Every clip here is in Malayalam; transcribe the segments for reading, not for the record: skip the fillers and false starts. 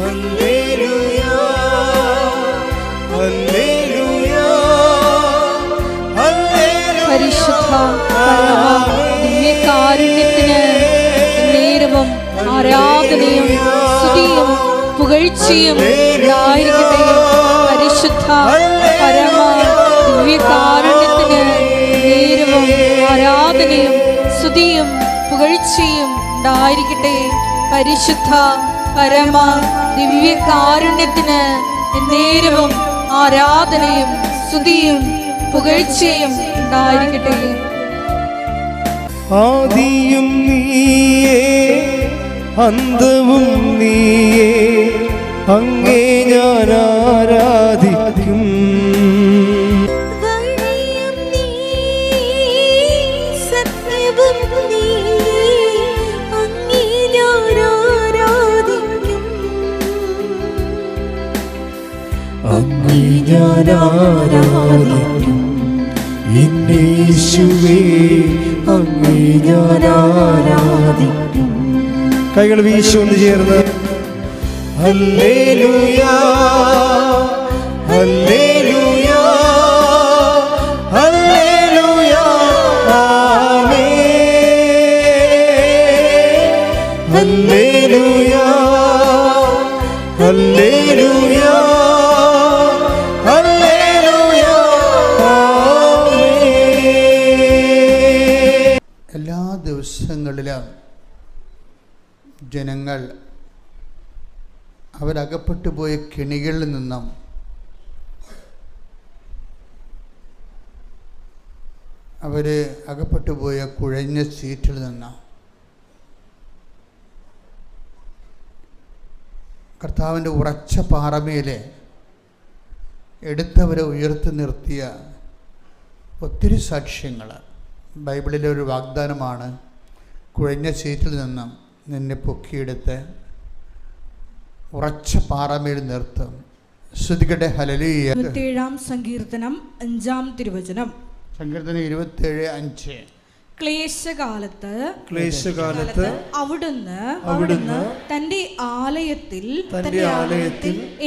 Hallelujah hallelujah hallelujah. പരിശുദ്ധ ദിവ്യകാരുണ്യത്തിന് നേരവും ആരാധനയും സ്തുതിയും പുകഴ്ചയും ഉണ്ടായിരിക്കട്ടെ. പരിശുദ്ധ പരമ ദിവ്യകാരുണ്യത്തിന് നേരവും ആരാധനയും സ്തുതിയും പുകഴ്ചയും ഉണ്ടായിരിക്കട്ടെ. പരിശുദ്ധ പരമ ദിവ്യകാരുണ്യത്തിന് നേരവും ആരാധനയും സ്തുതിയും പുകഴ്ചയും ഉണ്ടായിരിക്കട്ടെ. ആദിയും നീയേ അന്തവും നീയേ, അങ്ങേ ഞാൻ ആരാധിക്കും. അങ്ങേ ഞാൻ ആരാധിക്കും യേശുവേ, അങ്ങേ ഞാൻ ആരാധിക്കും. കൈകൾ വീശുന്ന് ചേർന്ന് ഹല്ലേലൂയ ഹല്ലേലൂയ ഹല്ലേലൂയ ആമേൻ. ഹല്ലേലൂയ ഹല്ലേലൂയ ഹല്ലേലൂയ ആമേൻ. എല്ലാ ദിവസങ്ങളിലും ജനങ്ങൾ അവരകപ്പെട്ടു പോയ കെണികളിൽ നിന്നും അവർ അകപ്പെട്ടു പോയ കുഴഞ്ഞ സീറ്റിൽ നിന്നും കർത്താവിൻ്റെ ഉറച്ച പാറമേലെ എടുത്തവരെ ഉയർത്തി നിർത്തിയ ഒത്തിരി സാക്ഷ്യങ്ങൾ. ബൈബിളിലെ ഒരു വാഗ്ദാനമാണ്, കുഴഞ്ഞ സീറ്റിൽ നിന്നും നിന്നെ പൊക്കിയെടുത്ത് ഉറച്ച പാറമേൽ നിർത്തും. ശ്രുതികട്ടെ ഹല്ലേലൂയ. 27-ാം സങ്കീർത്തനം 5-ാം തിരുവചനം. സങ്കീർത്തനം 27:5. ക്ലേശകാലത്ത് അവിടുന്ന് തന്റെ ആലയത്തിൽ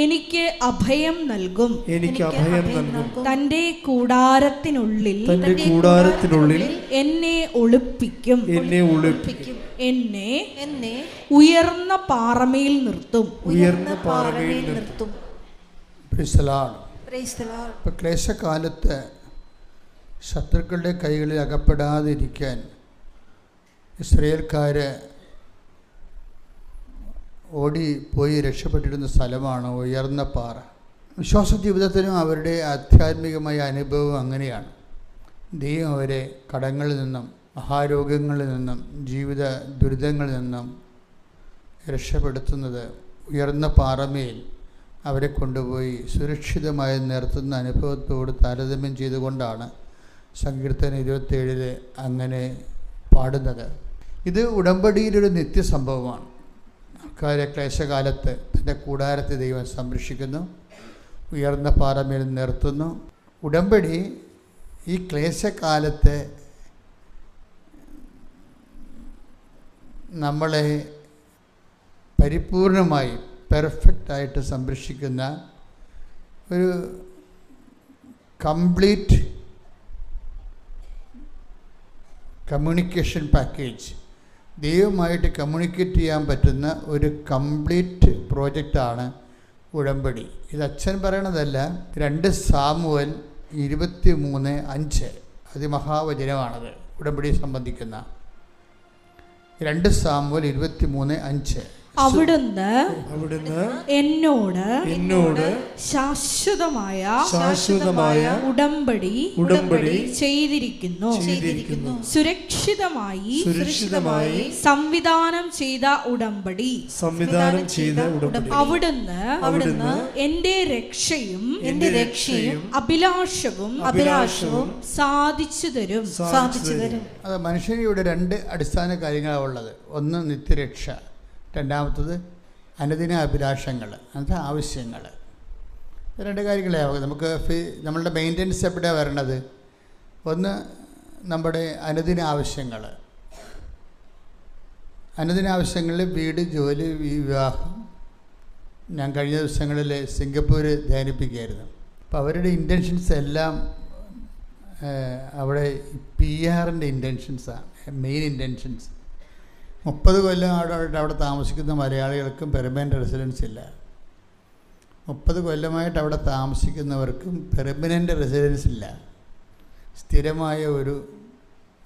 എനിക്ക് അഭയം നൽകും. തന്റെ കൂടാരത്തിനുള്ളിൽ എന്നെ ഒളിപ്പിക്കും. എന്നെ ഉയർന്ന പാറമേൽ നിർത്തും. ക്ലേശകാലത്ത് ശത്രുക്കളുടെ കൈകളിൽ അകപ്പെടാതിരിക്കാൻ ഇസ്രായേൽക്കാർ ഓടിപ്പോയി രക്ഷപ്പെട്ടിരുന്ന സ്ഥലമാണ് ഉയർന്ന പാറ. വിശ്വാസ ജീവിതത്തിനും അവരുടെ ആധ്യാത്മികമായ അനുഭവം അങ്ങനെയാണ്. ദൈവം അവരെ കടങ്ങളിൽ നിന്നും മഹാരോഗങ്ങളിൽ നിന്നും ജീവിത ദുരിതങ്ങളിൽ നിന്നും രക്ഷപ്പെടുത്തുന്നത് ഉയർന്ന പാറമേൽ അവരെ കൊണ്ടുപോയി സുരക്ഷിതമായി നിർത്തുന്ന അനുഭവത്തോട് താരതമ്യം ചെയ്തുകൊണ്ടാണ് സങ്കീർത്തനം 27 അങ്ങനെ പാടുന്നത്. ഇത് ഉടമ്പടിയിലൊരു നിത്യസംഭവമാണ്. ആൾക്കാരെ ക്ലേശകാലത്ത് തൻ്റെ കൂടാരത്തെ ദൈവം സംരക്ഷിക്കുന്നു, ഉയർന്ന പാറമേൽ നിർത്തുന്നു. ഉടമ്പടി ഈ ക്ലേശകാലത്തെ നമ്മളെ പരിപൂർണമായി പെർഫെക്റ്റായിട്ട് സംരക്ഷിക്കുന്ന ഒരു കംപ്ലീറ്റ് കമ്മ്യൂണിക്കേഷൻ പാക്കേജ്, ദൈവമായിട്ട് കമ്മ്യൂണിക്കേറ്റ് ചെയ്യാൻ പറ്റുന്ന ഒരു കംപ്ലീറ്റ് പ്രോജക്റ്റാണ് ഉടമ്പടി. ഇത് അച്ഛൻ പറയണതല്ല, 2 സാമുവേൽ 23:5 അതിമഹാവചനമാണത്. ഉടമ്പടിയെ സംബന്ധിക്കുന്ന 2 സാമുവേൽ 23:5. അവിടുന്ന് എന്നോട് ശാശ്വതമായ ഉടമ്പടി ചെയ്തിരിക്കുന്നു. സുരക്ഷിതമായി സംവിധാനം ചെയ്ത ഉടമ്പടി. അവിടുന്ന് എന്റെ രക്ഷയും അഭിലാഷവും സാധിച്ചു തരും. അത് മനുഷ്യനിവിടെ 2 അടിസ്ഥാന കാര്യങ്ങളാണ് ഉള്ളത്. ഒന്ന് നിത്യരക്ഷ, രണ്ടാമത്തത് അനുദിന അഭിലാഷങ്ങൾ, അങ്ങനത്തെ ആവശ്യങ്ങൾ. 2 കാര്യങ്ങളെ നമുക്ക് നമ്മളുടെ മെയിൻ്റനൻസ് എവിടെയാണ് വരണത്? ഒന്ന് നമ്മുടെ അനുദിന ആവശ്യങ്ങളിൽ വീട്, ജോലി, വിവാഹം, ഞാൻ കഴിഞ്ഞ ദിവസങ്ങളിൽ സിംഗപ്പൂർ ധ്യാനിപ്പിക്കുകയായിരുന്നു. അപ്പോൾ അവരുടെ ഇൻറ്റൻഷൻസ് എല്ലാം അവിടെ PR-ൻ്റെ ഇൻറ്റൻഷൻസാണ് മെയിൻ ഇൻറ്റൻഷൻസ്. 30 കൊല്ലം അവിടെ താമസിക്കുന്ന മലയാളികൾക്കും പെർമനൻ്റ് റെസിഡൻസ് ഇല്ല. 30 കൊല്ലമായിട്ട് അവിടെ താമസിക്കുന്നവർക്കും പെർമനൻ്റ് റെസിഡൻസ് ഇല്ല. സ്ഥിരമായ ഒരു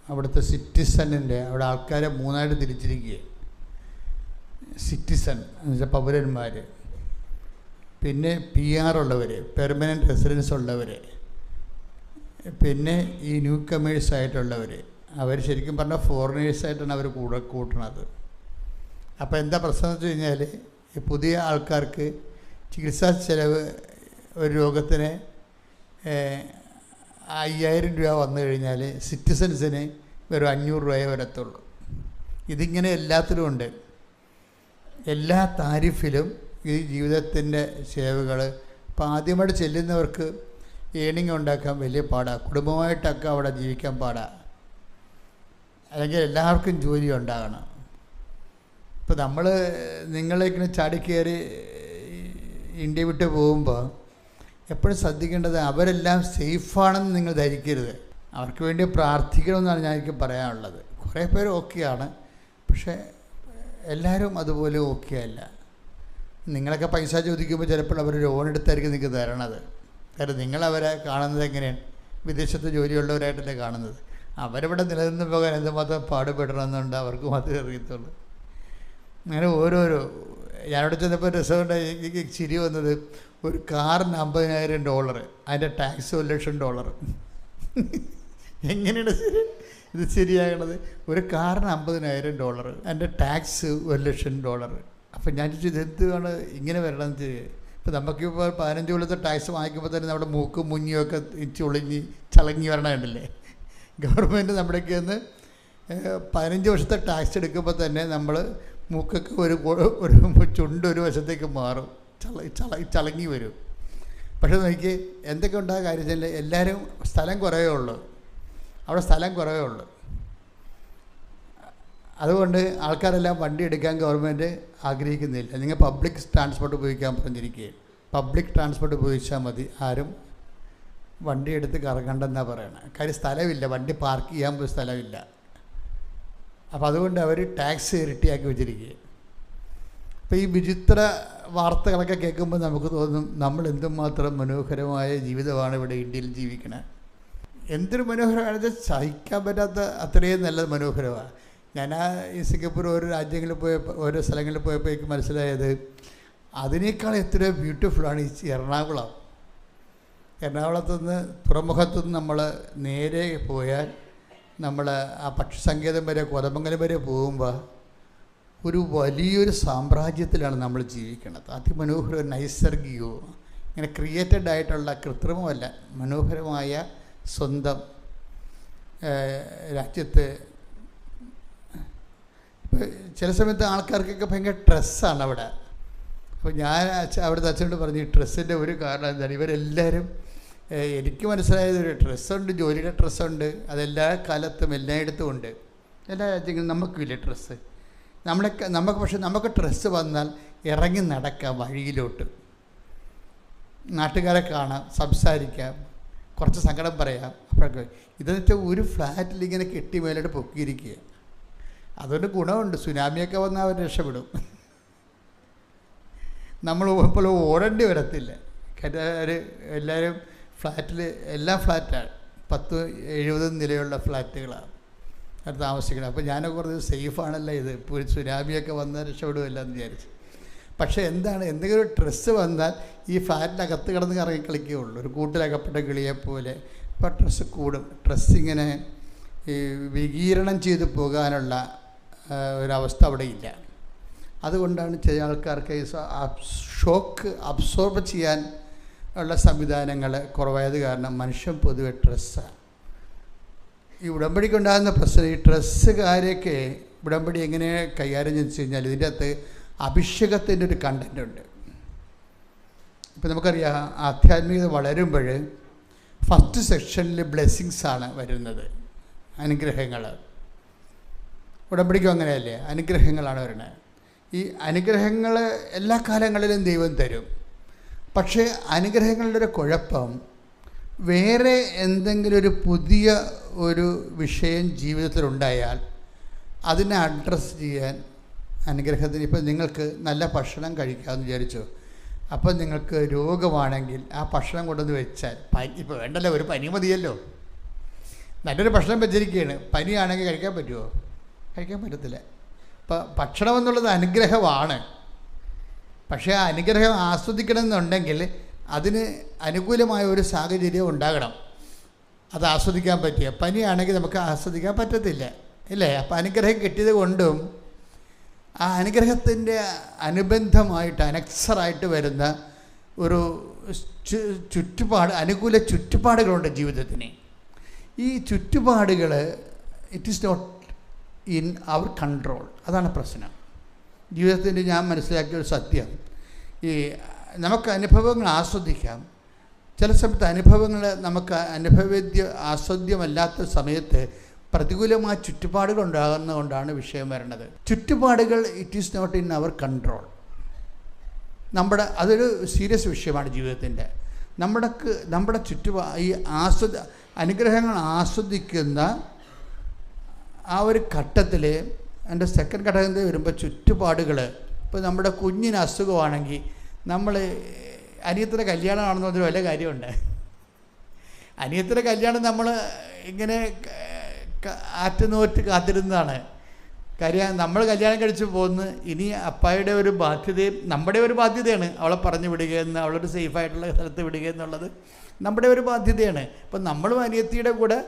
അവിടുത്തെ സിറ്റിസണിൻ്റെ അവിടെ ആൾക്കാരെ 3ആയിട്ട് തിരിച്ചിരിക്കുക. സിറ്റിസൺ എന്ന് വെച്ചാൽ പൗരന്മാർ, പിന്നെ PR ഉള്ളവർ, പെർമനൻ്റ് റെസിഡൻസ് ഉള്ളവർ, പിന്നെ ഈ ന്യൂ കമേഴ്സായിട്ടുള്ളവർ. അവർ ശരിക്കും പറഞ്ഞാൽ ഫോറിനേഴ്സായിട്ടാണ് അവർ കൂട്ടണത്. അപ്പോൾ എന്താ പ്രശ്നം എന്ന് വെച്ച് കഴിഞ്ഞാൽ, ഈ പുതിയ ആൾക്കാർക്ക് ചികിത്സാ ചെലവ് ഒരു രോഗത്തിന് 5000 രൂപ വന്നു കഴിഞ്ഞാൽ സിറ്റിസൺസിന് വെറും 500 രൂപയെ വരത്തുള്ളൂ. ഇതിങ്ങനെ എല്ലാത്തിലും ഉണ്ട്. എല്ലാ താരിഫിലും ഈ ജീവിതത്തിൻ്റെ ചെലവുകൾ. അപ്പോൾ ആദ്യമായിട്ട് ചെല്ലുന്നവർക്ക് ഏണിങ് ഉണ്ടാക്കാൻ വലിയ പാടാണ്. കുടുംബമായിട്ടൊക്കെ അവിടെ ജീവിക്കാൻ പാടാണ്. അല്ലെങ്കിൽ എല്ലാവർക്കും ജോലി ഉണ്ടാകണം. ഇപ്പോൾ നിങ്ങളിങ്ങനെ ചാടിക്കയറി ഇന്ത്യ വിട്ട് പോകുമ്പോൾ എപ്പോഴും ശ്രദ്ധിക്കേണ്ടത് അവരെല്ലാം സേഫാണെന്ന് നിങ്ങൾ ധരിക്കരുത്. അവർക്ക് വേണ്ടി പ്രാർത്ഥിക്കണമെന്നാണ് ഞാൻ എനിക്ക് പറയാനുള്ളത്. കുറേ പേര് ഓക്കെയാണ്, പക്ഷേ എല്ലാവരും അതുപോലെ ഓക്കെ അല്ല. നിങ്ങളൊക്കെ പൈസ ചോദിക്കുമ്പോൾ ചിലപ്പോൾ അവർ ലോൺ എടുത്തായിരിക്കും നിങ്ങൾക്ക് തരണത്. കാരണം നിങ്ങളവരെ കാണുന്നത് എങ്ങനെയാണ്? വിദേശത്ത് ജോലിയുള്ളവരായിട്ടല്ലേ കാണുന്നത്. അവരവിടെ നിലനിന്ന് പോകാൻ എന്തുമാത്രം പാടുപെടണമെന്നുണ്ട് അവർക്ക് മാത്രമേ അറിയത്തുള്ളൂ. അങ്ങനെ ഓരോരോ ഞാനവിടെ ചെന്നപ്പോൾ രസമുണ്ടായി. എനിക്ക് ചിരി വന്നത്, ഒരു കാറിന് $50,000, അതിൻ്റെ ടാക്സ് $1,00,000. എങ്ങനെയാണ് ഇത് ശരിയാകണത്? ഒരു കാറിന് $50,000, അതിൻ്റെ ടാക്സ് $1,00,000. അപ്പം ഞാൻ ചോദിച്ചു, ഇതെന്താണ് ഇങ്ങനെ വരണമെന്ന് ചോദിച്ചു. ഇപ്പോൾ നമുക്കിപ്പോൾ 15 കൊല്ലത്തെ ടാക്സ് വാങ്ങിക്കുമ്പോൾ തന്നെ നമ്മുടെ മൂക്കും മുഞ്ഞിയൊക്കെ ചളങ്ങി വരണമുണ്ടല്ലേ. ഗവൺമെൻറ് നമ്മുടെയൊക്കെ ഒന്ന് 15 വർഷത്തെ ടാക്സ് എടുക്കുമ്പോൾ തന്നെ നമ്മൾ മൂക്കൊക്കെ ഒരു ചുണ്ട് ഒരു വശത്തേക്ക് മാറും, ചളങ്ങി വരും. പക്ഷേ നോക്കി എന്തൊക്കെ ഉണ്ടാകുന്ന കാര്യത്തിൽ എല്ലാവരും സ്ഥലം കുറവേ ഉള്ളൂ. അവിടെ സ്ഥലം കുറവേ ഉള്ളൂ. അതുകൊണ്ട് ആൾക്കാരെല്ലാം വണ്ടി എടുക്കാൻ ഗവൺമെൻറ് ആഗ്രഹിക്കുന്നില്ല. നിങ്ങൾ പബ്ലിക് ട്രാൻസ്പോർട്ട് ഉപയോഗിക്കാൻ പറഞ്ഞിരിക്കുകയും പബ്ലിക് ട്രാൻസ്പോർട്ട് ഉപയോഗിച്ചാൽ മതി, ആരും വണ്ടി എടുത്ത് കറങ്ങണ്ടെന്നാണ് പറയണത്. കാര്യം സ്ഥലമില്ല, വണ്ടി പാർക്ക് ചെയ്യാൻ പോലും സ്ഥലമില്ല. അപ്പോൾ അതുകൊണ്ട് അവർ ടാക്സ് ഇരട്ടിയാക്കി വെച്ചിരിക്കുക. അപ്പോൾ ഈ വിചിത്ര വാർത്തകളൊക്കെ കേൾക്കുമ്പോൾ നമുക്ക് തോന്നും, നമ്മൾ എന്തുമാത്രം മനോഹരമായ ജീവിതമാണ് ഇവിടെ ഇന്ത്യയിൽ ജീവിക്കണത്. എന്തൊരു മനോഹരമാണെന്ന് സഹിക്കാൻ പറ്റാത്ത അത്രയും നല്ല മനോഹരമാണ്. ഞാൻ ഈ സിംഗപ്പൂർ ഓരോ രാജ്യങ്ങളിൽ പോയപ്പോൾ, ഓരോ സ്ഥലങ്ങളിൽ പോയപ്പോൾ എനിക്ക് മനസ്സിലായത്, അതിനേക്കാൾ എത്രയോ ബ്യൂട്ടിഫുള്ളാണ് ഈ എറണാകുളം. എറണാകുളത്തുനിന്ന് തുറമുഖത്തുനിന്ന് നമ്മൾ നേരെ പോയാൽ നമ്മൾ ആ പക്ഷിസങ്കേതം വരെ, കോതമംഗലം വരെ പോകുമ്പോൾ ഒരു വലിയൊരു സാമ്രാജ്യത്തിലാണ് നമ്മൾ ജീവിക്കുന്നത്. അതിമനോഹര നൈസർഗികവും ഇങ്ങനെ ക്രിയേറ്റഡ് ആയിട്ടുള്ള, കൃത്രിമമല്ല, മനോഹരമായ സ്വന്തം രാജ്യത്ത്. ഇപ്പോൾ ചില സമയത്ത് ആൾക്കാർക്കൊക്കെ ഭയങ്കര സ്ട്രെസ്സാണ് അവിടെ. അപ്പോൾ ഞാൻ അവിടുത്തെ അച്ഛനോട് പറഞ്ഞു, ഈ സ്ട്രെസ്സിൻ്റെ ഒരു കാരണം എന്താണ്, ഇവരെല്ലാവരും എനിക്ക് മനസ്സിലായത്, ഒരു ഡ്രസ്സുണ്ട്, ജോലിയുടെ ഡ്രസ്സുണ്ട്, അതെല്ലാ കാലത്തും എല്ലായിടത്തും ഉണ്ട്, എല്ലാ രാജ്യങ്ങളും. നമുക്കില്ല ഡ്രസ്സ്. നമുക്ക് പക്ഷെ നമുക്ക് ഡ്രസ്സ് വന്നാൽ ഇറങ്ങി നടക്കാം വഴിയിലോട്ട്, നാട്ടുകാരെ കാണാം, സംസാരിക്കാം, കുറച്ച് സങ്കടം പറയാം. അപ്പോഴൊക്കെ ഇതെന്ന് വെച്ചാൽ ഒരു ഫ്ലാറ്റിൽ ഇങ്ങനെ കെട്ടി മേലോട്ട് പൊക്കിയിരിക്കുക. അതുകൊണ്ട് ഗുണമുണ്ട്, സുനാമിയൊക്കെ വന്നാൽ അവർ രക്ഷപ്പെടും. നമ്മൾ ഇപ്പോൾ ഓടേണ്ടി വരത്തില്ല. കാര്യം എല്ലാവരും ഫ്ലാറ്റിൽ, എല്ലാം ഫ്ലാറ്റാണ്, 10-70 നിലയുള്ള ഫ്ലാറ്റുകളാണ് അത് താമസിക്കണം. അപ്പോൾ ഞാനൊക്കെ കുറച്ച് സേഫാണല്ലോ ഇത്, ഇപ്പോൾ സുനാമിയൊക്കെ വന്നാൽ രക്ഷപ്പെടുമല്ലോ എന്ന് വിചാരിച്ചു. പക്ഷേ എന്താണ്, എന്തെങ്കിലും ഒരു ഡ്രസ്സ് വന്നാൽ ഈ ഫ്ലാറ്റിനകത്ത് കിടന്ന് കറങ്ങി കളിക്കുകയുള്ളൂ, ഒരു കൂട്ടിലകപ്പെട്ട കിളിയെപ്പോലെ. അപ്പോൾ ഡ്രസ്സ് കൂടും. ഡ്രസ്സിങ്ങനെ ഈ വികീരണം ചെയ്ത് പോകാനുള്ള ഒരവസ്ഥ അവിടെ ഇല്ല. അതുകൊണ്ടാണ് ചില ആൾക്കാർക്ക് ഷോക്ക് അബ്സോർബ് ചെയ്യാൻ ഉള്ള സംവിധാനങ്ങൾ കുറവായത് കാരണം മനുഷ്യൻ പൊതുവെ ഡ്രസ്സാണ്. ഈ ഉടമ്പടിക്കുണ്ടാകുന്ന പ്രശ്നം, ഈ ഡ്രസ്സുകാരെയൊക്കെ ഉടമ്പടി എങ്ങനെ കൈകാര്യം ചെയ്തു കഴിഞ്ഞാൽ ഇതിൻ്റെ അകത്ത് അഭിഷേകത്തിൻ്റെ ഒരു കണ്ടൻ്റ് ഉണ്ട്. ഇപ്പം നമുക്കറിയാം, ആധ്യാത്മികത വളരുമ്പോൾ ഫസ്റ്റ് സെക്ഷനിൽ ബ്ലെസ്സിങ്സാണ് വരുന്നത്, അനുഗ്രഹങ്ങൾ. ഉടമ്പടിക്കും അങ്ങനെയല്ലേ, അനുഗ്രഹങ്ങളാണ് വരുന്നത്. ഈ അനുഗ്രഹങ്ങൾ എല്ലാ കാലങ്ങളിലും ദൈവം തരും. പക്ഷേ അനുഗ്രഹങ്ങളുടെ ഒരു കുഴപ്പം, വേറെ എന്തെങ്കിലും ഒരു പുതിയ ഒരു വിഷയം ജീവിതത്തിലുണ്ടായാൽ അതിനെ അഡ്രസ്സ് ചെയ്യാൻ അനുഗ്രഹത്തിന്, ഇപ്പം നിങ്ങൾക്ക് നല്ല ഭക്ഷണം കഴിക്കാമെന്ന് വിചാരിച്ചു, അപ്പം നിങ്ങൾക്ക് രോഗമാണെങ്കിൽ ആ ഭക്ഷണം കൊണ്ടുവന്ന് വെച്ചാൽ, ഇപ്പോൾ വേണ്ടല്ലോ, ഒരു പനി മതിയല്ലോ, നല്ലൊരു ഭക്ഷണം വെച്ചിരിക്കുകയാണ്, പനിയാണെങ്കിൽ കഴിക്കാൻ പറ്റുമോ? കഴിക്കാൻ പറ്റത്തില്ല. ഇപ്പം ഭക്ഷണം എന്നുള്ളത് അനുഗ്രഹമാണ്. പക്ഷേ ആ അനുഗ്രഹം ആസ്വദിക്കണമെന്നുണ്ടെങ്കിൽ അതിന് അനുകൂലമായ ഒരു സാഹചര്യം ഉണ്ടാകണം, അത് ആസ്വദിക്കാൻ പറ്റിയ. പനിയാണെങ്കിൽ നമുക്ക് ആസ്വദിക്കാൻ പറ്റത്തില്ല, ഇല്ലേ? അപ്പം അനുഗ്രഹം കിട്ടിയത് കൊണ്ടും ആ അനുഗ്രഹത്തിൻ്റെ അനുബന്ധമായിട്ട് അനക്സറായിട്ട് വരുന്ന ഒരു ചുറ്റുപാട്, അനുകൂല ചുറ്റുപാടുകളുണ്ട് ജീവിതത്തിന്. ഈ ചുറ്റുപാടുകൾ it is not in our control. അതാണ് പ്രശ്നം. ജീവിതത്തിൻ്റെ ഞാൻ മനസ്സിലാക്കിയ ഒരു സത്യം, ഈ നമുക്ക് അനുഭവങ്ങൾ ആസ്വദിക്കാം. ചില സമയത്ത് അനുഭവങ്ങൾ നമുക്ക് ആസ്വാദ്യമല്ലാത്ത സമയത്ത് പ്രതികൂലമായ ചുറ്റുപാടുകൾ ഉണ്ടാകുന്നതുകൊണ്ടാണ് വിഷയം വരുന്നത്. ചുറ്റുപാടുകൾ it is not in our control. അതൊരു സീരിയസ് വിഷയമാണ് ജീവിതത്തിൻ്റെ. നമ്മുടെ ഈ അനുഗ്രഹങ്ങൾ ആസ്വദിക്കുന്ന ആ ഒരു ഘട്ടത്തിൽ, എൻ്റെ സെക്കൻഡ് ഘട്ടത്തിൽ വരുമ്പോൾ ചുറ്റുപാടുകൾ, ഇപ്പോൾ നമ്മുടെ കുഞ്ഞിന് അസുഖമാണെങ്കിൽ നമ്മൾ അനിയത്തിൻ്റെ കല്യാണമാണെന്ന് പറഞ്ഞൊരു വലിയ കാര്യമുണ്ട്. അനിയത്തിൻ്റെ കല്യാണം നമ്മൾ ഇങ്ങനെ ആറ്റുനോറ്റ് കാത്തിരുന്നതാണ്. കാര്യം നമ്മൾ കല്യാണം കഴിച്ച് പോകുന്നു, ഇനി അപ്പായുടെ ഒരു ബാധ്യതയും നമ്മുടെ ഒരു ബാധ്യതയാണ് അവളെ പറഞ്ഞു വിടുകയെന്ന്, അവളൊരു സേഫായിട്ടുള്ള സ്ഥലത്ത് വിടുക എന്നുള്ളത് നമ്മുടെ ഒരു ബാധ്യതയാണ്. അപ്പം നമ്മളും അനിയത്തിയുടെ കൂടെ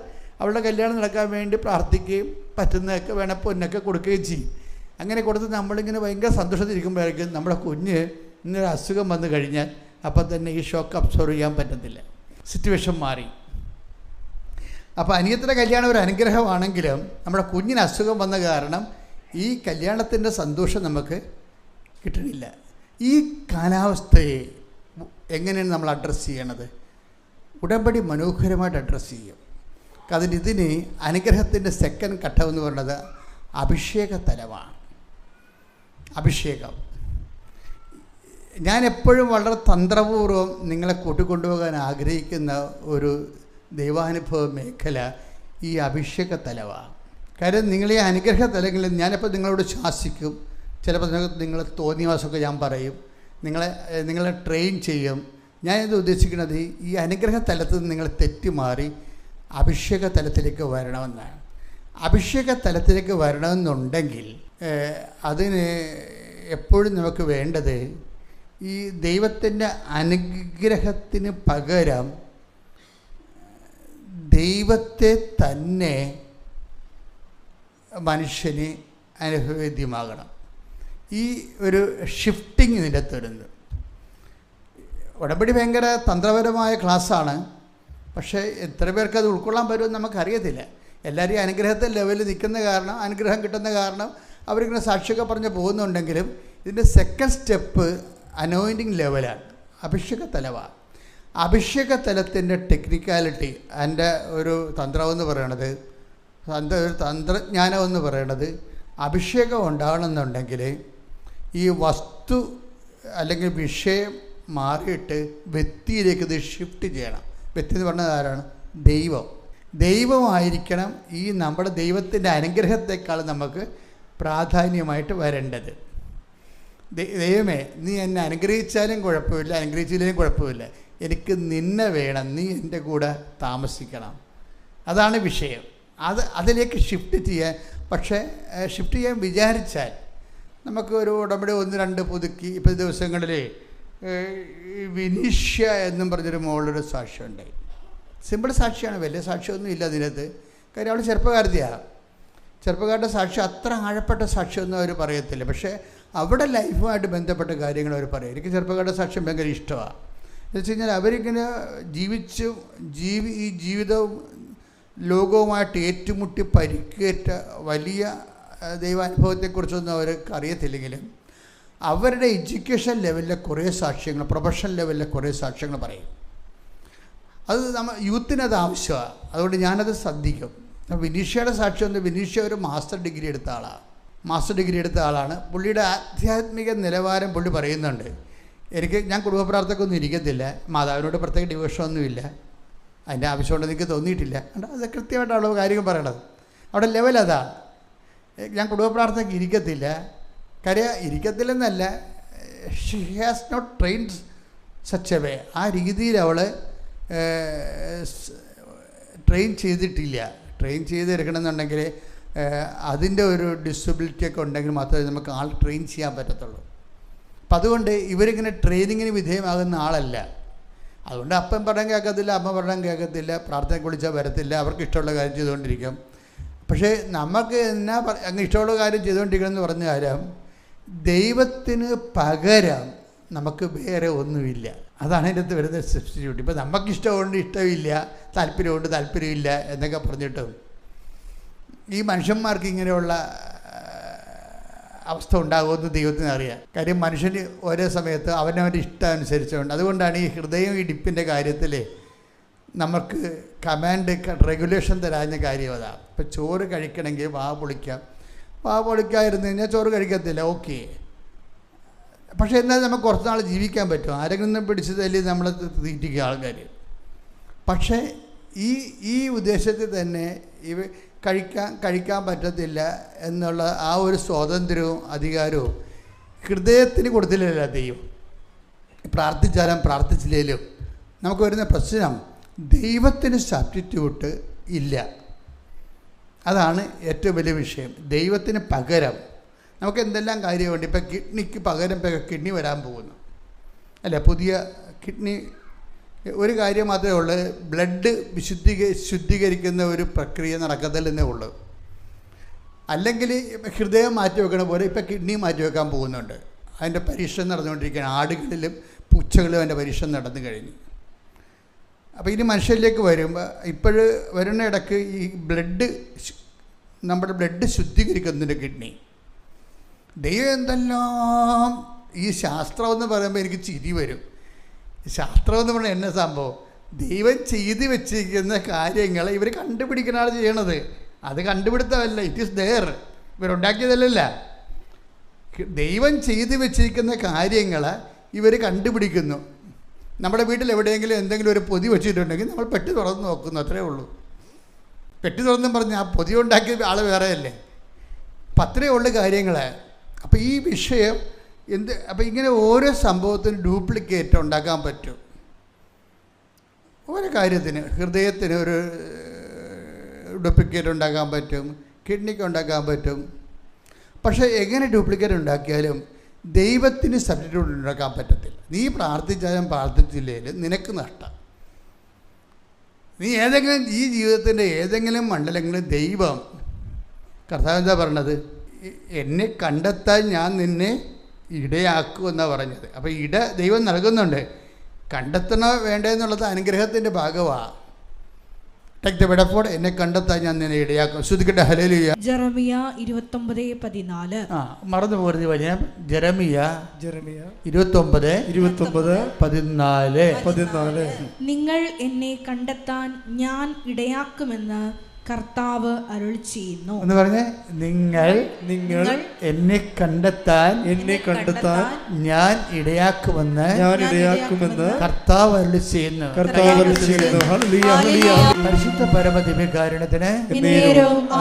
അവളുടെ കല്യാണം നടക്കാൻ വേണ്ടി പ്രാർത്ഥിക്കുകയും പറ്റുന്നതൊക്കെ വേണം പൊന്നൊക്കെ കൊടുക്കുകയും ചെയ്യും. അങ്ങനെ കൊടുത്ത് നമ്മളിങ്ങനെ ഭയങ്കര സന്തോഷത്തിരിക്കുമ്പോഴായിരിക്കും നമ്മുടെ കുഞ്ഞ് ഇന്നൊരു അസുഖം വന്നു കഴിഞ്ഞാൽ അപ്പം തന്നെ ഈ ഷോക്ക് അബ്സോർവ് ചെയ്യാൻ പറ്റത്തില്ല, സിറ്റുവേഷൻ മാറി. അപ്പോൾ അനിയത്തിൻ്റെ കല്യാണം ഒരു അനുഗ്രഹമാണെങ്കിലും നമ്മുടെ കുഞ്ഞിന് അസുഖം വന്ന കാരണം ഈ കല്യാണത്തിൻ്റെ സന്തോഷം നമുക്ക് കിട്ടണില്ല. ഈ കാലാവസ്ഥയെ എങ്ങനെയാണ് നമ്മൾ അഡ്രസ്സ് ചെയ്യണത്? ഉടമ്പടി മനോഹരമായിട്ട് അഡ്രസ്സ് ചെയ്യും. ഇതിന് അനുഗ്രഹത്തിൻ്റെ സെക്കൻഡ് ഘട്ടം എന്ന് പറയുന്നത് അഭിഷേക തലമാണ്. അഭിഷേകം ഞാൻ എപ്പോഴും വളരെ തന്ത്രപൂർവ്വം നിങ്ങളെ കൂട്ടിക്കൊണ്ടുപോകാൻ ആഗ്രഹിക്കുന്ന ഒരു ദൈവാനുഭവ മേഖല ഈ അഭിഷേക തലമാണ്. കാര്യം നിങ്ങൾ ഈ അനുഗ്രഹ തലങ്ങളിൽ ഞാനിപ്പോൾ നിങ്ങളോട് ശാസിക്കും, ചിലപ്പോൾ നിങ്ങൾ തോന്നിയവാസമൊക്കെ ഞാൻ പറയും, നിങ്ങളെ ട്രെയിൻ ചെയ്യും. ഞാനിത് ഉദ്ദേശിക്കുന്നത് ഈ അനുഗ്രഹ തലത്തിൽ നിന്ന് നിങ്ങൾ തെറ്റിമാറി അഭിഷേക തലത്തിലേക്ക് വരണമെന്നാണ്. അഭിഷേക തലത്തിലേക്ക് വരണമെന്നുണ്ടെങ്കിൽ അതിന് എപ്പോഴും നമുക്ക് വേണ്ടത് ഈ ദൈവത്തിൻ്റെ അനുഗ്രഹത്തിന് പകരം ദൈവത്തെ തന്നെ മനുഷ്യന് അനുഭവേദ്യമാകണം. ഈ ഒരു ഷിഫ്റ്റിംഗ് ഇതിൻ്റെ അകത്ത് വരുന്നത്. ഉടമ്പടി ഭയങ്കര തന്ത്രപരമായ ക്ലാസ്സാണ്. പക്ഷേ എത്ര പേർക്ക് അത് ഉൾക്കൊള്ളാൻ പറ്റുമെന്ന് നമുക്കറിയത്തില്ല. എല്ലാവരും അനുഗ്രഹത്തെ ലെവലിൽ നിൽക്കുന്ന കാരണം, അനുഗ്രഹം കിട്ടുന്ന കാരണം അവരിങ്ങനെ സാക്ഷിയൊക്കെ പറഞ്ഞ് പോകുന്നുണ്ടെങ്കിലും ഇതിൻ്റെ സെക്കൻഡ് സ്റ്റെപ്പ് അനോയിൻറ്റിങ് ലെവലാണ്, അഭിഷേക തലമാണ്. അഭിഷേക തലത്തിൻ്റെ ടെക്നിക്കാലിറ്റി, എൻ്റെ ഒരു തന്ത്രമെന്ന് പറയണത്, തന്ത്രജ്ഞാനം എന്ന് പറയണത്, അഭിഷേകം ഉണ്ടാകണമെന്നുണ്ടെങ്കിൽ ഈ വസ്തു അല്ലെങ്കിൽ വിഷയം മാറിയിട്ട് വ്യക്തിയിലേക്ക് ഇത് ഷിഫ്റ്റ് ചെയ്യണം. വ്യക്തി എന്ന് പറഞ്ഞത് ആരാണ്? ദൈവമായിരിക്കണം ഈ നമ്മുടെ ദൈവത്തിൻ്റെ അനുഗ്രഹത്തെക്കാൾ നമുക്ക് പ്രാധാന്യമായിട്ട് വരേണ്ടത്. ദൈവമേ, നീ എന്നെ അനുഗ്രഹിച്ചാലും കുഴപ്പമില്ല, അനുഗ്രഹിച്ചില്ലെങ്കിലും കുഴപ്പമില്ല, എനിക്ക് നിന്നെ വേണം, നീ എൻ്റെ കൂടെ താമസിക്കണം. അതാണ് വിഷയം. അതിലേക്ക് ഷിഫ്റ്റ് ചെയ്യാൻ, പക്ഷേ ഷിഫ്റ്റ് ചെയ്യാൻ വിചാരിച്ചാൽ നമുക്ക് ഒരു ഉടമ്പടി 1-2 പുതുക്കി. ഇപ്പോൾ ദിവസങ്ങളിൽ വിനീഷ്യ എന്നും പറഞ്ഞൊരു മോളൊരു സാക്ഷ്യമുണ്ടായി. സിമ്പിൾ സാക്ഷിയാണ്, വലിയ സാക്ഷ്യമൊന്നും ഇല്ല അതിനകത്ത്. കാര്യം അവൾ ചെറുപ്പക്കാരുടെ സാക്ഷ്യം അത്ര ആഴപ്പെട്ട സാക്ഷ്യമൊന്നും അവർ പറയത്തില്ല. പക്ഷേ അവിടെ ലൈഫുമായിട്ട് ബന്ധപ്പെട്ട കാര്യങ്ങൾ അവർ പറയും. എനിക്ക് ചെറുപ്പക്കാരുടെ സാക്ഷ്യം ഭയങ്കര ഇഷ്ടമാണ്. എന്ന് വെച്ച് കഴിഞ്ഞാൽ അവരിങ്ങനെ ഈ ജീവിതവും ലോകവുമായിട്ട് ഏറ്റുമുട്ടി പരിക്കേറ്റ വലിയ ദൈവാനുഭവത്തെക്കുറിച്ചൊന്നും അവർക്ക് അറിയത്തില്ലെങ്കിലും അവരുടെ എഡ്യൂക്കേഷൻ ലെവലിലെ കുറേ സാക്ഷ്യങ്ങൾ, പ്രൊഫഷണൽ ലെവലിലെ കുറേ സാക്ഷ്യങ്ങൾ പറയും. അത് യൂത്തിനത് ആവശ്യമാണ്. അതുകൊണ്ട് ഞാനത് ശ്രദ്ധിക്കും. വിനീഷ്യയുടെ സാക്ഷ്യം, വിനീഷ്യ ഒരു മാസ്റ്റർ ഡിഗ്രി എടുത്ത ആളാണ്. മാസ്റ്റർ ഡിഗ്രി എടുത്ത ആളാണ്. പുള്ളിയുടെ ആധ്യാത്മിക നിലവാരം പുള്ളി പറയുന്നുണ്ട്. ഞാൻ കുടുംബ പ്രാർത്ഥനക്കൊന്നും ഇരിക്കത്തില്ല, മാതാവിനോട് പ്രത്യേക ഡിവോഷനൊന്നുമില്ല, അതിൻ്റെ ആവശ്യമുണ്ടെന്ന് എനിക്ക് തോന്നിയിട്ടില്ല. അത് കൃത്യമായിട്ടാണ് കാര്യങ്ങൾ പറയണത്. അവിടെ ലെവൽ അതാണ്. ഞാൻ കുടുംബ പ്രാർത്ഥനയ്ക്ക് ഇരിക്കത്തില്ല. കാര്യം ഇരിക്കത്തില്ലെന്നല്ല, she has not trained such a way. ആ രീതിയിൽ അവൾ ട്രെയിൻ ചെയ്തിട്ടില്ല. ട്രെയിൻ ചെയ്തെടുക്കണമെന്നുണ്ടെങ്കിൽ അതിൻ്റെ ഒരു ഡിസബിലിറ്റിയൊക്കെ ഉണ്ടെങ്കിൽ മാത്രമേ നമുക്ക് ആൾ ട്രെയിൻ ചെയ്യാൻ പറ്റത്തുള്ളൂ. അപ്പം അതുകൊണ്ട് ഇവരിങ്ങനെ ട്രെയിനിങ്ങിന് വിധേയമാകുന്ന ആളല്ല. അതുകൊണ്ട് അപ്പം പഠനം കേൾക്കത്തില്ല, അമ്മ പഠനം കേൾക്കത്തില്ല, പ്രാർത്ഥനയ്ക്ക് വിളിച്ചാൽ വരത്തില്ല, അവർക്ക് ഇഷ്ടമുള്ള കാര്യം ചെയ്തുകൊണ്ടിരിക്കും. പക്ഷേ നമുക്ക് അങ്ങ് ഇഷ്ടമുള്ള കാര്യം ചെയ്തുകൊണ്ടിരിക്കണം എന്ന് പറഞ്ഞ കാര്യം ദൈവത്തിന് പകരം നമുക്ക് വേറെ ഒന്നുമില്ല. അതാണ് അതിൻ്റെ അകത്ത് വരുന്ന സബ്സ്റ്റിറ്റ്യൂട്ട്. ഇപ്പം നമുക്കിഷ്ടമുണ്ട് ഇഷ്ടമില്ല, താല്പര്യമുണ്ട് താല്പര്യമില്ല എന്നൊക്കെ പറഞ്ഞിട്ടും ഈ മനുഷ്യന്മാർക്ക് ഇങ്ങനെയുള്ള അവസ്ഥ ഉണ്ടാകുമെന്ന് ദൈവത്തിന് അറിയാം. കാര്യം മനുഷ്യന് ഓരോ സമയത്ത് അവനവൻ്റെ ഇഷ്ടം അനുസരിച്ചുകൊണ്ട്. അതുകൊണ്ടാണ് ഈ ഹൃദയം ഇടിപ്പിൻ്റെ കാര്യത്തിൽ നമുക്ക് കമാൻഡ് റെഗുലേഷൻ തരാഞ്ഞ കാര്യം അതാണ്. ഇപ്പം ചോറ് കഴിക്കണമെങ്കിൽ വാ പൊളിക്കാതിരുന്നു കഴിഞ്ഞാൽ ചോറ് കഴിക്കത്തില്ല, ഓക്കെ. പക്ഷേ എന്നാൽ നമുക്ക് കുറച്ച് നാൾ ജീവിക്കാൻ പറ്റും. ആരെങ്കിലും പിടിച്ച് തല്ലി നമ്മളെ തീറ്റിക്കുക ആൾക്കാർ. പക്ഷേ ഈ ഉദ്ദേശത്തിൽ തന്നെ കഴിക്കാൻ പറ്റത്തില്ല എന്നുള്ള ആ ഒരു സ്വാതന്ത്ര്യവും അധികാരവും ഹൃദയത്തിന് കൊടുത്തില്ലല്ലോ ദൈവം. പ്രാർത്ഥിച്ചാലും പ്രാർത്ഥിച്ചില്ലേലും നമുക്ക് വരുന്ന പ്രശ്നം ദൈവത്തിന് സബ്സ്റ്റിറ്റ്യൂട്ട് ഇല്ല. അതാണ് ഏറ്റവും വലിയ വിഷയം. ദൈവത്തിന് പകരം നമുക്ക് എന്തെല്ലാം കാര്യമുണ്ട്. ഇപ്പം കിഡ്നിക്ക് പകരം കിഡ്നി വരാൻ പോകുന്നു അല്ലേ? പുതിയ കിഡ്നി ഒരു കാര്യം മാത്രമേ ഉള്ളൂ, ബ്ലഡ് ശുദ്ധീകരിക്കുന്ന ഒരു പ്രക്രിയ നടക്കത്തില്ലെന്നേ ഉള്ളൂ. അല്ലെങ്കിൽ ഹൃദയം മാറ്റി വെക്കണ പോലെ ഇപ്പം കിഡ്നി മാറ്റി വെക്കാൻ പോകുന്നുണ്ട്. അതിൻ്റെ പരീക്ഷ നടന്നുകൊണ്ടിരിക്കുകയാണ്. ആടുകളിലും പൂച്ചകളിലും അതിൻ്റെ പരീക്ഷ നടന്നു കഴിഞ്ഞു. അപ്പോൾ ഇനി മനുഷ്യരിലേക്ക് വരുമ്പോൾ വരുന്ന ഇടയ്ക്ക് ഈ നമ്മുടെ ബ്ലഡ് ശുദ്ധീകരിക്കുന്നുണ്ട് കിഡ്നി. ദൈവം എന്തെല്ലാം ഈ ശാസ്ത്രം എന്ന് പറയുമ്പോൾ എനിക്ക് ചിരി വരും. ശാസ്ത്രം എന്ന് പറഞ്ഞാൽ എന്ന സംഭവം? ദൈവം ചെയ്ത് വെച്ചിരിക്കുന്ന കാര്യങ്ങൾ ഇവർ കണ്ടുപിടിക്കണാണ് ചെയ്യണത്. അത് കണ്ടുപിടുത്തമല്ല, ഇറ്റ് ഈസ് ദെയർ, ഇവരുണ്ടാക്കിയതല്ല. ദൈവം ചെയ്ത് വെച്ചിരിക്കുന്ന കാര്യങ്ങൾ ഇവർ കണ്ടുപിടിക്കുന്നു. നമ്മുടെ വീട്ടിൽ എവിടെയെങ്കിലും എന്തെങ്കിലും ഒരു പൊതി വെച്ചിട്ടുണ്ടെങ്കിൽ നമ്മൾ പെട്ടി തുറന്ന് നോക്കുന്നു, അത്രേ ഉള്ളൂ. പെട്ടി തുറന്നും പറഞ്ഞ് ആ പൊതി ഉണ്ടാക്കിയ ആൾ വേറെയല്ലേ. അപ്പം അത്രയേ ഉള്ളു കാര്യങ്ങൾ. അപ്പോൾ ഈ വിഷയം അപ്പോൾ ഇങ്ങനെ ഓരോ സംഭവത്തിനും ഡ്യൂപ്ലിക്കേറ്റ് ഉണ്ടാക്കാൻ പറ്റും. ഓരോ കാര്യത്തിന്, ഹൃദയത്തിന് ഒരു ഡ്യൂപ്ലിക്കേറ്റ് ഉണ്ടാക്കാൻ പറ്റും, കിഡ്നിക്ക് ഉണ്ടാക്കാൻ പറ്റും. പക്ഷേ എങ്ങനെ ഡ്യൂപ്ലിക്കേറ്റ് ഉണ്ടാക്കിയാലും ദൈവത്തിന് സബ്സ്റ്റിറ്റ്യൂട്ട് ഉണ്ടാക്കാൻ പറ്റത്തില്ല. നീ പ്രാർത്ഥിച്ചാലും പ്രാർത്ഥിച്ചില്ലേലും നിനക്ക് നഷ്ടം. നീ ഈ ജീവിതത്തിൻ്റെ ഏതെങ്കിലും മണ്ഡലങ്ങളിൽ ദൈവം കർത്താവ് എന്താ പറഞ്ഞത്? എന്നെ കണ്ടെത്താൻ ഞാൻ നിന്നെ ഇടയാക്കുമെന്നാണ് പറഞ്ഞത്. അപ്പോൾ ദൈവം നൽകുന്നുണ്ട്. കണ്ടെത്തണോ വേണ്ടതെന്നുള്ളത് അനുഗ്രഹത്തിൻ്റെ ഭാഗമാണ്. ടേക്ക് ദ ബെഡഫോർഡ്, എന്നെ കണ്ടെത്താൻ ഞാൻ നിന്നെ ഇടയാക്കും. ശ്രുതിക്കട്ടെ ഹല്ലേലൂയ. ജെറമിയ 29:14. മറന്നു പോരുത് വലിയ. ജെറമിയ 29:14. നിങ്ങൾ എന്നെ കണ്ടെത്താൻ ഞാൻ ഇടയാക്കുമെന്ന് കർത്താവ് അരുളിച്ചെയ്യുന്നു എന്ന് പറഞ്ഞേ. നിങ്ങൾ എന്നെ കണ്ടെത്താൻ ഞാൻ ഇടയാക്കുമെന്ന് കർത്താവ് അരുളിച്ചെയ്യുന്നു. പരിശുദ്ധ പരമദിവ്യകാരുണ്യത്തിന്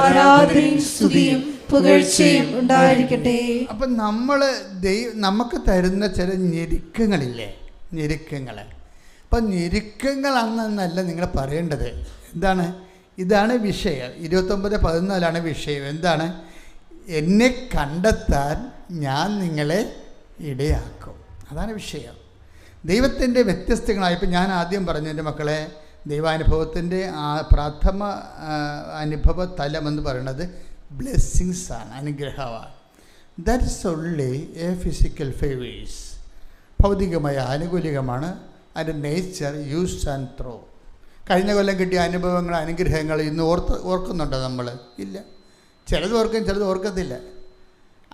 ആരാധനയും സ്തുതിയും പുകഴ്ചയും ഉണ്ടായിരിക്കട്ടെ. അപ്പം നമുക്ക് തരുന്ന ചില ഞെരുക്കങ്ങളില്ലേ, ഞെരുക്കങ്ങൾ. അപ്പം ഞെരുക്കങ്ങളാണെന്നല്ല നിങ്ങൾ പറയേണ്ടത്. ഇതാണ് വിഷയം. 29:14 വിഷയം. എന്താണ്? എന്നെ കണ്ടെത്താൻ ഞാൻ നിങ്ങളെ ഇടയാക്കും. അതാണ് വിഷയം. ദൈവത്തിൻ്റെ വ്യത്യസ്തങ്ങളായ, ഇപ്പം ഞാൻ ആദ്യം പറഞ്ഞു എൻ്റെ മക്കളെ, ദൈവാനുഭവത്തിൻ്റെ പ്രഥമ അനുഭവ തലമെന്ന് പറയുന്നത് ബ്ലെസ്സിങ്സാണ്, അനുഗ്രഹമാണ്. That is only A physical favours. ഭൗതികമായ ആനുകൂല്യമാണ്. അതിൻ്റെ നേച്ചർ യൂസ് ആൻഡ് ത്രോ. കഴിഞ്ഞ കൊല്ലം കിട്ടിയ അനുഭവങ്ങൾ, അനുഗ്രഹങ്ങൾ ഇന്ന് ഓർക്കുന്നുണ്ടോ നമ്മൾ? ഇല്ല. ചിലത് ഓർക്കും, ചിലത് ഓർക്കത്തില്ല.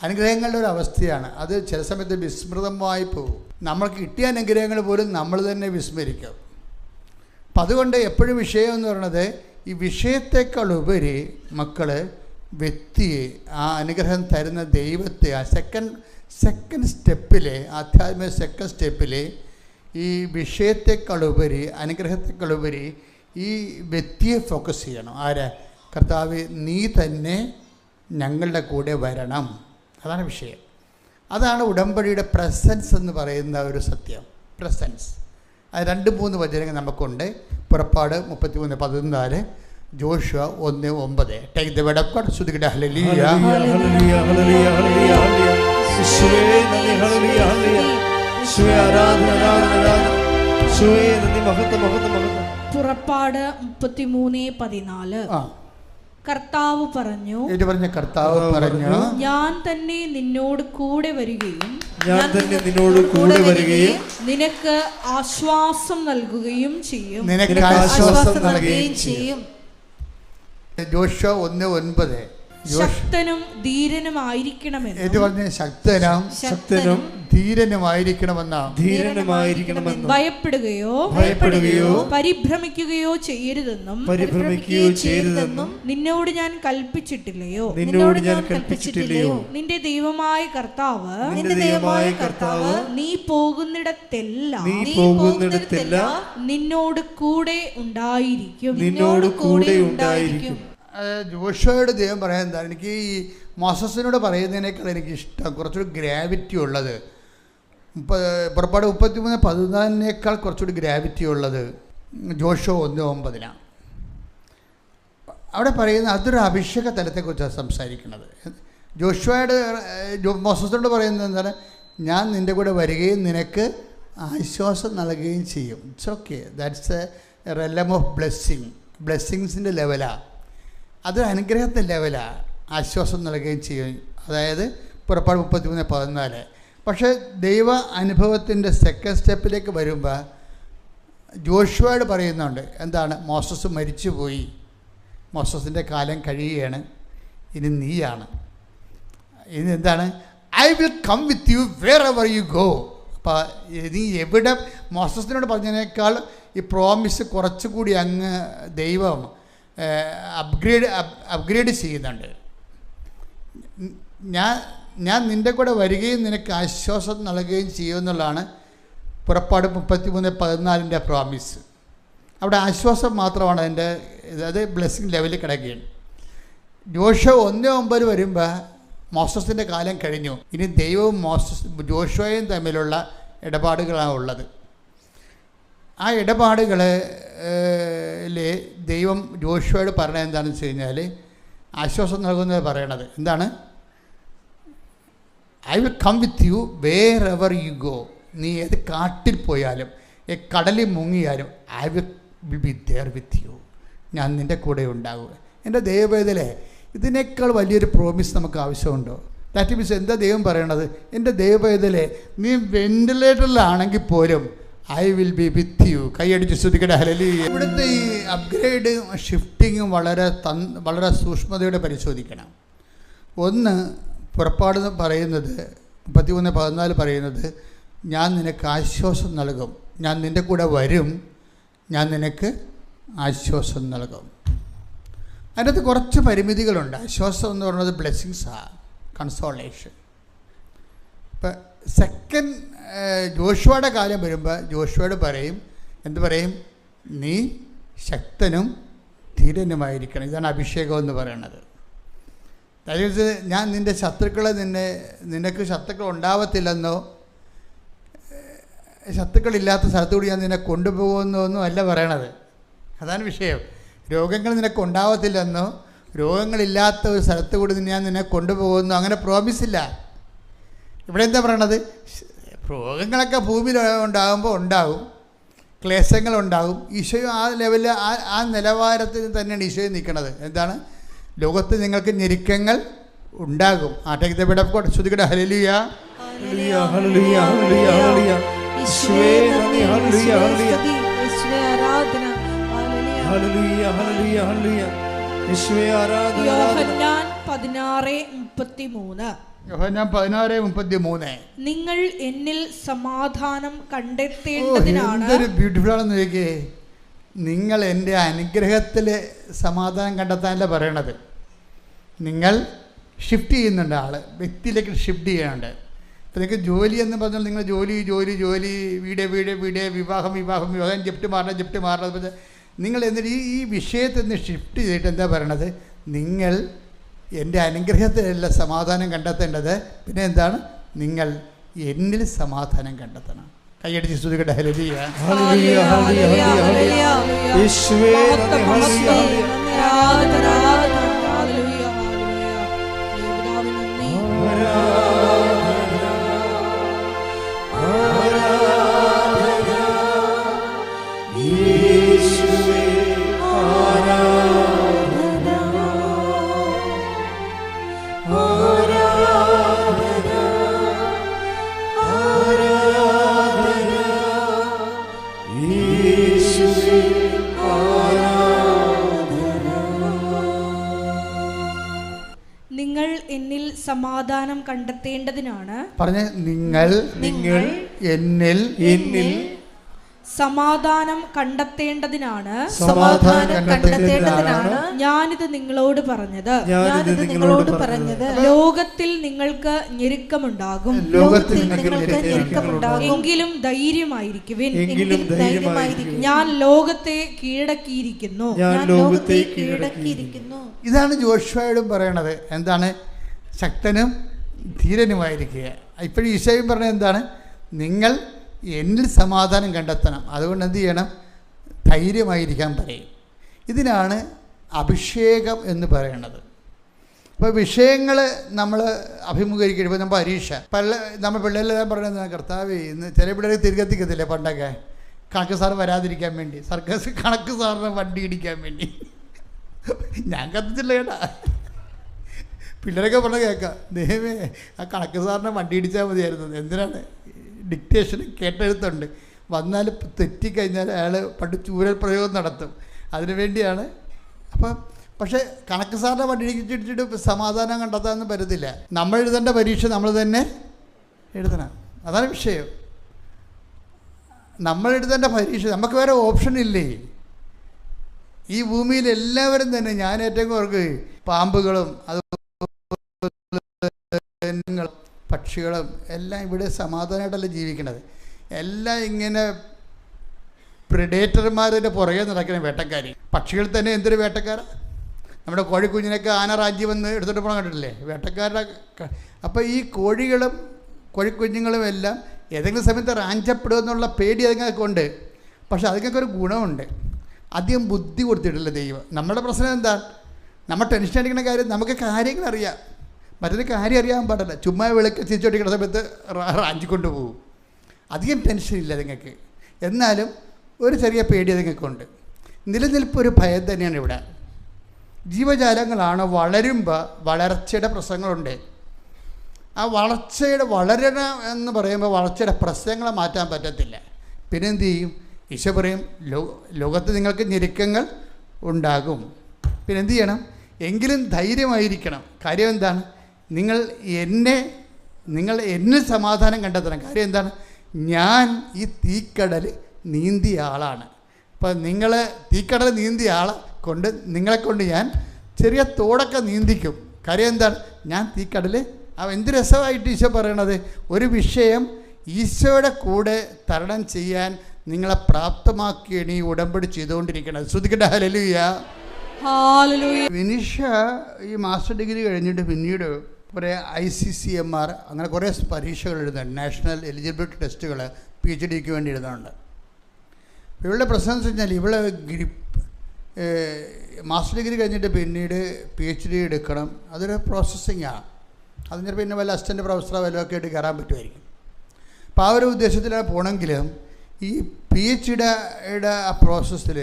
അനുഗ്രഹങ്ങളുടെ ഒരു അവസ്ഥയാണ് അത്. ചില സമയത്ത് വിസ്മൃതമായി പോകും. നമ്മൾക്ക് കിട്ടിയ അനുഗ്രഹങ്ങൾ പോലും നമ്മൾ തന്നെ വിസ്മരിക്കും. അപ്പം അതുകൊണ്ട് എപ്പോഴും വിഷയം എന്ന് പറയുന്നത്, ഈ വിഷയത്തെക്കാൾ ഉപരി മക്കൾ വ്യക്തിയെ, ആ അനുഗ്രഹം തരുന്ന ദൈവത്തെ, ആ സെക്കൻഡ് സ്റ്റെപ്പിൽ, ആധ്യാത്മിക സെക്കൻഡ് സ്റ്റെപ്പിൽ ഈ വിഷയത്തെക്കാളുപരി, അനുഗ്രഹത്തെക്കാളുപരി ഈ വ്യക്തിയെ ഫോക്കസ് ചെയ്യണം. ആരാ? കർത്താവ്, നീ തന്നെ ഞങ്ങളുടെ കൂടെ വരണം. അതാണ് വിഷയം. അതാണ് ഉടമ്പടിയുടെ പ്രസൻസ് എന്ന് പറയുന്ന ഒരു സത്യം. പ്രസൻസ്. അത് 2-3 വചനങ്ങൾ നമുക്കുണ്ട്. പുറപ്പാട് 33:14, Joshua 1:9. Take the word of God. സ്തുതിക്കട്ടെ. Hallelujah, hallelujah, hallelujah, hallelujah, hallelujah. യേശുവേ നന്ദി, ഹല്ലേലൂയ, ഹല്ലേലൂയ. യേശുവേ ആരാധന, ആരാധന, ആരാധന. യേശുവേ നന്ദി, മഹത്വം, മഹത്വം, മഹത്വം. പുറപ്പാട് 33:14. കർത്താവ് പറഞ്ഞു, കർത്താവ് പറഞ്ഞു, ഞാൻ തന്നെ നിന്നോട് കൂടെ വരികയും ഞാൻ തന്നെ നിന്നോട് കൂടെ വരികയും നിനക്ക് ആശ്വാസം നൽകുകയും ചെയ്യും. നിനക്ക് ആശ്വാസം നൽകുകയും ചെയ്യും. ജോഷുവ 1:9. ശക്തനും ധീരനുമായിരിക്കണമെന്ന്. ശക്തനും ധീരനുമായിരിക്കണമെന്ന് ഭയപ്പെടുകയോ പരിഭ്രമിക്കുകയോ ചെയ്യരുതെന്നും നിന്നോട് ഞാൻ കൽപ്പിച്ചിട്ടില്ലയോ? നിന്റെ ദൈവമായ കർത്താവ് നീ പോകുന്നിടത്തെല്ലാം നിന്നോട് കൂടെ ഉണ്ടായിരിക്കും. ജോഷുവയോട് ദൈവം പറയാൻ എന്താണ്? എനിക്ക് ഈ മോസസിനോട് പറയുന്നതിനേക്കാൾ എനിക്കിഷ്ടം കുറച്ചുകൂടി ഗ്രാവിറ്റി ഉള്ളത്, പുറപ്പാട് 33:14 കുറച്ചുകൂടി ഗ്രാവിറ്റി ഉള്ളത് ജോഷുവ 1:9. അവിടെ പറയുന്ന അതൊരു അഭിഷേക തലത്തെക്കുറിച്ചാണ് സംസാരിക്കുന്നത്. ജോഷുവയുടെ മോസസിനോട് പറയുന്നത് എന്താണ്? ഞാൻ നിൻ്റെ കൂടെ വരികയും നിനക്ക് ആശ്വാസം നൽകുകയും ചെയ്യും. It's okay. That's a realm of ബ്ലെസ്സിങ്സിൻ്റെ ലെവലാണ്. അത് അനുഗ്രഹത്തിൻ്റെ ലെവലാണ്. ആശ്വാസം നൽകുകയും ചെയ്യും. അതായത് പുറപ്പാട് 33:14. പക്ഷേ ദൈവ അനുഭവത്തിൻ്റെ സെക്കൻഡ് സ്റ്റെപ്പിലേക്ക് വരുമ്പോൾ ജോഷുവയോട് പറയുന്നുണ്ട് എന്താണ്? മോസസ് മരിച്ചുപോയി, മോസസിൻ്റെ കാലം കഴിയുകയാണ്, ഇനി നീയാണ്. ഇനി എന്താണ്? I will come with you wherever you go. അപ്പോൾ നീ എവിടെ, മോസസിനോട് പറഞ്ഞതിനേക്കാൾ ഈ പ്രോമിസ് കുറച്ചുകൂടി അങ്ങ് ദൈവം അപ്ഗ്രേഡ് ചെയ്യുന്നുണ്ട്. ഞാൻ നിൻ്റെ കൂടെ വരികയും നിനക്ക് ആശ്വാസം നൽകുകയും ചെയ്യുമെന്നുള്ളതാണ് പുറപ്പാട് 33:14 പ്രോമിസ്. അവിടെ ആശ്വാസം മാത്രമാണ് അതിൻ്റെ, അത് ബ്ലെസ്സിങ് ലെവലിൽ കിടക്കുകയാണ്. ജോഷുവ 1:9 വരുമ്പോൾ മോസസിൻ്റെ കാലം കഴിഞ്ഞു, ഇനി ദൈവവും ജോഷുവയും തമ്മിലുള്ള ഇടപാടുകളാണ് ഉള്ളത്. ആ ഇടപാടുകളിൽ ദൈവം ജോഷുവയോട് പറഞ്ഞത് എന്താണെന്ന് വെച്ച് കഴിഞ്ഞാൽ, ആശ്വാസം നൽകുന്നത് പറയണത് എന്താണ്? I will come with you wherever you go. നീ ഏത് കാട്ടിൽ പോയാലും കടലിൽ മുങ്ങിയാലും I will be there with you. ഞാൻ നിൻ്റെ കൂടെ ഉണ്ടാകുക. എൻ്റെ ദൈവവേദലേ, ഇതിനേക്കാൾ വലിയൊരു പ്രോമിസ് നമുക്ക് ആവശ്യമുണ്ടോ? ദാറ്റ് മീൻസ് എന്താ ദൈവം പറയണത്? എൻ്റെ ദൈവവേദലേ, നീ വെന്റിലേറ്ററിലാണെങ്കിൽ പോലും I will B with you. കൈയടിച്ച് ശ്രദ്ധിക്കട്ടെ. ഹല്ലേലൂയ. ഇവിടുത്തെ ഈ അപ്ഗ്രേഡ് ഷിഫ്റ്റിങ്ങും വളരെ സൂക്ഷ്മതയോടെ പരിശോധിക്കണം. ഒന്ന്, പുറപ്പാട് പറയുന്നത് 33:14 പറയുന്നത്, ഞാൻ നിനക്ക് ആശ്വാസം നൽകും, ഞാൻ നിൻ്റെ കൂടെ വരും, ഞാൻ നിനക്ക് ആശ്വാസം നൽകും. അതിനകത്ത് കുറച്ച് പരിമിതികളുണ്ട്. ആശ്വാസം എന്ന് പറയുന്നത് ബ്ലെസ്സിങ്സാണ്, കൺസോളേഷൻ. ഇപ്പം സെക്കൻഡ് ജോഷുവയുടെ കാലം വരുമ്പോൾ ജോഷുവയോട് പറയും, എന്ത് പറയും? നീ ശക്തനും ധീരനുമായിരിക്കണം. ഇതാണ് അഭിഷേകം എന്ന് പറയുന്നത്. അതായത് ഞാൻ നിൻ്റെ ശത്രുക്കളെ നിനക്ക് ശത്രുക്കൾ ഉണ്ടാവത്തില്ലെന്നോ ശത്രുക്കളില്ലാത്ത സ്ഥലത്തുകൂടി ഞാൻ നിന്നെ കൊണ്ടുപോകുന്നോ ഒന്നും അല്ല പറയണത്. അതാണ് വിഷയം. രോഗങ്ങൾ നിനക്ക് ഉണ്ടാവത്തില്ലെന്നോ രോഗങ്ങളില്ലാത്ത ഒരു സ്ഥലത്ത് കൂടി ഞാൻ നിന്നെ കൊണ്ടുപോകുന്നു അങ്ങനെ പ്രോമിസില്ല. ഇവിടെ എന്താ പറയണത്? രോഗങ്ങളൊക്കെ ഭൂമിയിൽ ഉണ്ടാകുമ്പോൾ ഉണ്ടാകും, ക്ലേശങ്ങളുണ്ടാകും. ഈശോയും ആ ലെവലിൽ ആ നിലവാരത്തിൽ തന്നെയാണ് ഈശോയും നിൽക്കുന്നത്. എന്താണ്? ലോകത്ത് നിങ്ങൾക്ക് ഞെരുക്കങ്ങൾ ഉണ്ടാകും. ആട്ടേക്ക് വിടക്കോട്ടെ. ശ്രുതികട. ഹല്ലേലൂയ, ഹല്ലേലൂയ, ഹല്ലേലൂയ, ഹല്ലേലൂയ, ഹല്ലേലൂയ. യേശുവേ നന്ദി, ഹല്ലേലൂയ, ഹല്ലേലൂയ, യേശുവേ ആരാധന, ഹല്ലേലൂയ, ഹല്ലേലൂയ, ഹല്ലേലൂയ, യേശുവേ ആരാധന. യോഹന്നാൻ 16:33. യോഹന്നാൻ 16:33. നിങ്ങൾ എന്നിൽ സമാധാനം കണ്ടെത്തേണ്ടതിനാണ്. എന്തൊരു ബ്യൂട്ടിഫുൾ ആണെന്ന് ചോദിക്കേ. നിങ്ങൾ എൻ്റെ അനുഗ്രഹത്തിൽ സമാധാനം കണ്ടെത്താനല്ല പറയണത്. നിങ്ങൾ ഷിഫ്റ്റ് ചെയ്യുന്നുണ്ട്, ആൾ വ്യക്തിയിലേക്ക് ഷിഫ്റ്റ് ചെയ്യാനുണ്ട്. ഇപ്പോൾ നിങ്ങൾക്ക് ജോലി എന്ന് പറഞ്ഞാൽ നിങ്ങൾ ജോലി വീട് വിവാഹം ജപ്റ്റ് മാറണം. നിങ്ങൾ എന്നിട്ട് ഈ വിഷയത്തിൽ നിന്ന് ഷിഫ്റ്റ് ചെയ്തിട്ട് എന്താ പറയണത്? നിങ്ങൾ എൻ്റെ അനുഗ്രഹത്തിലല്ല സമാധാനം കണ്ടെത്തേണ്ടത്, പിന്നെ എന്താണ്? നിങ്ങൾ എന്നിൽ സമാധാനം കണ്ടെത്തണം. കൈയടിച്ച് സ്തുതിക്കട്ടെ. ഹല്ലേലൂയ. നിങ്ങൾ എന്നിൽ സമാധാനം കണ്ടെത്തേണ്ടതിനാണ്. പറഞ്ഞ നിങ്ങൾ എന്നിൽ സമാധാനം കണ്ടെത്തേണ്ടതിനാണ് ഞാനിത് നിങ്ങളോട് പറഞ്ഞത്. ലോകത്തിൽ നിങ്ങൾക്ക് ഞെരുക്കമുണ്ടാകും, എങ്കിലും ധൈര്യമായിരിക്കുവിൻ, ഞാൻ ലോകത്തെ കീഴടക്കിയിരിക്കുന്നു. ഇതാണ് ജോഷുവയോടും പറയണത്. എന്താണ്? ശക്തനും ധീരനുമായിരിക്കുക. ഇപ്പോഴും ഈശോയും പറഞ്ഞത് എന്താണ്? നിങ്ങൾ എന്നിൽ സമാധാനം കണ്ടെത്തണം. അതുകൊണ്ട് എന്ത് ചെയ്യണം? ധൈര്യമായിരിക്കാൻ പറയും. ഇതിനാണ് അഭിഷേകം എന്ന് പറയുന്നത്. ഇപ്പോൾ വിഷയങ്ങൾ നമ്മൾ അഭിമുഖീകരിക്കും. ഇപ്പോൾ നമ്മൾ പരീക്ഷ നമ്മൾ പിള്ളേരെല്ലാം പറയുന്നത്, കർത്താവേ ഇന്ന് ചില പിള്ളേർ തിരികെത്തിക്കത്തില്ലേ പണ്ടൊക്കെ, കണക്ക് സാർ വരാതിരിക്കാൻ വേണ്ടി, കണക്ക് സാറിന് വണ്ടി ഇടിക്കാൻ വേണ്ടി. ഞാൻ കത്തിച്ചില്ല കേട്ടാ. പിള്ളേരൊക്കെ പറഞ്ഞ കേൾക്കാം, ദൈവമേ ആ കണക്ക് സാറിനെ വണ്ടി ഇടിച്ചാൽ മതിയായിരുന്നു. എന്തിനാണ്? ഡിക്റ്റേഷൻ കേട്ടെഴുത്തുണ്ട്, വന്നാൽ തെറ്റിക്കഴിഞ്ഞാൽ അയാൾ പണ്ട് ചൂരൽ പ്രയോഗം നടത്തും. അതിനു വേണ്ടിയാണ്. അപ്പം പക്ഷേ കണക്ക് സാറിനെ വണ്ടി ഇടിച്ചിട്ട് സമാധാനം കണ്ടെത്താനൊന്നും പറ്റത്തില്ല. നമ്മൾ എഴുതേണ്ട പരീക്ഷ നമ്മൾ തന്നെ എഴുതണം. അതാണ് വിഷയം. നമ്മൾ എഴുതേണ്ട പരീക്ഷ, നമുക്ക് വേറെ ഓപ്ഷൻ ഇല്ലേ? ഈ ഭൂമിയിൽ എല്ലാവരും തന്നെ, ഞാൻ ഏറ്റവും ഓർക്ക് പാമ്പുകളും പക്ഷികളും എല്ലാം ഇവിടെ സമാധാനമായിട്ടല്ല ജീവിക്കണത്. എല്ലാം ഇങ്ങനെ പ്രിഡേറ്റർമാരുടെ പുറകെ നടക്കുന്ന വേട്ടക്കാർ. പക്ഷികൾ തന്നെ എന്തൊരു വേട്ടക്കാരാണ്. നമ്മുടെ കോഴിക്കുഞ്ഞിനൊക്കെ ആന റാഞ്ചി വന്ന് എടുത്തിട്ട് പോകണം കണ്ടിട്ടില്ലേ? വേട്ടക്കാരുടെ. അപ്പോൾ ഈ കോഴികളും കോഴിക്കുഞ്ഞുങ്ങളും എല്ലാം ഏതെങ്കിലും സമയത്ത് റാഞ്ചപ്പെടുമെന്നുള്ള പേടി അതുങ്ങൾക്ക് ഉണ്ട്. പക്ഷെ അതുങ്ങൾക്ക് ഒരു ഗുണമുണ്ട്, അധികം ബുദ്ധി കൊടുത്തിട്ടില്ല ദൈവം. നമ്മുടെ പ്രശ്നം എന്താ? നമ്മൾ ടെൻഷൻ അടിക്കുന്ന കാര്യം, നമുക്ക് കാര്യങ്ങൾ അറിയാം, മറ്റൊരു കാര്യം അറിയാൻ പാടില്ല. ചുമ്മാ വിളക്ക് തിരിച്ചോടിക്കുന്ന സമയത്ത് റാഞ്ചിക്കൊണ്ട് പോകും. അധികം ടെൻഷനില്ല നിങ്ങൾക്ക്. എന്നാലും ഒരു ചെറിയ പേടി നിങ്ങൾക്കുണ്ട്. നിലനിൽപ്പ് ഒരു ഭയം തന്നെയാണ് ഇവിടെ. ജീവജാലങ്ങളാണ്. വളരുമ്പോൾ വളർച്ചയുടെ പ്രശ്നങ്ങളുണ്ട്. ആ വളരണം എന്ന് പറയുമ്പോൾ വളർച്ചയുടെ പ്രശ്നങ്ങളെ മാറ്റാൻ പറ്റത്തില്ല. പിന്നെന്ത് ചെയ്യും? ഈശോ പറയും, ലോകത്ത് നിങ്ങൾക്ക് ഞെരുക്കങ്ങൾ ഉണ്ടാകും. പിന്നെന്ത് ചെയ്യണം? എങ്കിലും ധൈര്യമായിരിക്കണം. കാര്യം എന്താണ്? നിങ്ങൾ എന്നിൽ സമാധാനം കണ്ടെത്തണം. കാര്യം എന്താണ്? ഞാൻ ഈ തീക്കടൽ നീന്തിയ ആളാണ്. അപ്പം നിങ്ങൾ തീക്കടൽ നീന്തിയ ആളെ കൊണ്ട് നിങ്ങളെക്കൊണ്ട് ഞാൻ ചെറിയ തോടൊക്കെ നീന്തിക്കും. കാര്യം എന്താണ്? ഞാൻ തീക്കടൽ. എന്ത് രസമായിട്ട് ഈശോ പറയണത്! ഒരു വിഷയം ഈശോയുടെ കൂടെ തരണം ചെയ്യാൻ നിങ്ങളെ പ്രാപ്തമാക്കിയാണ് ഈ ഉടമ്പടി ചെയ്തുകൊണ്ടിരിക്കുന്നത്. ശ്രദ്ധിക്കട്ടെ. ഹല്ലേലൂയ. വിനിഷ ഈ മാസ്റ്റർ ഡിഗ്രി കഴിഞ്ഞിട്ട് പിന്നീട് കുറേ ICCMR അങ്ങനെ കുറേ പരീക്ഷകൾ എഴുതുന്നുണ്ട്. നാഷണൽ എലിജിബിലിറ്റി ടെസ്റ്റുകൾ PhDക്ക് വേണ്ടി എഴുതുന്നുണ്ട്. ഇവളുടെ പ്രശ്നം എന്ന് വെച്ച് കഴിഞ്ഞാൽ ഇവളെ മാസ്റ്റർ ഡിഗ്രി കഴിഞ്ഞിട്ട് പിന്നീട് PhD എടുക്കണം. അതൊരു പ്രോസസ്സിങ്ങാണ്. അതിന് പിന്നെ വല്ല അസിസ്റ്റൻ്റ് പ്രൊഫസറോ വല്ലതൊക്കെ ആയിട്ട് കയറാൻ പറ്റുമായിരിക്കും. അപ്പോൾ ആ ഒരു ഉദ്ദേശത്തിലാണ് പോകണമെങ്കിലും ഈ PhDയുടെ ആ പ്രോസസ്സിൽ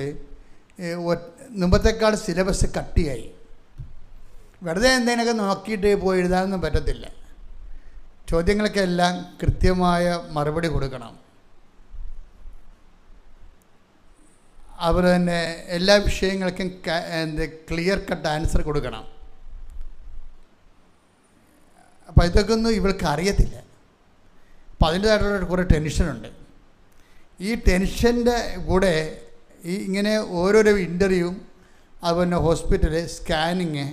മുമ്പത്തേക്കാൾ സിലബസ് കട്ടിയായി. വെറുതെ എന്തെങ്കിലുമൊക്കെ നോക്കിയിട്ട് പോയി എഴുതാനൊന്നും പറ്റത്തില്ല. ചോദ്യങ്ങൾക്കെല്ലാം കൃത്യമായ മറുപടി കൊടുക്കണം. അതുപോലെ തന്നെ എല്ലാ വിഷയങ്ങൾക്കും ക്ലിയർ കട്ട് ആൻസർ കൊടുക്കണം. അപ്പോൾ ഇതൊക്കെ ഒന്നും ഇവൾക്ക് അറിയത്തില്ല. അപ്പോൾ അതിൻ്റേതായിട്ടുള്ള കുറേ ടെൻഷനുണ്ട്. ഈ ടെൻഷൻ്റെ കൂടെ ഇങ്ങനെ ഓരോരോ ഇൻ്റർവ്യൂവും അതുപോലെ ഹോസ്പിറ്റല് സ്കാനിങ്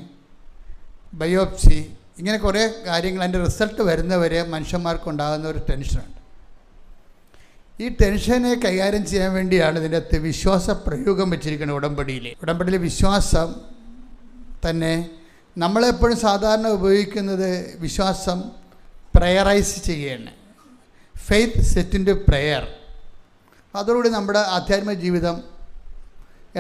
ബയോപ്സി, ഇങ്ങനെ കുറേ കാര്യങ്ങൾ അതിൻ്റെ റിസൾട്ട് വരുന്നവരെ മനുഷ്യന്മാർക്കുണ്ടാകുന്ന ഒരു ടെൻഷനുണ്ട്. ഈ ടെൻഷനെ കൈകാര്യം ചെയ്യാൻ വേണ്ടിയാണ് ഇതിൻ്റെ അകത്ത് വിശ്വാസ പ്രയോഗം വെച്ചിരിക്കുന്നത്. ഉടമ്പടിയിൽ വിശ്വാസം തന്നെ നമ്മളെപ്പോഴും സാധാരണ ഉപയോഗിക്കുന്നത് വിശ്വാസം പ്രയറൈസ് ചെയ്യുകയാണ്. Faith set into prayer. അതോടുകൂടി നമ്മുടെ ആധ്യാത്മിക ജീവിതം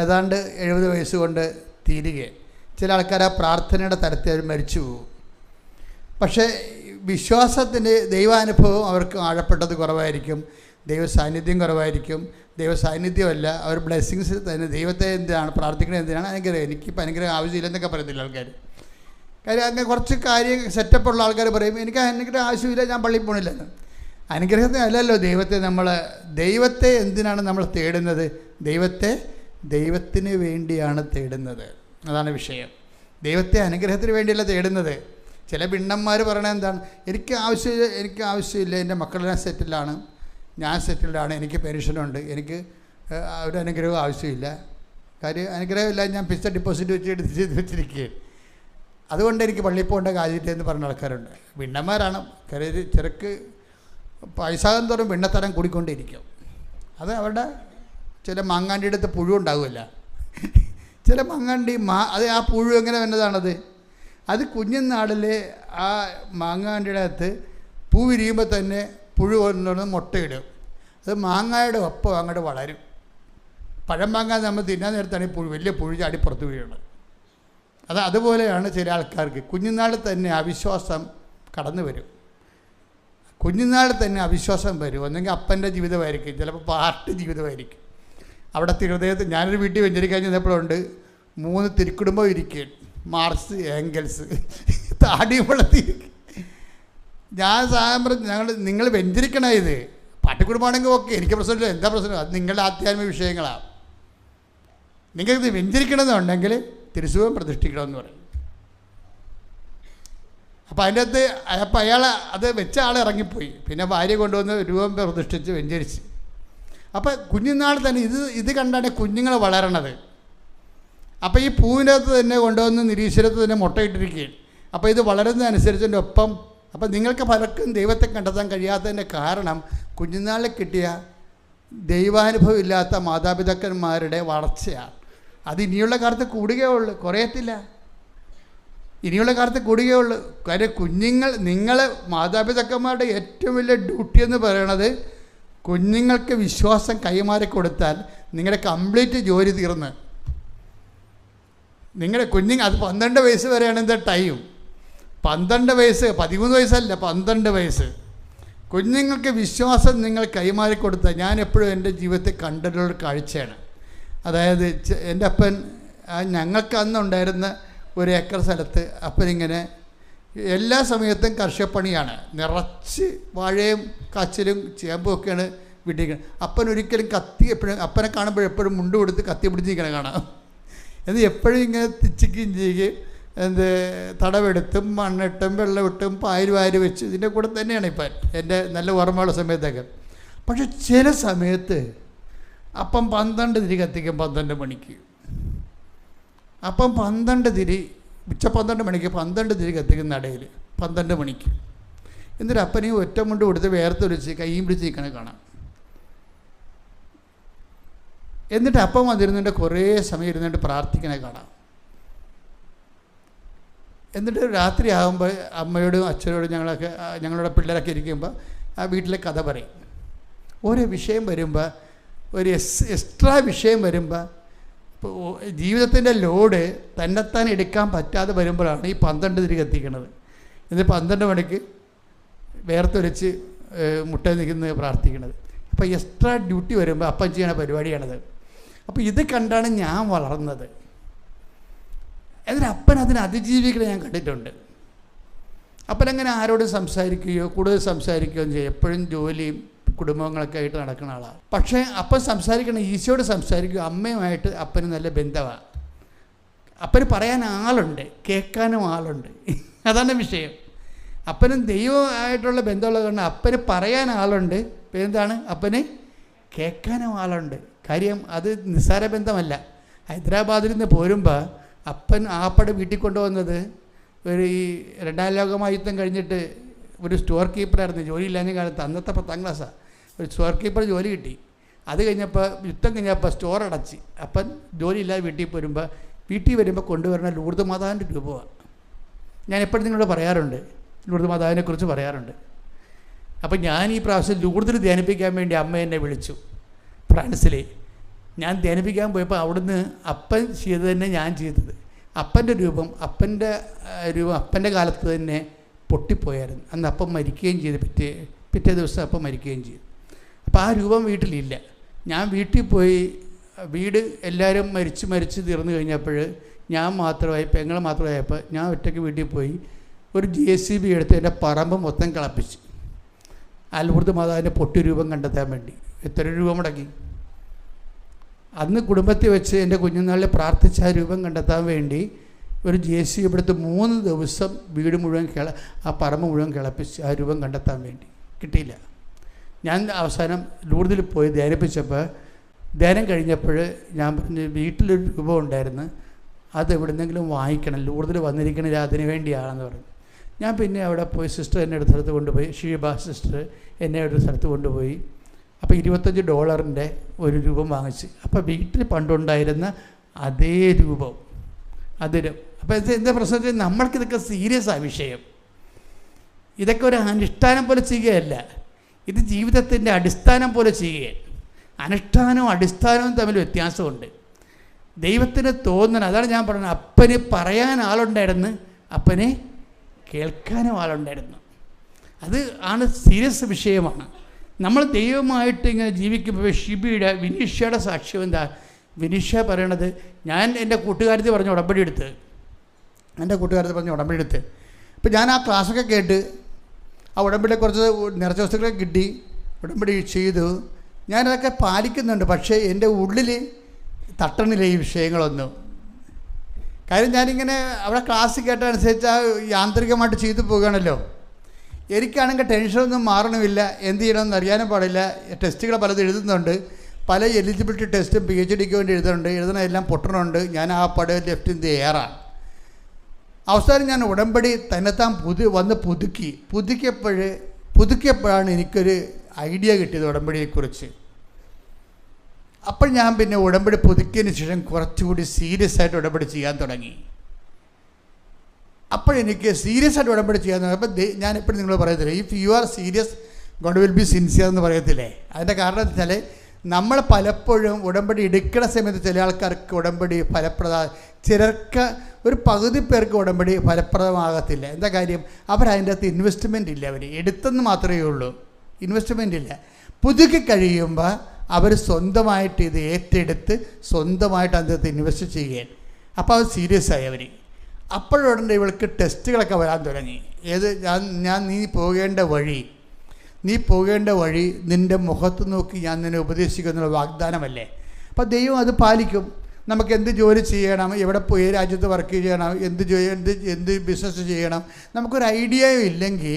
ഏതാണ്ട് 70 വയസ്സ് കൊണ്ട് തീരുകയാണ്. ചില ആൾക്കാർ ആ പ്രാർത്ഥനയുടെ തരത്തിൽ അവർ മരിച്ചു പോകും. പക്ഷേ വിശ്വാസത്തിൻ്റെ ദൈവാനുഭവം അവർക്ക് ആഴപ്പെട്ടത് കുറവായിരിക്കും, ദൈവ സാന്നിധ്യം കുറവായിരിക്കും. ദൈവ സാന്നിധ്യമല്ല, അവർ ബ്ലെസ്സിങ്സ് തന്നെ ദൈവത്തെ എന്തിനാണ് പ്രാർത്ഥിക്കുന്നത്, എന്തിനാണ് അനുഗ്രഹം, എനിക്കിപ്പോൾ അനുഗ്രഹം ആവശ്യമില്ലെന്നൊക്കെ പറയത്തില്ല ആൾക്കാർ. കാര്യം അങ്ങനെ കുറച്ച് കാര്യം സെറ്റപ്പുള്ള ആൾക്കാർ പറയും എനിക്ക് അനുഗ്രഹം ആവശ്യമില്ല, ഞാൻ പള്ളിയിൽ പോകണില്ലെന്ന്. അനുഗ്രഹത്തിനല്ലല്ലോ ദൈവത്തെ എന്തിനാണ് നമ്മൾ തേടുന്നത്? ദൈവത്തിന് വേണ്ടിയാണ് തേടുന്നത്. അതാണ് വിഷയം. ദൈവത്തെ അനുഗ്രഹത്തിന് വേണ്ടിയല്ല തേടുന്നത്. ചില ഭിണ്ണന്മാർ പറയണത് എന്താണ്, എനിക്ക് ആവശ്യമില്ല, എൻ്റെ മക്കളെല്ലാം സെറ്റിലാണ്, ഞാൻ സെറ്റിൽഡാണ്, എനിക്ക് പെൻഷനുണ്ട്, എനിക്ക് ഒരു അനുഗ്രഹം ആവശ്യമില്ല. കാര്യം അനുഗ്രഹമില്ല, ഞാൻ ഫിക്സഡ് ഡിപ്പോസിറ്റ് വെച്ചിരിക്കുകയാണ്, അതുകൊണ്ട് എനിക്ക് പള്ളിയിൽ പോകേണ്ട കാര്യമില്ല എന്ന് പറഞ്ഞ ആൾക്കാരുണ്ട്. ഭിണ്ണന്മാരാണ്. കാര്യം ചെറുക്ക് പൈസാകം തോറും ഭിണ്ണത്തരം കൂടിക്കൊണ്ടിരിക്കും. അത് അവരുടെ ചില മാങ്ങാണ്ടിയുടെ അടുത്ത് പുഴു ഉണ്ടാവില്ല. ചില മാങ്ങാണ്ടി അത് ആ പുഴു എങ്ങനെ വന്നതാണത്? അത് കുഞ്ഞുനാളിൽ ആ മാങ്ങാണ്ടിയുടെ അകത്ത് പൂ വിരിയുമ്പോൾ തന്നെ പുഴു വന്നു മുട്ടയിടും. അത് മാങ്ങയുടെ ഒപ്പം അങ്ങോട്ട് വളരും. പഴം മാങ്ങാൻ നമ്മൾ തിന്നാൻ നേരത്താണ് ഈ വലിയ പുഴു ചാടി പുറത്ത് വീഴുന്നത്. അതുപോലെയാണ് ചില ആൾക്കാർക്ക് കുഞ്ഞുനാളിൽ തന്നെ അവിശ്വാസം കടന്നു വരും. കുഞ്ഞുനാളിൽ തന്നെ അവിശ്വാസം വരും. ഒന്നെങ്കിൽ അപ്പൻ്റെ ജീവിതമായിരിക്കും, ചിലപ്പോൾ പാർട്ടി ജീവിതമായിരിക്കും. അവിടെ ഹൃദയത്തിൽ ഞാനൊരു വീട്ടിൽ വെഞ്ചരിക്കാൻ ചെന്നപ്പോഴുണ്ട് 3 തിരുക്കുടുംബം ഇരിക്കുകയാണ്. മാർക്സ്, ഏംഗൽസ്, താടിയും വളർത്തിയിരിക്കും. ഞാൻ സാധനം പറഞ്ഞു, നിങ്ങൾ വെഞ്ചരിക്കണേ, ഇത് പാട്ടിക്കുടുംബമാണെങ്കിൽ ഓക്കെ, എനിക്ക് പ്രശ്നമില്ല, എന്താ പ്രശ്നം, അത് നിങ്ങളുടെ ആധ്യാത്മിക വിഷയങ്ങളാണ്. നിങ്ങൾക്കിത് വെഞ്ചരിക്കണമെന്നുണ്ടെങ്കിൽ തിരുസുഖം പ്രതിഷ്ഠിക്കണമെന്ന് പറയും. അപ്പോൾ അതിൻ്റെ അകത്ത് അയാൾ അത് വെച്ച ആൾ ഇറങ്ങിപ്പോയി. പിന്നെ ഭാര്യ കൊണ്ടുവന്ന് രൂപം പ്രതിഷ്ഠിച്ച് വെഞ്ചരിച്ച്. അപ്പോൾ കുഞ്ഞുനാൾ തന്നെ ഇത് കണ്ടാണ് കുഞ്ഞുങ്ങൾ വളരണത്. അപ്പോൾ ഈ പൂവിനകത്ത് തന്നെ കൊണ്ടുവന്ന് നിരീശ്വരത്ത് തന്നെ മുട്ടയിട്ടിരിക്കുകയാണ്. അപ്പോൾ ഇത് വളരുന്നതനുസരിച്ചതിൻ്റെ ഒപ്പം അപ്പം നിങ്ങൾക്ക് പലർക്കും ദൈവത്തെ കണ്ടെത്താൻ കഴിയാത്തതിൻ്റെ കാരണം കുഞ്ഞുനാളിൽ കിട്ടിയ ദൈവാനുഭവം ഇല്ലാത്ത മാതാപിതാക്കന്മാരുടെ വളർച്ചയാണ്. അത് ഇനിയുള്ള കാലത്ത് കൂടുകയുള്ളൂ, കുറയത്തില്ല. ഇനിയുള്ള കാലത്ത് കൂടുകയുള്ളൂ. കാര്യം നിങ്ങൾ മാതാപിതാക്കന്മാരുടെ ഏറ്റവും വലിയ ഡ്യൂട്ടി എന്ന് പറയണത് കുഞ്ഞുങ്ങൾക്ക് വിശ്വാസം കൈമാറി കൊടുത്താൽ നിങ്ങളുടെ കംപ്ലീറ്റ് ജോലി തീർന്ന്. നിങ്ങളുടെ അത് 12 വയസ്സ് വരെയാണ് എന്താ ടൈം. 12 വയസ്സ്, 13 വയസ്സല്ല, 12 വയസ്സ് കുഞ്ഞുങ്ങൾക്ക് വിശ്വാസം നിങ്ങൾ കൈമാറി കൊടുത്താൽ, ഞാൻ എപ്പോഴും എൻ്റെ ജീവിതത്തിൽ കണ്ടിട്ടുള്ള കാഴ്ചയാണ്. അതായത് എൻ്റെ അപ്പൻ ഞങ്ങൾക്ക് അന്നുണ്ടായിരുന്ന 1 ഏക്കർ സ്ഥലത്ത് അപ്പനിങ്ങനെ എല്ലാ സമയത്തും കർഷകപ്പണിയാണ്, നിറച്ച് വാഴയും കാച്ചിലും ചേമ്പും ഒക്കെയാണ് വീട്ടിൽ. അപ്പൻ ഒരിക്കലും അപ്പനെ കാണുമ്പോഴെപ്പോഴും മുണ്ട് കൊടുത്ത് കത്തി പിടിച്ചിരിക്കണം കാണാം. അത് എപ്പോഴും ഇങ്ങനെ തിച്ചിക്കുകയും ചെയ്യുകയും തടവെടുത്തും മണ്ണിട്ടും വെള്ളമിട്ടും പാരി വെച്ച് ഇതിൻ്റെ കൂടെ തന്നെയാണ് ഇപ്പം എൻ്റെ നല്ല ഓർമ്മയുള്ള സമയത്തൊക്കെ. പക്ഷെ ചില സമയത്ത് അപ്പം 12 തിരി കത്തിക്കും 12 മണിക്ക്. അപ്പം 12 തിരി ഉച്ച 12 മണിക്ക് 12 തിരി കത്തിക്കുന്ന ഇടയിൽ 12 മണിക്ക് എന്നിട്ട് അപ്പനെയും ഒറ്റ മുണ്ട് കൊടുത്ത് വേർത്തൊലിച്ച് കൈയും പിടിച്ച് നിൽക്കണ കാണാം. എന്നിട്ട് അപ്പം വന്നിരുന്നുണ്ട് കുറേ സമയം ഇരുന്നിട്ട് പ്രാർത്ഥിക്കണ കാണാം. എന്നിട്ട് രാത്രി ആകുമ്പോൾ അമ്മയോടും അച്ഛനോടും ഞങ്ങളുടെ പിള്ളേരൊക്കെ ഇരിക്കുമ്പോൾ ആ വീട്ടിലെ കഥ പറയും. ഓരോ വിഷയം വരുമ്പോൾ, ഒരു എക്സ്ട്രാ വിഷയം വരുമ്പോൾ, ഇപ്പോൾ ജീവിതത്തിൻ്റെ ലോഡ് തന്നെത്താൻ എടുക്കാൻ പറ്റാതെ വരുമ്പോഴാണ് ഈ 12 തിരി കത്തിക്കണത്. എന്നിട്ട് 12 മണിക്ക് വേർത്തൊലിച്ച് മുട്ട നിൽക്കുന്നത് പ്രാർത്ഥിക്കണത്. അപ്പോൾ എക്സ്ട്രാ ഡ്യൂട്ടി വരുമ്പോൾ അപ്പം ചെയ്യണ പരിപാടിയാണത്. അപ്പോൾ ഇത് കണ്ടാണ് ഞാൻ വളർന്നത്. എന്നിട്ട് അപ്പൻ അതിനെ അതിജീവിക്കണ ഞാൻ കണ്ടിട്ടുണ്ട്. അപ്പനങ്ങനെ ആരോടും സംസാരിക്കുകയോ കൂടുതൽ സംസാരിക്കുകയോ ചെയ്യും. എപ്പോഴും ജോലിയും കുടുംബങ്ങളൊക്കെ ആയിട്ട് നടക്കുന്ന ആളാണ്. പക്ഷേ അപ്പൻ സംസാരിക്കണം, ഈശോയോട് സംസാരിക്കുക. അമ്മയുമായിട്ട് അപ്പന് നല്ല ബന്ധമാണ്. അപ്പന് പറയാൻ ആളുണ്ട്, കേൾക്കാനും ആളുണ്ട്. അതാണ് വിഷയം. അപ്പനും ദൈവമായിട്ടുള്ള ബന്ധമുള്ളത് കൊണ്ട് അപ്പന് പറയാൻ ആളുണ്ട്. എന്താണ്, അപ്പന് കേൾക്കാനും ആളുണ്ട്. കാര്യം അത് നിസ്സാര ബന്ധമല്ല. ഹൈദരാബാദിൽ നിന്ന് പോരുമ്പോൾ അപ്പൻ ആപ്പടെ വീട്ടിൽ കൊണ്ടുവന്നത് ഈ രണ്ടാം ലോകമഹായുദ്ധം കഴിഞ്ഞിട്ട് ഒരു സ്റ്റോർ കീപ്പറായിരുന്നു, ജോലിയില്ലാഞ്ഞ കാലത്ത്. അന്നത്തെ 10ാം ക്ലാസ്സാണ്. ഒരു സ്റ്റോർ കീപ്പർ ജോലി കിട്ടി. അത് കഴിഞ്ഞപ്പോൾ യുദ്ധം കഴിഞ്ഞപ്പോൾ സ്റ്റോർ അടച്ച്. അപ്പം ജോലിയില്ലാതെ വീട്ടിൽ വരുമ്പോൾ കൊണ്ടുവരുന്ന ലൂർദ് മാതാവിൻ്റെ രൂപമാണ്. ഞാൻ എപ്പോഴും നിങ്ങളോട് പറയാറുണ്ട്, ലൂർദ് മാതാവിനെക്കുറിച്ച് പറയാറുണ്ട്. അപ്പം ഞാൻ ഈ പ്രാവശ്യം ലൂർദിൽ ധ്യാനിപ്പിക്കാൻ വേണ്ടി അമ്മ എന്നെ വിളിച്ചു ഫ്രാൻസിൽ. ഞാൻ ധ്യാനിപ്പിക്കാൻ പോയപ്പോൾ അവിടുന്ന് അപ്പൻ ചെയ്തത് തന്നെ ഞാൻ ചെയ്തത്. അപ്പൻ്റെ രൂപം അപ്പൻ്റെ കാലത്ത് തന്നെ പൊട്ടിപ്പോയായിരുന്നു. അന്ന് അപ്പം മരിക്കുകയും ചെയ്തു. പിറ്റേ ദിവസം അപ്പം മരിക്കുകയും ചെയ്തു. അപ്പോൾ ആ രൂപം വീട്ടിലില്ല. ഞാൻ വീട്ടിൽ പോയി, വീട് എല്ലാവരും മരിച്ച് തീർന്നു കഴിഞ്ഞപ്പോൾ ഞാൻ മാത്രമായി, പെങ്ങൾ മാത്രമായപ്പോൾ ഞാൻ ഒറ്റയ്ക്ക് വീട്ടിൽ പോയി ഒരു JCB എടുത്ത് എൻ്റെ പറമ്പ് മൊത്തം കളപ്പിച്ച് ലൂർദ് മാതാവിൻ്റെ പൊട്ടി രൂപം കണ്ടെത്താൻ വേണ്ടി. എത്ര രൂപ മുടക്കി? അന്ന് കുടുംബത്തിൽ വെച്ച് എൻ്റെ കുഞ്ഞുനാളിൽ പ്രാർത്ഥിച്ച ആ രൂപം കണ്ടെത്താൻ വേണ്ടി ഒരു JCB എടുത്ത് 3 ദിവസം വീട് മുഴുവൻ ആ പറമ്പ് മുഴുവൻ കിളപ്പിച്ച് ആ രൂപം കണ്ടെത്താൻ വേണ്ടി. കിട്ടിയില്ല. ഞാൻ അവസാനം ലൂർദിൽ പോയി ധ്യാനിപ്പിച്ചപ്പോൾ, ധ്യാനം കഴിഞ്ഞപ്പോൾ ഞാൻ പറഞ്ഞു, വീട്ടിലൊരു രൂപം ഉണ്ടായിരുന്നു, അത് എവിടെന്നെങ്കിലും വാങ്ങിക്കണം, ലൂർദിൽ വന്നിരിക്കണത് അതിന് വേണ്ടിയാണെന്ന് പറഞ്ഞു. ഞാൻ പിന്നെ അവിടെ പോയി, സിസ്റ്റർ എന്നെ ഒരു സ്ഥലത്ത് കൊണ്ടുപോയി, ഷീബ സിസ്റ്റർ എന്നെ ഒരു സ്ഥലത്ത് കൊണ്ടുപോയി. അപ്പോൾ $25 ഒരു രൂപം വാങ്ങിച്ച്. അപ്പോൾ വീട്ടിൽ പണ്ടുണ്ടായിരുന്ന അതേ രൂപം അതിന്. അപ്പോൾ എന്താ പ്രശ്നം? നമ്മൾക്കിതൊക്കെ സീരിയസാണ് വിഷയം. ഇതൊക്കെ ഒരു അനുഷ്ഠാനം പോലെ ചെയ്യുകയല്ല, ഇത് ജീവിതത്തിൻ്റെ അടിസ്ഥാനം പോലെ ചെയ്യുകയാണ്. അനുഷ്ഠാനവും അടിസ്ഥാനവും തമ്മിൽ വ്യത്യാസമുണ്ട്. ദൈവത്തിന് തോന്നണം. അതാണ് ഞാൻ പറഞ്ഞത്, അപ്പന് പറയാൻ ആളുണ്ടായിരുന്നു, അപ്പനെ കേൾക്കാനും ആളുണ്ടായിരുന്നു. അത് ആണ് സീരിയസ് വിഷയമാണ്. നമ്മൾ ദൈവമായിട്ട് ഇങ്ങനെ ജീവിക്കുമ്പോൾ വിനീഷയുടെ സാക്ഷ്യം എന്താ? വിനീഷ പറയണത്, ഞാൻ എൻ്റെ കൂട്ടുകാരത്തിൽ പറഞ്ഞ് ഉടമ്പടി എടുത്ത് അപ്പോൾ ഞാൻ ആ ക്ലാസ്സൊക്കെ കേട്ട് ആ ഉടമ്പടിയെ കുറച്ച് നിറച്ച വസ്തുക്കളൊക്കെ കിട്ടി, ഉടമ്പടി ചെയ്തു. ഞാനതൊക്കെ പാലിക്കുന്നുണ്ട്. പക്ഷേ എൻ്റെ ഉള്ളിൽ തട്ടണില്ല ഈ വിഷയങ്ങളൊന്നും. കാര്യം ഞാനിങ്ങനെ അവിടെ ക്ലാസ് കേട്ടനുസരിച്ച് യാന്ത്രികമായിട്ട് ചെയ്തു പോകുകയാണല്ലോ. എനിക്കാണെങ്കിൽ ടെൻഷനൊന്നും മാറണമില്ല, എന്ത് ചെയ്യണമെന്ന് അറിയാനും പാടില്ല. ടെസ്റ്റുകൾ പലതും എഴുതുന്നുണ്ട്, പല എലിജിബിലിറ്റി ടെസ്റ്റും PhDക്ക് വേണ്ടി എഴുതുന്നുണ്ട്, എഴുതണമെല്ലാം പൊട്ടണുണ്ട്. ഞാൻ ആ പട ലെഫ്റ്റ് ഇൻ ദി എയറാണ്. അവസാനം ഞാൻ ഉടമ്പടി തന്നെത്താൻ പുതുക്കിയപ്പോഴാണ് എനിക്കൊരു ഐഡിയ കിട്ടിയത് ഉടമ്പടിയെക്കുറിച്ച്. അപ്പോൾ ഞാൻ പിന്നെ ഉടമ്പടി പുതുക്കിയതിന് ശേഷം കുറച്ചുകൂടി സീരിയസ് ആയിട്ട് ഉടമ്പടി ചെയ്യാൻ തുടങ്ങി. അപ്പോഴെനിക്ക് സീരിയസ് ആയിട്ട് ഉടമ്പടി ചെയ്യാൻ തുടങ്ങി. അപ്പോൾ ഞാനിപ്പോഴും നിങ്ങൾ പറയത്തില്ലേ, if you are serious God will be sincere എന്ന് പറയത്തില്ലേ. അതിൻ്റെ കാരണം എന്ന് വെച്ചാൽ നമ്മൾ പലപ്പോഴും ഉടമ്പടി എടുക്കുന്ന സമയത്ത് ചില ആൾക്കാർക്ക് ഉടമ്പടി ചിലർക്ക് ഒരു പകുതി പേർക്ക് ഉടമ്പടി ഫലപ്രദമാകത്തില്ല. എന്താ കാര്യം? അവരതിൻ്റെ അകത്ത് ഇൻവെസ്റ്റ്മെൻ്റ് ഇല്ല. അവർ എടുത്തെന്ന് മാത്രമേ ഉള്ളൂ, ഇൻവെസ്റ്റ്മെൻ്റ് ഇല്ല. പുതുക്കി കഴിയുമ്പോൾ അവർ സ്വന്തമായിട്ട് ഇത് ഏറ്റെടുത്ത് സ്വന്തമായിട്ട് അതിനകത്ത് ഇൻവെസ്റ്റ് ചെയ്യുകയാണ്. അപ്പോൾ അത് സീരിയസ് ആയി അവർ. അപ്പോഴുടനെ ഇവൾക്ക് ടെസ്റ്റുകളൊക്കെ വരാൻ തുടങ്ങി. നീ പോകേണ്ട വഴി നിൻ്റെ മുഖത്ത് നോക്കി ഞാൻ നിന്നെ ഉപദേശിക്കുന്നുള്ള വാഗ്ദാനമല്ലേ. അപ്പോൾ ദൈവം അത് പാലിക്കും. നമുക്ക് എന്ത് ജോലി ചെയ്യണം, എവിടെ പോയി രാജ്യത്ത് വർക്ക് ചെയ്യണം, എന്ത് ബിസിനസ് ചെയ്യണം, നമുക്കൊരു ഐഡിയയും ഇല്ലെങ്കിൽ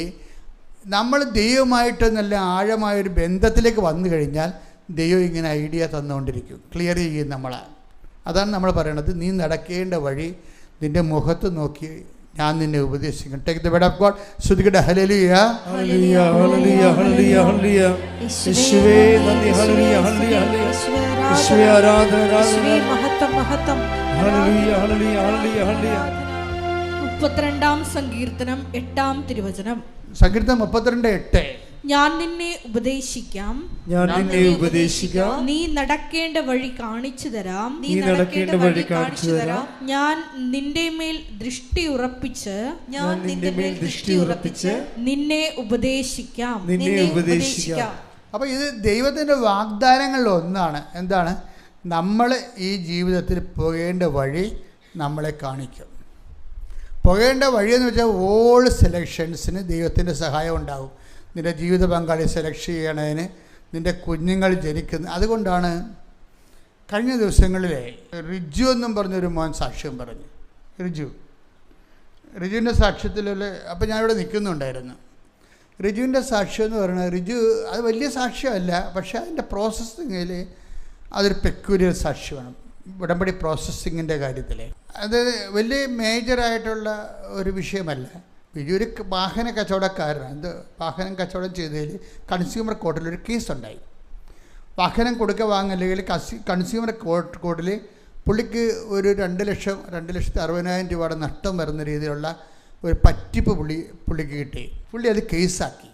നമ്മൾ ദൈവമായിട്ട് നല്ല ആഴമായൊരു ബന്ധത്തിലേക്ക് വന്നു കഴിഞ്ഞാൽ ദൈവം ഇങ്ങനെ ഐഡിയ തന്നുകൊണ്ടിരിക്കും, ക്ലിയർ ചെയ്യും നമ്മളെ. അതാണ് നമ്മൾ പറയണത്, നീ നടക്കേണ്ട വഴി നിൻ്റെ മുഖത്ത് നോക്കി ഞാൻ നിന്നെ ഉപദേശിക്കും. Take the word of God. ശ്രുതികട ഹല്ലേലൂയ ഹല്ലേലൂയ ഹല്ലേലൂയ ഹല്ലേലൂയ ഹല്ലേലൂയ. യേശുവേ നന്ദി. ഹല്ലേലൂയ ഹല്ലേലൂയ യേശുവേ ആരാധന യേശുവേ മഹത്വം മഹത്വം. ഹല്ലേലൂയ ഹല്ലേലൂയ ഹല്ലേലൂയ ഹല്ലേലൂയ. 32-ാം സങ്കീർത്തനം 8-ാം തിരുവചനം. സങ്കീർത്തനം 32:8. ഞാൻ നിന്നെ ഉപദേശിക്കാം, നീ നടക്കേണ്ട വഴി കാണിച്ചു തരാം, ഞാൻ നിന്റെ മേൽ ദൃഷ്ടി ഉറപ്പിച്ച് നിന്നെ ഉപദേശിക്കാം. അപ്പോൾ ഇത് ദൈവത്തിൻ്റെ വാഗ്ദാനങ്ങളിൽ ഒന്നാണ്. എന്താണ്? നമ്മൾ ഈ ജീവിതത്തിൽ പോകേണ്ട വഴി നമ്മളെ കാണിക്കും. പോകേണ്ട വഴിയെന്ന് വെച്ചാൽ ഓൾ സെലക്ഷൻസിന് ദൈവത്തിൻ്റെ സഹായം ഉണ്ടാകും. നിൻ്റെ ജീവിത പങ്കാളി സെലക്ട് ചെയ്യണതിന്, നിൻ്റെ കുഞ്ഞുങ്ങൾ ജനിക്കുന്ന. അതുകൊണ്ടാണ് കഴിഞ്ഞ ദിവസങ്ങളിലെ റിജു എന്നും പറഞ്ഞൊരു മോൻ സാക്ഷ്യം പറഞ്ഞു. റിജുവിൻ്റെ സാക്ഷ്യത്തിലുള്ള, അപ്പോൾ ഞാനിവിടെ നിൽക്കുന്നുണ്ടായിരുന്നു. റിജുവിൻ്റെ സാക്ഷ്യം എന്ന് പറയുന്നത്, റിജു അത് വലിയ സാക്ഷ്യമല്ല, പക്ഷേ അതിൻ്റെ പ്രോസസ്സിങ്ങിൽ അതൊരു പെക്യൂരിയർ സാക്ഷ്യമാണ്. ഉടമ്പടി പ്രോസസ്സിങ്ങിൻ്റെ കാര്യത്തിൽ അത് വലിയ മേജറായിട്ടുള്ള ഒരു വിഷയമല്ല. വലിയൊരു വാഹന കച്ചവടക്കാരനാണ്. ഇത് വാഹനം കച്ചവടം ചെയ്തതിൽ കൺസ്യൂമർ കോർട്ടിലൊരു കേസുണ്ടായി. വാഹനം കൊടുക്കുക വാങ്ങല്ലെങ്കിൽ കൺസ്യൂമർ കോർട്ടിൽ പുള്ളിക്ക് ഒരു 2,60,000 രൂപയുടെ നഷ്ടം വരുന്ന രീതിയിലുള്ള ഒരു പറ്റിപ്പ് പുള്ളിക്ക് കിട്ടി. പുള്ളി അത് കേസാക്കി,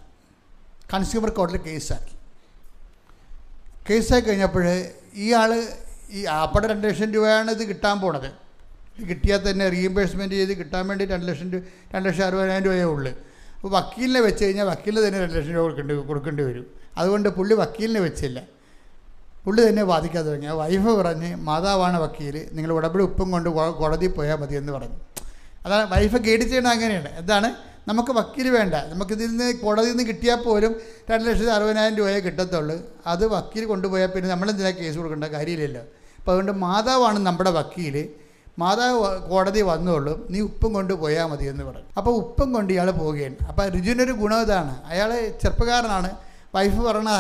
കൺസ്യൂമർ കോർട്ടിൽ കേസാക്കി കഴിഞ്ഞപ്പോൾ ഇയാൾ ഈ ആപ്പടെ 2,00,000 രൂപയാണ് ഇത് കിട്ടാൻ പോണത്. ഇത് കിട്ടിയാൽ തന്നെ റീഇംബേഴ്സ്മെൻറ്റ് ചെയ്ത് കിട്ടാൻ വേണ്ടി 2,60,000 രൂപയേ ഉള്ളൂ. അപ്പോൾ വക്കീലിനെ വെച്ച് കഴിഞ്ഞാൽ വക്കീലിന് തന്നെ 2,00,000 രൂപ കൊടുക്കേണ്ടി വരും. അതുകൊണ്ട് പുള്ളി വക്കീലിനെ വെച്ചില്ല, പുള്ളി തന്നെ വാദിക്കാതെ തുടങ്ങി. വൈഫ് പറഞ്ഞ് മാതാവാണ് വക്കീൽ, നിങ്ങൾ ഉടമ്പടി ഉപ്പും കൊണ്ട് കോടതിയിൽ പോയാൽ മതി എന്ന് പറഞ്ഞു. അതാണ് വൈഫ് ഗൈഡ് ചെയ്യണത്. അങ്ങനെയാണ്. എന്താണ്, നമുക്ക് വക്കീൽ വേണ്ട, നമുക്കിതിൽ നിന്ന് കോടതിയിൽ നിന്ന് കിട്ടിയാൽ പോലും 2,60,000 രൂപയെ കിട്ടത്തുള്ളൂ. അത് വക്കീൽ കൊണ്ടുപോയാൽ പിന്നെ നമ്മളെന്തിനാ കേസ് കൊടുക്കേണ്ട കാര്യമില്ലല്ലോ. അപ്പോൾ അതുകൊണ്ട് മാതാവാണ് നമ്മുടെ വക്കീൽ, മാതാവ് കോടതി വന്നോളൂ, നീ ഉപ്പും കൊണ്ട് പോയാൽ മതി എന്ന് പറഞ്ഞു. അപ്പോൾ ഉപ്പും കൊണ്ട് ഇയാൾ പോവുകയാണ്. അപ്പോൾ രുചിനൊരു ഗുണം ഇതാണ്, അയാൾ ചെറുപ്പക്കാരനാണ്, വൈഫ് പറഞ്ഞത്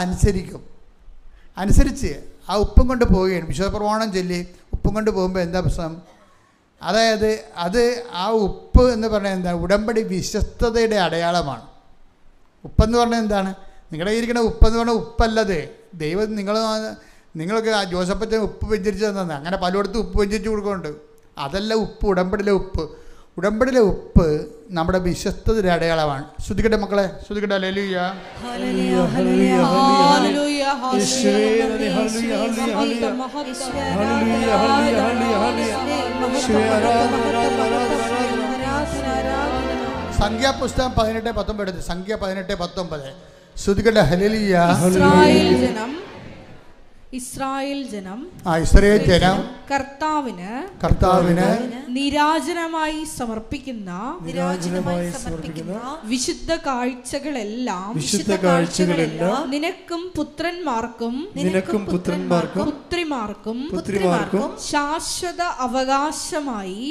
അനുസരിച്ച് ആ ഉപ്പും കൊണ്ട് പോവുകയാണ്. വിശ്വപ്രമാണം ചൊല്ലി ഉപ്പും കൊണ്ട് പോകുമ്പോൾ എന്താ പ്രശ്നം? അതായത് ആ ഉപ്പ് എന്ന് പറഞ്ഞാൽ എന്താ? ഉടമ്പടി വിശ്വസ്തതയുടെ അടയാളമാണ്. ഉപ്പെന്ന് പറഞ്ഞാൽ എന്താണ്? നിങ്ങളുടെ ഇരിക്കുന്ന ഉപ്പെന്ന് പറഞ്ഞാൽ ഉപ്പല്ലത്. ദൈവം നിങ്ങൾക്ക് ജോസഫച്ചൻ ഉപ്പ് വെഞ്ചരിച്ച് തന്നെ, അങ്ങനെ പലയിടത്തും ഉപ്പ് വെഞ്ചരിച്ച് കൊടുക്കുന്നുണ്ട്. അതല്ല ഉപ്പ്, ഉടമ്പടിയിലെ ഉപ്പ്. ഉടമ്പടിയിലെ ഉപ്പ് നമ്മുടെ വിശ്വസ്തതയുടെ അടയാളമാണ്. ശ്രുതിക്കട്ടെ മക്കളെ, ശ്രുതിക്കട്ടെ. ഹല്ലേലൂയ, ഹല്ലേലൂയ, ഹല്ലേലൂയ, ഹല്ലേലൂയ, സംഖ്യാപുസ്തകം 18:19 എടുത്ത്. സംഖ്യ 18:19. ശ്രുതിക്കട്ടെ. ഹല്ലേലൂയ. ഇസ്രായേൽ ജനം കർത്താവിന് നിരാജനമായി സമർപ്പിക്കുന്ന വിശുദ്ധ കാഴ്ചകളെല്ലാം നിനക്കും പുത്രന്മാർക്കും പുത്രിമാർക്കും ശാശ്വത അവകാശമായി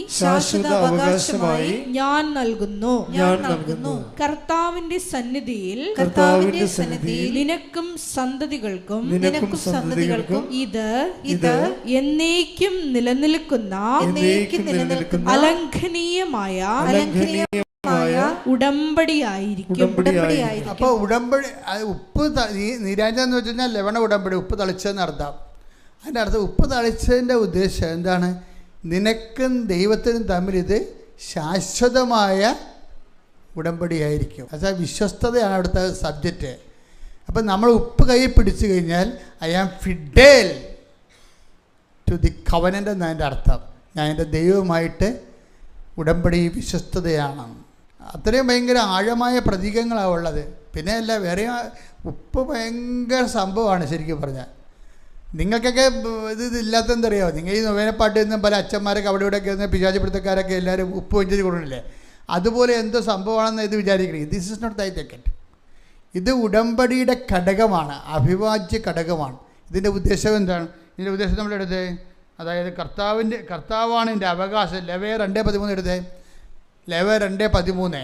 ഞാൻ നൽകുന്നു. കർത്താവിന്റെ സന്നിധിയിൽ നിനക്കും സന്തതികൾക്കും ഇത് എന്നേക്കും നിലനിൽക്കുന്ന അലംഘനീയമായ ഉടമ്പടിയായിരിക്കും. അപ്പോൾ ഉടമ്പടി ഉപ്പ് നിരാജ എന്ന് വെച്ച് കഴിഞ്ഞാൽ ലവണ ഉടമ്പടി, ഉപ്പ് തളിച്ചതെന്ന് അർത്ഥം. അതിൻ്റെ അർത്ഥം ഉപ്പ് തളിച്ചതിൻ്റെ ഉദ്ദേശം എന്താണ്? നിനക്കും ദൈവത്തിനും തമ്മിൽ ഇത് ശാശ്വതമായ ഉടമ്പടിയായിരിക്കും. അതായത് വിശ്വസ്തതയാണ് അവിടുത്തെ സബ്ജക്റ്റ്. അപ്പം നമ്മൾ ഉപ്പ് കയ്യിൽ പിടിച്ചു കഴിഞ്ഞാൽ I am faithful to the covenant എന്നതിൻ്റെ അർത്ഥം. ഞാൻ എൻ്റെ ദൈവവുമായിട്ട് ഉടമ്പടി വിശ്വസ്തതയാണ്. അത്രയും ഭയങ്കര ആഴമായ പ്രതീകങ്ങളാണ് ഉള്ളത്. പിന്നെ അല്ല, വേറെ ഉപ്പ് ഭയങ്കര സംഭവമാണ് ശരിക്കും പറഞ്ഞാൽ. നിങ്ങൾക്കൊക്കെ ഇതില്ലാത്തതെന്തറിയാമോ? നിങ്ങൾ ഈ നൊവേനപ്പാട്ടിൽ നിന്നും പല അച്ഛന്മാരൊക്കെ അവിടെ ഇവിടെയൊക്കെ ഇരുന്ന് പിശാചിപ്പിടുത്തക്കാരൊക്കെ എല്ലാവരും ഉപ്പ് വെഞ്ചരി കൊടുക്കണില്ലേ? അതുപോലെ എന്തോ സംഭവമാണെന്ന് ഇത് വിചാരിക്കണേ. ദിസ് ഇസ് നോട്ട് ദൈ ടിക്കറ്റ്. ഇത് ഉടമ്പടിയുടെ ഘടകമാണ്, അവിഭാജ്യ ഘടകമാണ്. ഇതിൻ്റെ ഉദ്ദേശം എന്താണ്? ഇതിൻ്റെ ഉദ്ദേശം നമ്മളെടുത്തേ, അതായത് കർത്താവാണ് എൻ്റെ അവകാശം. ലേവ്യർ 2:13 എടുത്തേ. ലേവ്യർ 2:13.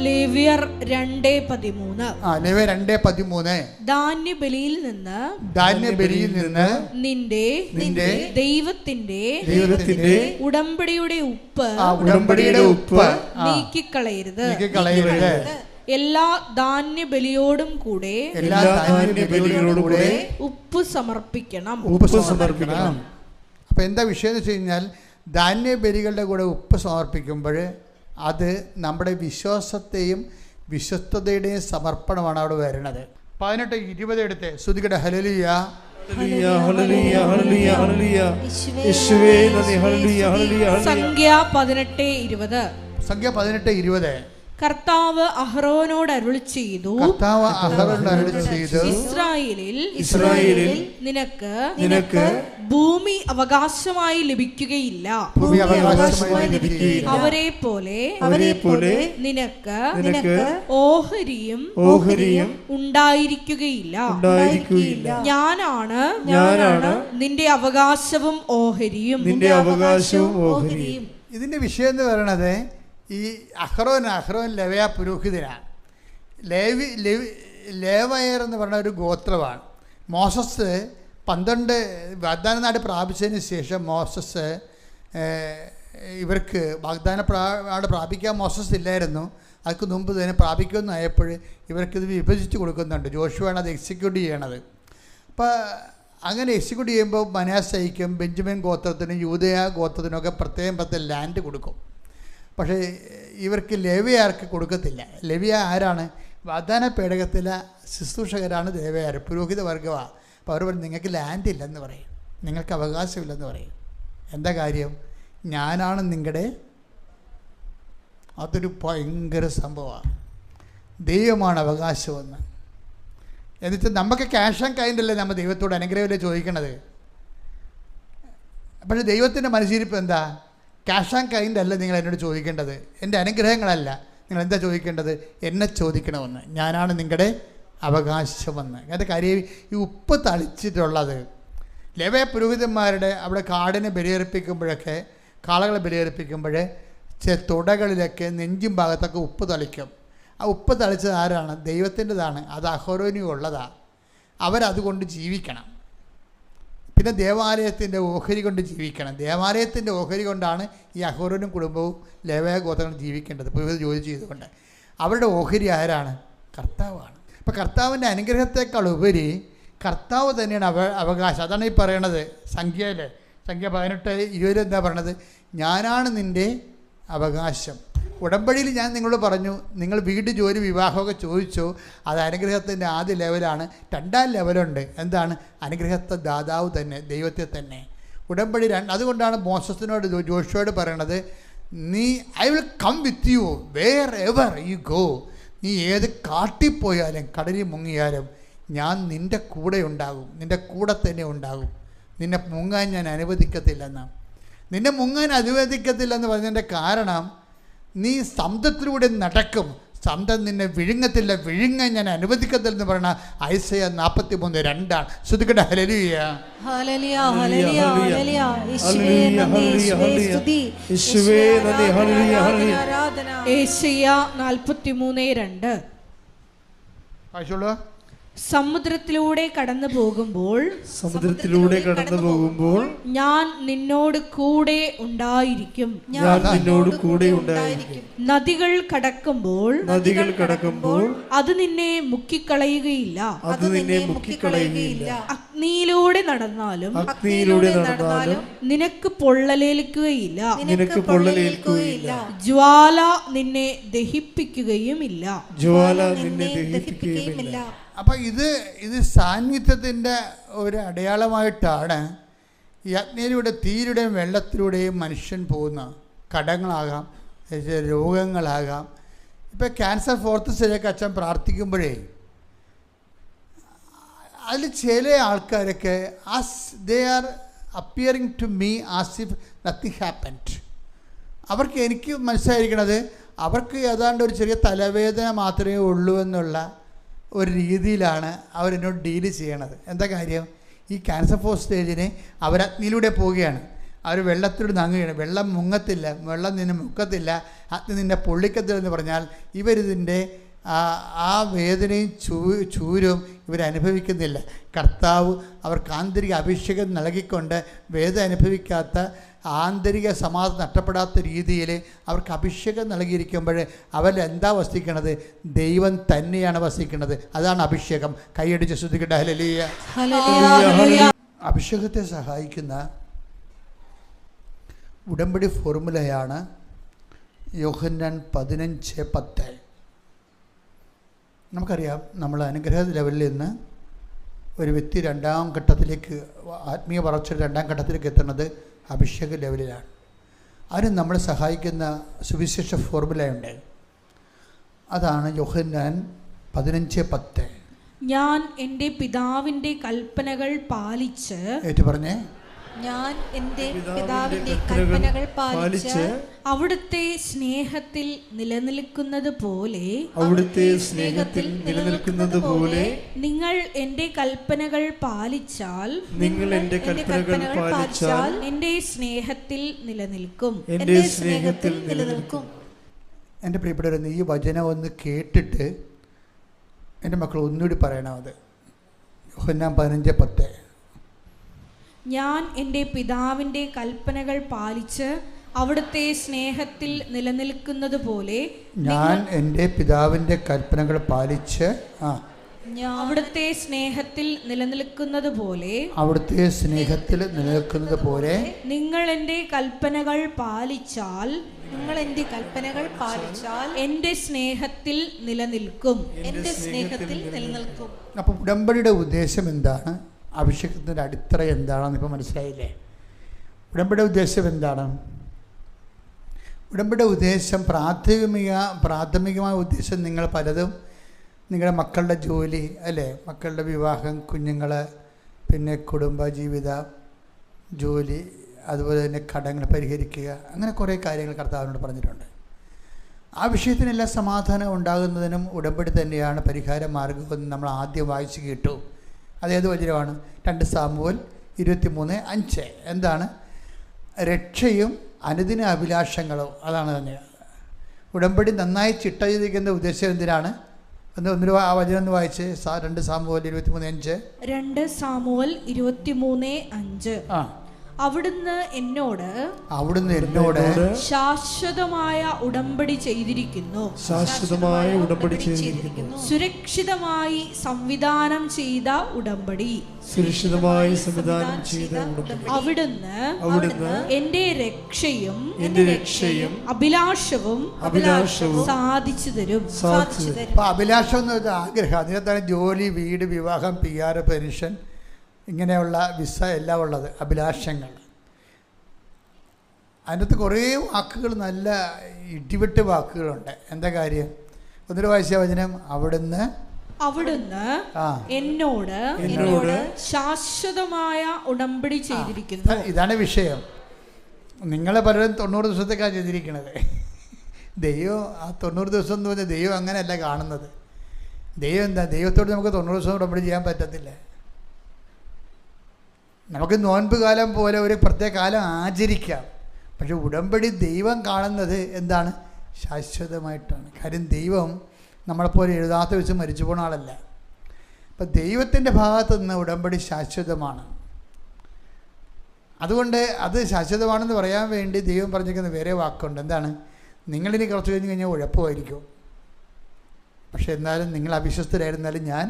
ലേവ്യർ 2:13. ലേവ്യർ 2:13. ധാന്യബലിയിൽ നിന്ന് നിന്റെ ദൈവത്തിന്റെ ഉടമ്പടിയുടെ ഉപ്പ് നീക്കിക്കളയരുത്. എല്ലാ ധാന്യബലിയോടും കൂടെ ഉപ്പ് സമർപ്പിക്കണം. അപ്പം എന്താ വിഷയം എന്ന് വെച്ച് കഴിഞ്ഞാൽ, ധാന്യബലികളുടെ കൂടെ ഉപ്പ് സമർപ്പിക്കുമ്പോൾ അത് നമ്മുടെ വിശ്വാസത്തെയും വിശ്വസ്തതയുടെയും സമർപ്പണമാണ് അവിടെ വരുന്നത്. 18:20 എടുത്ത്. ശ്രുതികട്ടെ. ഹല്ലേലൂയ. സംഖ്യ 18:20. കർത്താവ് അഹ്റോനോട് അരുളി ചെയ്തു, ഇസ്രായേലിൽ നിനക്ക് ഭൂമി അവകാശമായി ലഭിക്കുകയില്ല. അവരെ പോലെ നിനക്ക് ഓഹരിയും ഉണ്ടായിരിക്കുകയില്ല. ഞാനാണ് നിന്റെ അവകാശവും ഓഹരിയും. ഇതിന്റെ വിഷയം എന്ന് പറയണത്, ഈ അഹ്റോൻ ലേവ്യ പുരോഹിതനാണ്. ലേവയർ എന്ന് പറഞ്ഞ ഒരു ഗോത്രമാണ്. മോസസ് 12 വാഗ്ദാന നാട് പ്രാപിച്ചതിന് ശേഷം മോസസ് ഇവർക്ക് വാഗ്ദാന നാട് പ്രാപിക്കാൻ മോസസ് ഇല്ലായിരുന്നു. അതിന് മുമ്പ് തന്നെ പ്രാപിക്കുമെന്നായപ്പോൾ ഇവർക്കിത് വിഭജിച്ച് കൊടുക്കുന്നുണ്ട്. ജോഷുവാണ് അത് എക്സിക്യൂട്ട് ചെയ്യണത്. അപ്പോൾ അങ്ങനെ എക്സിക്യൂട്ട് ചെയ്യുമ്പോൾ മനാസയ്ക്കും ബെഞ്ചമിൻ ഗോത്രത്തിനും യൂദയ ഗോത്രത്തിനൊക്കെ പ്രത്യേകം ലാൻഡ് കൊടുക്കും. പക്ഷേ ഇവർക്ക് ലേവ്യർക്ക് കൊടുക്കത്തില്ല. ലേവ്യ ആരാണ്? വാഗ്ദാന പേടകത്തിലെ ശുശ്രൂഷകരാണ് ലേവ്യർ, പുരോഹിത വർഗമാണ്. അപ്പോൾ അവർ പറയും നിങ്ങൾക്ക് ലാൻഡ് ഇല്ലെന്ന് പറയും, നിങ്ങൾക്ക് അവകാശമില്ലെന്ന് പറയും. എന്താ കാര്യം? ഞാനാണ് നിങ്ങളുടെ. അതൊരു ഭയങ്കര സംഭവമാണ്. ദൈവമാണ് അവകാശമെന്ന്. എന്നിട്ട് നമുക്ക് ക്യാഷ് ആൻഡ് കൈൻഡല്ലേ നമ്മൾ ദൈവത്തോട് അനുഗ്രഹമല്ലേ ചോദിക്കണത്. പക്ഷേ ദൈവത്തിൻ്റെ മനസ്സിരിപ്പ് എന്താ? ക്യാഷ് ആൻഡ് കൈൻഡ് അല്ല നിങ്ങൾ എന്നോട് ചോദിക്കേണ്ടത്, എൻ്റെ അനുഗ്രഹങ്ങളല്ല. നിങ്ങൾ എന്താ ചോദിക്കേണ്ടത്? എന്നെ ചോദിക്കണമെന്ന്. ഞാനാണ് നിങ്ങളുടെ അവകാശമെന്ന്. അങ്ങനത്തെ കാര്യം ഈ ഉപ്പ് തളിച്ചിട്ടുള്ളത് ലേവ്യ പുരോഹിതന്മാരുടെ അവിടെ കാടിനെ ബലിയർപ്പിക്കുമ്പോഴൊക്കെ, കാളകളെ ബലിയർപ്പിക്കുമ്പോൾ തുടകളിലൊക്കെ നെഞ്ചും ഭാഗത്തൊക്കെ ഉപ്പ് തളിക്കും. ആ ഉപ്പ് തളിച്ചത് ആരാണ്? ദൈവത്തിൻ്റെതാണ്. അത് അഹരോനുള്ളതാണ്. അവരതുകൊണ്ട് ജീവിക്കണം. പിന്നെ ദേവാലയത്തിൻ്റെ ഓഹരി കൊണ്ട് ജീവിക്കണം. ദേവാലയത്തിൻ്റെ ഓഹരി കൊണ്ടാണ് ഈ അഹരോനും കുടുംബവും ലേവ്യ ഗോത്രങ്ങളും ജീവിക്കേണ്ടത്, പുരോഹിത ജോലി ചെയ്തുകൊണ്ട്. അവരുടെ ഓഹരി ആരാണ്? കർത്താവാണ്. അപ്പോൾ കർത്താവിൻ്റെ അനുഗ്രഹത്തെക്കാൾ ഉപരി കർത്താവ് തന്നെയാണ് അവകാശം. അതാണ് ഈ പറയണത് സംഖ്യ 18:20 എന്താ പറയണത്? ഞാനാണ് നിൻ്റെ അവകാശം. ഉടമ്പടിയിൽ ഞാൻ നിങ്ങളോട് പറഞ്ഞു, നിങ്ങൾ വീട്, ജോലി, വിവാഹമൊക്കെ ചോദിച്ചോ, അത് അനുഗ്രഹത്തിൻ്റെ ആദ്യ ലെവലാണ്. 2ാം ലെവലുണ്ട്. എന്താണ്? അനുഗ്രഹത്തെ ദാതാവ് തന്നെ, ദൈവത്തെ തന്നെ. ഉടമ്പടി അതുകൊണ്ടാണ് മോസസിനോട് ജോഷുവോട് പറയണത്, I will come with you wherever you go. നീ ഏത് കാട്ടിപ്പോയാലും കടലിൽ മുങ്ങിയാലും ഞാൻ നിൻ്റെ കൂടെ ഉണ്ടാകും, നിൻ്റെ കൂടെ തന്നെ ഉണ്ടാകും. നിന്നെ മുങ്ങാൻ ഞാൻ അനുവദിക്കത്തില്ലെന്ന്. നിന്നെ മുങ്ങാൻ അനുവദിക്കത്തില്ലെന്ന് പറഞ്ഞതിൻ്റെ കാരണം, നീ സമുദ്രത്തിലൂടെ നടക്കും, സമുദ്രം നിന്നെ വിഴുങ്ങത്തില്ല, വിഴുങ്ങാൻ ഞാൻ അനുവദിക്കത്തില്ലെന്ന് പറഞ്ഞ ഐസയ 43:2. ശ്രുതിക്കട്ടെ ഹല്ലേലൂയ. യേശയ്യ 43:2. ആയിഷോളൂ. സമുദ്രത്തിലൂടെ കടന്നു പോകുമ്പോൾ ഞാൻ നിന്നോട് കൂടെ ഉണ്ടായിരിക്കും. നദികൾ കടക്കുമ്പോൾ അത് നിന്നെ മുക്കിക്കളയുകയില്ല. അഗ്നിയിലൂടെ നടന്നാലും നിനക്ക് പൊള്ളലേൽക്കുകയില്ല. ജ്വാല നിന്നെ ദഹിപ്പിക്കുകയുമില്ല. അപ്പം ഇത് സാന്നിധ്യത്തിൻ്റെ ഒരു അടയാളമായിട്ടാണ് ഈ അഗ്നിയിലൂടെ, തീരുടെയും വെള്ളത്തിലൂടെയും മനുഷ്യൻ പോകുന്ന കടങ്ങളാകാം, രോഗങ്ങളാകാം. ഇപ്പം ക്യാൻസർ 4th സ്റ്റേജൊക്കെ അച്ഛൻ പ്രാർത്ഥിക്കുമ്പോഴേ അതിൽ ചില ആൾക്കാരൊക്കെ they are appearing to me as if nothing happened. അവർക്ക് എനിക്ക് മനസ്സിലായിരിക്കണത് അവർക്ക് ഏതാണ്ട് ഒരു ചെറിയ തലവേദന മാത്രമേ ഉള്ളൂ എന്നുള്ള ഒരു രീതിയിലാണ് അവരെന്നോട് ഡീല് ചെയ്യണത്. എന്താ കാര്യം? ഈ ക്യാൻസർ 4th സ്റ്റേജിന് അവർ അഗ്നിയിലൂടെ പോവുകയാണ്, അവർ വെള്ളത്തിലൂടെ നങ്ങുകയാണ്. വെള്ളം മുങ്ങത്തില്ല, വെള്ളം നിന്നെ മുക്കത്തില്ല, അഗ്നി നിന്നെ പൊള്ളിക്കത്തില്ലെന്ന് പറഞ്ഞാൽ ഇവരിതിൻ്റെ ആ വേദനയും ചൂരും ഇവരനുഭവിക്കുന്നില്ല. കർത്താവ് അവർക്ക് ആന്തരിക അഭിഷേകം നൽകിക്കൊണ്ട് വേദന അനുഭവിക്കാത്ത, ആന്തരിക സമാധാനം നഷ്ടപ്പെടാത്ത രീതിയിൽ അവർക്ക് അഭിഷേകം നൽകിയിരിക്കുമ്പോൾ അവരെന്താ വസിക്കണത്? ദൈവം തന്നെയാണ് വസിക്കുന്നത്. അതാണ് അഭിഷേകം. കൈയടിച്ച് ശ്രദ്ധിക്കട്ടെ ഹല്ലേലൂയ. അഭിഷേകത്തെ സഹായിക്കുന്ന ഉടമ്പടി ഫോർമുലയാണ് യോഹന്നാൻ 15:10. നമുക്കറിയാം, നമ്മൾ അനുഗ്രഹ ലെവലിൽ നിന്ന് ഒരു വ്യക്തി 2ാം ഘട്ടത്തിലേക്ക്, ആത്മീയ വളർച്ച 2ാം ഘട്ടത്തിലേക്ക് എത്തുന്നത് അഭിഷേക ലെവലിലാണ്. അതിന് നമ്മളെ സഹായിക്കുന്ന സുവിശേഷ ഫോർമുലയുണ്ട്. അതാണ് യോഹന്നാൻ 15:10. ഞാൻ എൻ്റെ പിതാവിൻ്റെ കൽപ്പനകൾ പാലിച്ച്, ഏറ്റു പറഞ്ഞേ, ഞാൻ എൻ്റെ പിതാവിന്റെ കൽപ്പനകൾ പാലിച്ച് അവിടുത്തെ സ്നേഹത്തിൽ നിലനിൽക്കുന്നത് പോലെ നിങ്ങൾ എൻ്റെ കൽപ്പനകൾ പാലിച്ചാൽ എൻ്റെ സ്നേഹത്തിൽ നിലനിൽക്കും. എൻ്റെ പ്രിയപ്പെട്ടവരെ, ഈ വചനം ഒന്ന് കേട്ടിട്ട് എൻ്റെ മക്കൾ ഒന്നുകൂടി പറയണം. അത് യോഹന്നാൻ 15:10. ഞാൻ എൻ്റെ പിതാവിൻ്റെ കൽപ്പനകൾ പാലിച്ച് അവിടുത്തെ സ്നേഹത്തിൽ നിലനിൽക്കുന്നത് പോലെ ഞാൻ എൻ്റെ പിതാവിൻ്റെ കൽപ്പനകൾ പാലിച്ച് അവിടുത്തെ സ്നേഹത്തിൽ നിലനിൽക്കുന്നത് പോലെ അവിടുത്തെ സ്നേഹത്തിൽ നിലനിൽക്കുന്നത് പോലെ നിങ്ങൾ എൻ്റെ കൽപ്പനകൾ പാലിച്ചാൽ എൻ്റെ സ്നേഹത്തിൽ നിലനിൽക്കും. അപ്പം ഉടമ്പടിയുടെ ഉദ്ദേശം എന്താണ്? അഭിഷേകത്തിൻ്റെ അടിത്തറ എന്താണെന്ന് ഇപ്പോൾ മനസ്സിലായില്ലേ? ഉടമ്പടിയുടെ ഉദ്ദേശം എന്താണ്? ഉടമ്പടിയുടെ ഉദ്ദേശം പ്രാഥമികമായ ഉദ്ദേശം നിങ്ങൾ പലതും നിങ്ങളുടെ മക്കളുടെ ജോലി അല്ലേ, മക്കളുടെ വിവാഹം, കുഞ്ഞുങ്ങൾ, പിന്നെ കുടുംബ ജീവിത ജോലി, അതുപോലെ തന്നെ കടങ്ങൾ പരിഹരിക്കുക, അങ്ങനെ കുറേ കാര്യങ്ങൾ കർത്താവിനോട് പറഞ്ഞിട്ടുണ്ട്. ആ വിഷയത്തിനെല്ലാം സമാധാനം ഉണ്ടാകുന്നതിനും ഉടമ്പടി തന്നെയാണ് പരിഹാര മാർഗമെന്ന് നമ്മൾ ആദ്യം വായിച്ച് കേട്ടു. അതേത് വചനമാണ്? 2 സാമുവേൽ 23:5. എന്താണ്? രക്ഷയും അനുദിന അഭിലാഷങ്ങളും. അതാണ് തന്നെ ഉടമ്പടി നന്നായി ചിട്ട ചെയ്തിരിക്കുന്ന ഉദ്ദേശം. എന്തിനാണ്? ആ വചനം ഒന്ന് വായിച്ച്. 2 സാമുവേൽ 23:5. 2 സാമുവേൽ 23:5. അവിടുന്ന് എന്നോട് ശാശ്വതമായ ഉടമ്പടി ചെയ്തിരിക്കുന്നു. സുരക്ഷിതമായി സംവിധാനം ചെയ്ത ഉടമ്പടി. അവിടുന്ന് എന്റെ രക്ഷയും അഭിലാഷവും സാധിച്ചു തരും. അഭിലാഷം എന്ന് വെച്ചാൽ ആഗ്രഹം. അതിനകത്താണ് ജോലി, വീട്, വിവാഹം, PR, പെൻഷൻ, ഇങ്ങനെയുള്ള വിസ എല്ലാം ഉള്ളത്. അഭിലാഷങ്ങൾ. അതിനകത്ത് കുറേ വാക്കുകൾ, നല്ല ഇടിവെട്ട് വാക്കുകളുണ്ട്. എന്താ കാര്യം? ഒന്നൊരു വായിച്ച വചനം. അവിടുന്ന് എന്നോട് ശാശ്വതമായ ഉടമ്പടി ചെയ്തിരിക്കുന്നു. ഇതാണ് വിഷയം. നിങ്ങളെ പലരും 90 ദിവസത്തേക്കാണ് ചെയ്തിരിക്കുന്നത്. ദൈവം ആ 90 ദിവസം എന്ന് പറഞ്ഞാൽ ദൈവം അങ്ങനെയല്ല കാണുന്നത്. ദൈവം എന്താ? ദൈവത്തോട് നമുക്ക് 90 ദിവസം ഉടമ്പടി ചെയ്യാൻ പറ്റത്തില്ല. നമുക്ക് നോൻപ് കാലം പോലെ ഒരു പ്രത്യേക കാലം ആചരിക്കാം. പക്ഷെ ഉടമ്പടി ദൈവം കാണുന്നത് എന്താണ്? ശാശ്വതമായിട്ടാണ്. കാര്യം ദൈവം നമ്മളെപ്പോലെ എഴുതാത്ത വെച്ച് മരിച്ചു പോണ ആളല്ല. അപ്പം ദൈവത്തിൻ്റെ ഭാഗത്തു നിന്ന് ഉടമ്പടി ശാശ്വതമാണ്. അതുകൊണ്ട് അത് ശാശ്വതമാണെന്ന് പറയാൻ വേണ്ടി ദൈവം പറഞ്ഞിരിക്കുന്ന വേറെ വാക്കുണ്ട്. എന്താണ്? നിങ്ങളിനി കുറച്ച് കഴിഞ്ഞ് കഴിഞ്ഞാൽ ഉഴപ്പമായിരിക്കും, പക്ഷെ എന്നാലും നിങ്ങൾ അവിശ്വസ്തരായിരുന്നാലും ഞാൻ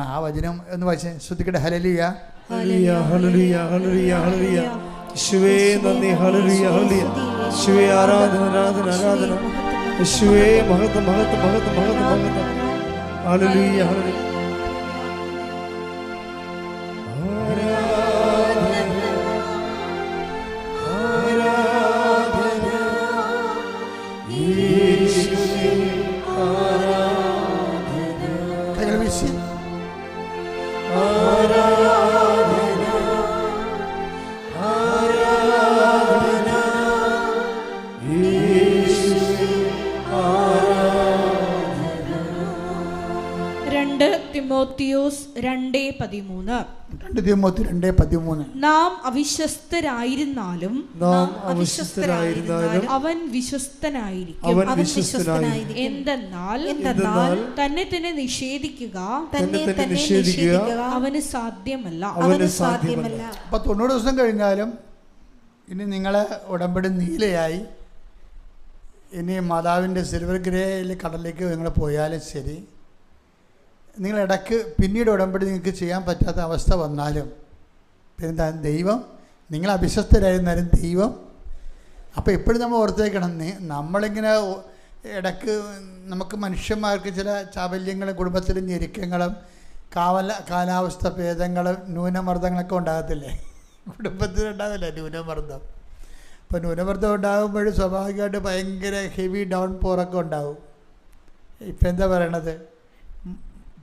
ആ വചനം ഒന്ന് വായിച്ചേ. ശ്രദ്ധിക്കട്ടെ. ഹല്ലേലൂയ, ഹല്ലേലൂയ, ഹല്ലേലൂയ, ഹല്ലേലൂയ, ഹല്ലേലൂയ. യേശുവേ നന്ദി. ഹല്ലേലൂയ, ഹല്ലേലൂയ. യേശുവേ ആരാധന, ആരാധന, ആരാധന. യേശുവേ മഹത്വം, മഹത്വം, മഹത്വം, മഹത്വം, മഹത്വം. ഹല്ലേലൂയ, ഹല്ലേലൂയ. തിമോത്തിയോസ് 2:13. നാം അവിശ്വസ്തരായിരുന്നാലും അവൻ വിശ്വസ്തനായിരിക്കും. എന്തെന്നാൽ തന്നെ തന്നെ നിഷേധിക്കുക അവന് സാധ്യമല്ല. അപ്പൊ 90 ദിവസം കഴിഞ്ഞാലും ഇനി നിങ്ങളെ ഉടമ്പടി നീലയായി, ഇനി മാതാവിൻ്റെ സിൽവർ ഗ്രേയിൽ കടലിലേക്ക് നിങ്ങൾ പോയാലും ശരി, നിങ്ങളിടയ്ക്ക് പിന്നീട് ഉടമ്പടി നിങ്ങൾക്ക് ചെയ്യാൻ പറ്റാത്ത അവസ്ഥ വന്നാലും പിന്നെന്താ? ദൈവം, നിങ്ങൾ അവിശ്വസ്തരായിരുന്നാലും ദൈവം. അപ്പോൾ എപ്പോഴും നമ്മൾ ഓർത്തേക്കണം, നമ്മളിങ്ങനെ ഇടയ്ക്ക് നമുക്ക് മനുഷ്യന്മാർക്ക് ചില ചാബല്യങ്ങളും കുടുംബത്തിലും ഞെരുക്കങ്ങളും കാലാവസ്ഥ ഭേദങ്ങളും ന്യൂനമർദ്ദങ്ങളൊക്കെ ഉണ്ടാകത്തില്ലേ? കുടുംബത്തിലുണ്ടാകില്ല ന്യൂനമർദ്ദം. അപ്പോൾ ന്യൂനമർദ്ദം ഉണ്ടാകുമ്പോഴും സ്വാഭാവികമായിട്ട് ഭയങ്കര ഹെവി ഡൗൺ പോറൊക്കെ ഉണ്ടാകും. ഇപ്പം എന്താ പറയണത്?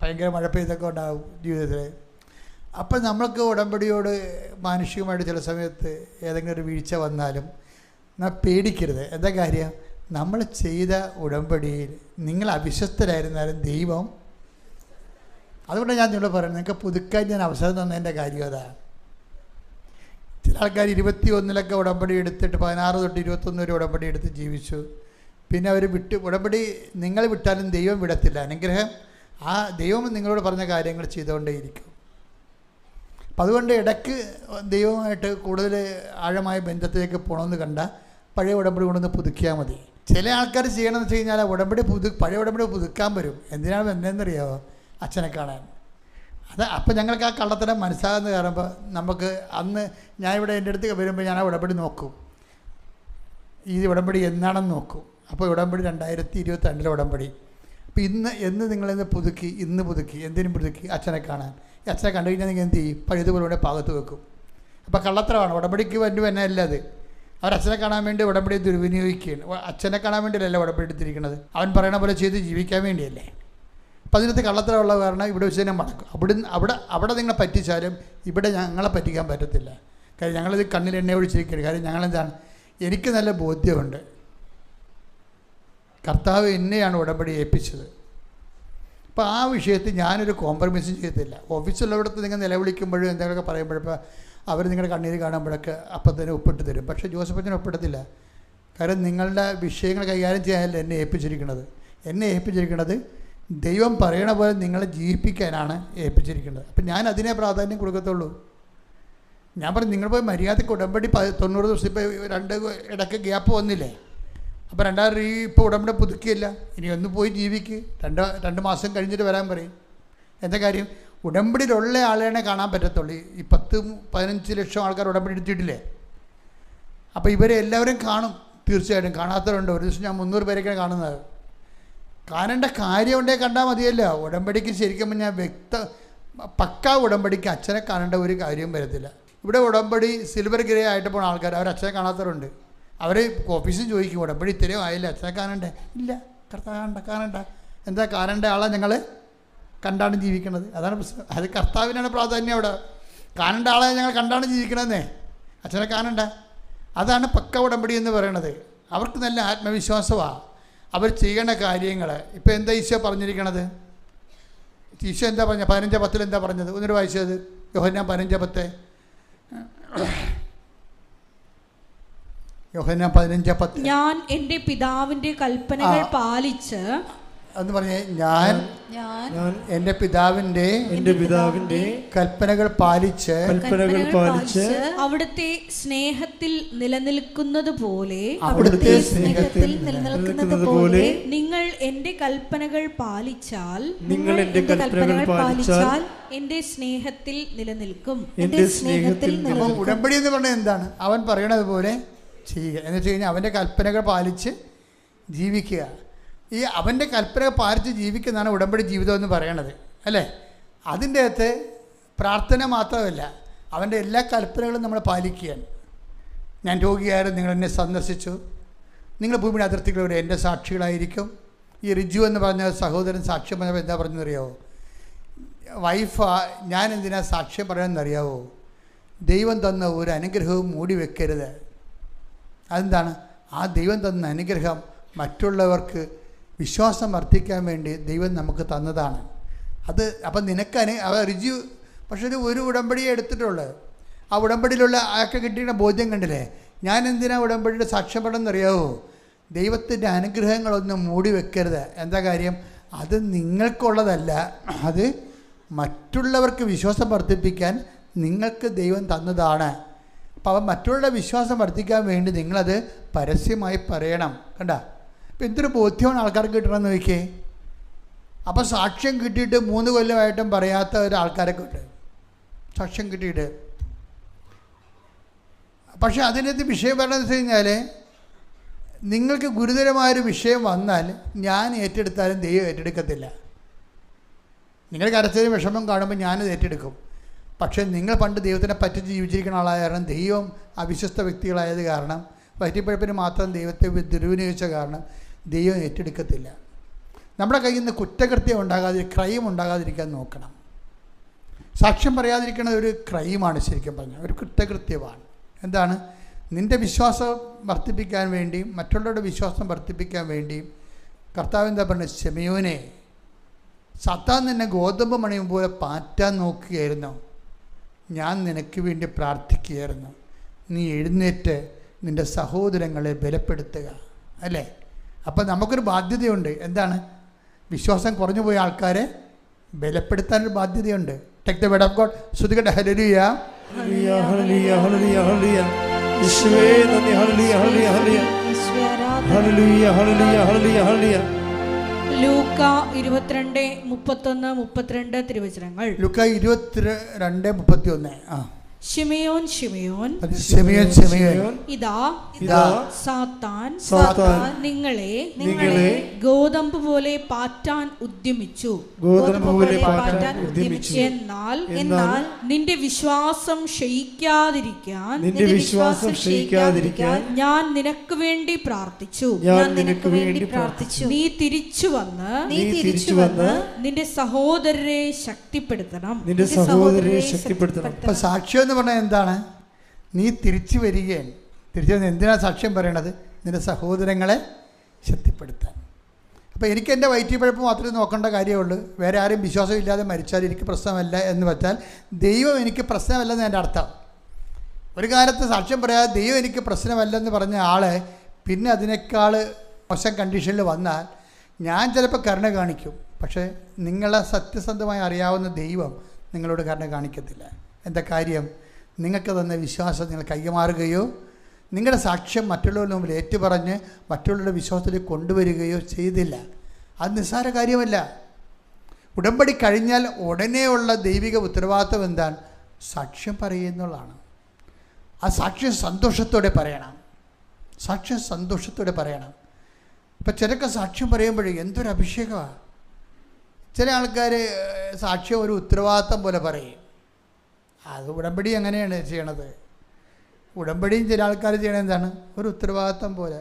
ഭയങ്കര മഴ പെയ്തൊക്കെ ഉണ്ടാകും ജീവിതത്തിൽ. അപ്പം നമ്മൾക്ക് ഉടമ്പടിയോട് മാനുഷികമായിട്ട് ചില സമയത്ത് ഏതെങ്കിലും ഒരു വീഴ്ച വന്നാലും നാം പേടിക്കരുത്. എന്താ കാര്യം? നമ്മൾ ചെയ്ത ഉടമ്പടിയിൽ നിങ്ങൾ അവിശ്വസ്തരായിരുന്നാലും ദൈവം. അതുകൊണ്ടാണ് ഞാൻ നിങ്ങളോട് പറയുന്നത്, നിങ്ങൾക്ക് പുതുക്കാൻ ഞാൻ അവസരം തന്നതിൻ്റെ കാര്യം അതാണ്. ചില ആൾക്കാർ 21 ഉടമ്പടി എടുത്തിട്ട് 16 തൊട്ട് 21 വരെ ഉടമ്പടി എടുത്ത് ജീവിച്ചു. പിന്നെ അവർ ഉടമ്പടി നിങ്ങൾ വിട്ടാലും ദൈവം വിടത്തില്ല. അനുഗ്രഹം ആ ദൈവം നിങ്ങളോട് പറഞ്ഞ കാര്യങ്ങൾ ചെയ്തുകൊണ്ടേയിരിക്കും. അപ്പം അതുകൊണ്ട് ഇടയ്ക്ക് ദൈവമായിട്ട് കൂടുതൽ ആഴമായ ബന്ധത്തിലേക്ക് പോകണമെന്ന് കണ്ടാൽ പഴയ ഉടമ്പടി കൊണ്ടൊന്ന് പുതുക്കിയാൽ മതി. ചില ആൾക്കാർ ചെയ്യണമെന്ന് വെച്ച് കഴിഞ്ഞാൽ പഴയ ഉടമ്പടി പുതുക്കാൻ വരും. എന്തിനാണ് വന്നതെന്നറിയാമോ? അച്ഛനെ കാണാൻ. അപ്പം ഞങ്ങൾക്ക് ആ കള്ളത്തരം മനസ്സിലാകുന്ന കാണുമ്പോൾ നമുക്ക് അന്ന് ഞാനിവിടെ എൻ്റെ അടുത്ത് വരുമ്പോൾ ഞാൻ ആ ഉടമ്പടി നോക്കും, ഈ ഉടമ്പടി എന്നാണെന്ന് നോക്കും. അപ്പോൾ ഉടമ്പടി 2022 ഉടമ്പടി. അപ്പോൾ എന്ന് നിങ്ങളിന്ന് പുതുക്കി, എന്തിനും പുതുക്കി? അച്ഛനെ കാണാൻ. ഈ അച്ഛനെ കണ്ടു കഴിഞ്ഞാൽ നിങ്ങൾ എന്ത് ചെയ്യും? പഴുതുപോലെ ഇവിടെ പാകത്ത് വെക്കും. അപ്പോൾ കള്ളത്തരമാണ്. ഉടമ്പടിക്ക് വേണ്ടി തന്നെ അല്ല അത്. അവരച്ഛനെ കാണാൻ വേണ്ടി ഉടമ്പടി ദുർവിനിയോഗിക്കുകയാണ്. അച്ഛനെ കാണാൻ വേണ്ടിയല്ല ഉടമ്പടി എടുത്തിരിക്കുന്നത്, അവൻ പറയണ പോലെ ചെയ്ത് ജീവിക്കാൻ വേണ്ടിയല്ലേ. അപ്പം അതിനകത്ത് കള്ളത്തരമുള്ള കാരണം ഇവിടെ വെച്ച് തന്നെ മടക്കും. അവിടെ നിങ്ങളെ പറ്റിച്ചാലും ഇവിടെ ഞങ്ങളെ പറ്റിക്കാൻ പറ്റത്തില്ല. കാര്യം ഞങ്ങളിത് കണ്ണിൽ എണ്ണ ഒഴിച്ചിരിക്കുകയാണ്. കാര്യം ഞങ്ങളെന്താണ്, എനിക്ക് നല്ല ബോധ്യമുണ്ട്, കർത്താവ് എന്നെയാണ് ഉടമ്പടി ഏൽപ്പിച്ചത്. അപ്പോൾ ആ വിഷയത്തിൽ ഞാനൊരു കോംപ്രമൈസും ചെയ്യത്തില്ല. ഓഫീസിലുള്ളവിടത്ത് നിങ്ങൾ നിലവിളിക്കുമ്പോഴും എന്തെങ്കിലുമൊക്കെ പറയുമ്പോഴപ്പോൾ അവർ നിങ്ങളുടെ കണ്ണീര് കാണുമ്പോഴൊക്കെ അപ്പം തന്നെ ഒപ്പിട്ട് തരും. പക്ഷേ ജോസഫച്ചനെ ഒപ്പിടത്തില്ല. കാരണം നിങ്ങളുടെ വിഷയങ്ങൾ കൈകാര്യം ചെയ്യാനല്ല എന്നെ ഏൽപ്പിച്ചിരിക്കുന്നത് ദൈവം പറയണ പോലെ നിങ്ങളെ ജീവിപ്പിക്കാനാണ് ഏൽപ്പിച്ചിരിക്കുന്നത്. അപ്പം ഞാൻ അതിനെ പ്രാധാന്യം കൊടുക്കത്തുള്ളൂ. ഞാൻ പറഞ്ഞു, നിങ്ങൾ പോയി മര്യാദയ്ക്ക് ഉടമ്പടി 90 ദിവസം ഇപ്പോൾ 2 ഇടയ്ക്ക് ഗ്യാപ്പ് വന്നില്ലേ? അപ്പോൾ 2000 ഇപ്പോൾ ഉടമ്പടി പുതുക്കിയില്ല, ഇനി ഒന്ന് പോയി ജീവിക്ക്, 2 മാസം കഴിഞ്ഞിട്ട് വരാൻ പറയും. എന്താ കാര്യം? ഉടമ്പടിയിലുള്ള ആളെയാണ് കാണാൻ പറ്റത്തുള്ളൂ. ഈ 10-15 ലക്ഷം ആൾക്കാർ ഉടമ്പടി എടുത്തിട്ടില്ലേ? അപ്പോൾ ഇവരെ എല്ലാവരും കാണും. തീർച്ചയായിട്ടും കാണാത്തവരുണ്ട്. ഒരു ദിവസം ഞാൻ 300 പേരൊക്കെയാണ് കാണുന്നത്. കാണേണ്ട കാര്യമുണ്ടെങ്കിൽ കണ്ടാൽ മതിയല്ല. ഉടമ്പടിക്ക് ശരിക്കും ഞാൻ പക്കാ ഉടമ്പടിക്ക് അച്ഛനെ കാണേണ്ട ഒരു കാര്യവും വരത്തില്ല. ഇവിടെ ഉടമ്പടി സിൽവർ ഗ്രേ ആയിട്ട് പോകുന്ന ആൾക്കാർ അവർ അച്ഛനെ കാണാത്തവരുണ്ട്. അവർ ഓഫീസിൽ ചോദിക്കും, ഉടമ്പടി ഇത്രയും ആയില്ല, അച്ഛനെ കാണണ്ടേ? ഇല്ല, കാണണ്ട. എന്താ കാണേണ്ട ആളെ ഞങ്ങൾ കണ്ടാണ് ജീവിക്കണത്. അതാണ് പ്രശ്നം. അത് കർത്താവിനാണ് പ്രാധാന്യം. അവിടെ കാണേണ്ട ആളെ ഞങ്ങൾ കണ്ടാണ് ജീവിക്കണമെന്നേ, അച്ഛനെ കാണണ്ട. അതാണ് പക്ക ഉടമ്പടി എന്ന് പറയണത്. അവർക്ക് നല്ല ആത്മവിശ്വാസമാണ് അവർ ചെയ്യേണ്ട കാര്യങ്ങൾ. ഇപ്പം എന്താ ഈശോ പറഞ്ഞിരിക്കണത്? ഈശോ എന്താ പറഞ്ഞത്? 15:10 എന്താ പറഞ്ഞത്? ഒന്നൊരു വായിച്ചത്. യോഹന്നാൻ 15:10. യോഹന്നാൻ 15:10. ഞാൻ എൻ്റെ പിതാവിൻ്റെ കൽപ്പനകൾ പാലിച്ച് എന്ന് പറഞ്ഞേ, ഞാൻ എൻ്റെ പിതാവിൻ്റെ കൽപ്പനകൾ പാലിച്ച് അവിടുത്തെ സ്നേഹത്തിൽ നിലനിൽക്കുന്നത് പോലെ നിങ്ങൾ എൻ്റെ കൽപ്പനകൾ പാലിച്ചാൽ എൻ്റെ സ്നേഹത്തിൽ നിലനിൽക്കും. ഉടമ്പടി എന്ന് പറഞ്ഞാൽ എന്താണ്? അവൻ പറയണത് പോലെ ചെയ്യുക എന്ന് വെച്ച് കഴിഞ്ഞാൽ അവൻ്റെ കൽപ്പനകൾ പാലിച്ച് ജീവിക്കുക. ഈ അവൻ്റെ കൽപ്പനകൾ പാലിച്ച് ജീവിക്കുന്നതാണ് ഉടമ്പടി ജീവിതം എന്ന് പറയണത്, അല്ലേ? അതിൻ്റെ അകത്ത് പ്രാർത്ഥന മാത്രമല്ല, അവൻ്റെ എല്ലാ കൽപ്പനകളും നമ്മൾ പാലിക്കുകയാണ്. ഞാൻ രോഗിയായിരുന്നു, നിങ്ങൾ എന്നെ സന്ദർശിച്ചു, നിങ്ങൾ ഭൂമിയുടെ അതിർത്തികളിലൂടെ എൻ്റെ സാക്ഷികളായിരിക്കും. ഈ റിജു എന്ന് പറഞ്ഞ സഹോദരൻ സാക്ഷ്യം പറഞ്ഞപ്പോൾ എന്താ പറഞ്ഞതെന്നറിയാവോ? വൈഫാ, ഞാൻ എന്തിനാ സാക്ഷ്യം പറയാമെന്നറിയാവോ? ദൈവം തന്ന ഒരു അനുഗ്രഹവും മൂടി വെക്കരുത്. അതെന്താണ്? ആ ദൈവം തന്ന അനുഗ്രഹം മറ്റുള്ളവർക്ക് വിശ്വാസം വർദ്ധിക്കാൻ വേണ്ടി ദൈവം നമുക്ക് തന്നതാണ്. അത് അപ്പം നിനക്ക് റിജു പക്ഷേ ഒരു ഉടമ്പടിയെ എടുത്തിട്ടുള്ളത്. ആ ഉടമ്പടിയിലുള്ള ആൾക്ക് കിട്ടിയ ബോധ്യം കണ്ടില്ലേ? ഞാൻ എന്തിനാ ഉടമ്പടിയുടെ സാക്ഷ്യം പറയണമെന്നറിയാവോ? ദൈവത്തിൻ്റെ അനുഗ്രഹങ്ങളൊന്നും മൂടി വെക്കരുത്. എന്താ കാര്യം? അത് നിങ്ങൾക്കുള്ളതല്ല, അത് മറ്റുള്ളവർക്ക് വിശ്വാസം വർദ്ധിപ്പിക്കാൻ നിങ്ങൾക്ക് ദൈവം തന്നതാണ്. അപ്പോൾ മറ്റുള്ള വിശ്വാസം വർദ്ധിക്കാൻ വേണ്ടി നിങ്ങളത് പരസ്യമായി പറയണം. കണ്ട, ഇപ്പം എന്തൊരു ബോധ്യമാണ് ആൾക്കാർക്ക് കിട്ടണമെന്ന് നോക്കിയേ. അപ്പോൾ സാക്ഷ്യം കിട്ടിയിട്ട് 3 കൊല്ലമായിട്ടും പറയാത്ത ഒരാൾക്കാരൊക്കെ ഉണ്ട്, സാക്ഷ്യം കിട്ടിയിട്ട്. പക്ഷേ അതിനകത്ത് വിഷയം പറയണമെന്ന് വെച്ച് കഴിഞ്ഞാൽ, നിങ്ങൾക്ക് ഗുരുതരമായൊരു വിഷയം വന്നാൽ ഞാൻ ഏറ്റെടുത്താലും ദൈവം ഏറ്റെടുക്കത്തില്ല. നിങ്ങൾ കരച്ചതിന് വിഷമം കാണുമ്പോൾ ഞാനത് ഏറ്റെടുക്കും. പക്ഷേ നിങ്ങൾ പണ്ട് ദൈവത്തിനെ പറ്റി ജീവിച്ചിരിക്കുന്ന ആളായ കാരണം, ദൈവം അവിശ്വസ്ത വ്യക്തികളായത് കാരണം, പറ്റിപ്പഴപ്പിന് മാത്രം ദൈവത്തെ ദുർവിനിയോഗിച്ച കാരണം ദൈവം ഏറ്റെടുക്കത്തില്ല. നമ്മുടെ കയ്യിൽ നിന്ന് കുറ്റകൃത്യം ക്രൈം ഉണ്ടാകാതിരിക്കാൻ നോക്കണം. സാക്ഷ്യം പറയാതിരിക്കുന്നത് ഒരു ക്രൈമാണ്, ശരിക്കും പറഞ്ഞാൽ ഒരു കുറ്റകൃത്യമാണ്. എന്താണ്? നിൻ്റെ വിശ്വാസം വർദ്ധിപ്പിക്കാൻ വേണ്ടിയും മറ്റുള്ളവരുടെ വിശ്വാസം വർദ്ധിപ്പിക്കാൻ വേണ്ടിയും കർത്താവ് എന്താ പറഞ്ഞത്? ശിമയോനെ, സത്താൻ നിന്നെ ഗോതമ്പ് മണിയും പോലെ പാറ്റാൻ നോക്കുകയായിരുന്നു, ഞാൻ നിനക്ക് വേണ്ടി പ്രാർത്ഥിക്കുകയായിരുന്നു, നീ എഴുന്നേറ്റ് നിൻ്റെ സഹോദരങ്ങളെ ബലപ്പെടുത്തുക. അല്ലേ? അപ്പം നമുക്കൊരു ബാധ്യതയുണ്ട്. എന്താണ്? വിശ്വാസം കുറഞ്ഞു പോയ ആൾക്കാരെ ബലപ്പെടുത്താനൊരു ബാധ്യതയുണ്ട്. Take the word of God. ശ്രുതികട്ടെ ഹല്ലേലൂയ. Hallelujah hallelujah hallelujah hallelujah. യേശുവേ നന്ദി. ഹല്ലേലൂയ hallelujah hallelujah. Hallelujah hallelujah hallelujah ഹല്ലേലൂയ. ലൂക്ക 22:31-32 തിരുവചനങ്ങൾ. ലൂക്ക 22:31. ശിമയോൻ ശിമയോൻ, ഇതാ സാത്താൻ നിങ്ങളെ ഗോതമ്പ് പോലെ പാറ്റാൻ ഉദ്യമിച്ചു. എന്നാൽ നിന്റെ വിശ്വാസം ക്ഷയിക്കാതിരിക്കാൻ ഞാൻ നിനക്ക് വേണ്ടി പ്രാർത്ഥിച്ചു. നീ തിരിച്ചു വന്ന് നിന്റെ സഹോദരരെ ശക്തിപ്പെടുത്തണം. സാക്ഷ്യം എന്ന് പറഞ്ഞാൽ എന്താണ്? നീ തിരിച്ചു വരികയാണ്. തിരിച്ചു വന്ന് എന്തിനാണ് സാക്ഷ്യം പറയണത്? നിന്റെ സഹോദരങ്ങളെ ശക്തിപ്പെടുത്താൻ. അപ്പോൾ എനിക്ക് എൻ്റെ വയറ്റിപ്പഴപ്പ് മാത്രമേ നോക്കേണ്ട കാര്യമുള്ളൂ. വേറെ ആരും വിശ്വാസമില്ലാതെ മരിച്ചാൽ എനിക്ക് പ്രശ്നമല്ല എന്ന് വെച്ചാൽ ദൈവം എനിക്ക് പ്രശ്നമല്ലെന്ന് എൻ്റെ അർത്ഥം. ഒരു കാലത്ത് സാക്ഷ്യം പറയാതെ ദൈവം എനിക്ക് പ്രശ്നമല്ലെന്ന് പറഞ്ഞ ആളെ പിന്നെ അതിനേക്കാൾ മോശം കണ്ടീഷനിൽ വന്നാൽ ഞാൻ ചിലപ്പോൾ കരുണ കാണിക്കും. പക്ഷേ നിങ്ങളെ സത്യസന്ധമായി അറിയാവുന്ന ദൈവം നിങ്ങളോട് കരുണ കാണിക്കത്തില്ല. എന്താ കാര്യം? നിങ്ങൾക്ക് തന്ന വിശ്വാസം നിങ്ങൾ കൈമാറുകയോ നിങ്ങളുടെ സാക്ഷ്യം മറ്റുള്ളവരുടെ മുമ്പിൽ ഏറ്റുപറഞ്ഞ് മറ്റുള്ളവരുടെ വിശ്വാസത്തിലേക്ക് കൊണ്ടുവരികയോ ചെയ്തില്ല. അത് നിസ്സാര കാര്യമല്ല. ഉടമ്പടി കഴിഞ്ഞാൽ ഉടനെയുള്ള ദൈവിക ഉത്തരവാദിത്വം എന്താണ്? സാക്ഷ്യം പറയുന്നുള്ളതാണ്. ആ സാക്ഷ്യം സന്തോഷത്തോടെ പറയണം. സാക്ഷ്യം സന്തോഷത്തോടെ പറയണം. ഇപ്പം ചിലർക്ക് സാക്ഷ്യം പറയുമ്പോഴേ എന്തൊരു അഭിഷേകമാണ്. ചില ആൾക്കാർ സാക്ഷ്യം ഒരു ഉത്തരവാദിത്വം പോലെ പറയും. അത് ഉടമ്പടി അങ്ങനെയാണ് ചെയ്യണത്. ഉടമ്പടിയും ചില ആൾക്കാർ ചെയ്യണത് എന്താണ്? ഒരു ഉത്തരവാദിത്വം പോലെ.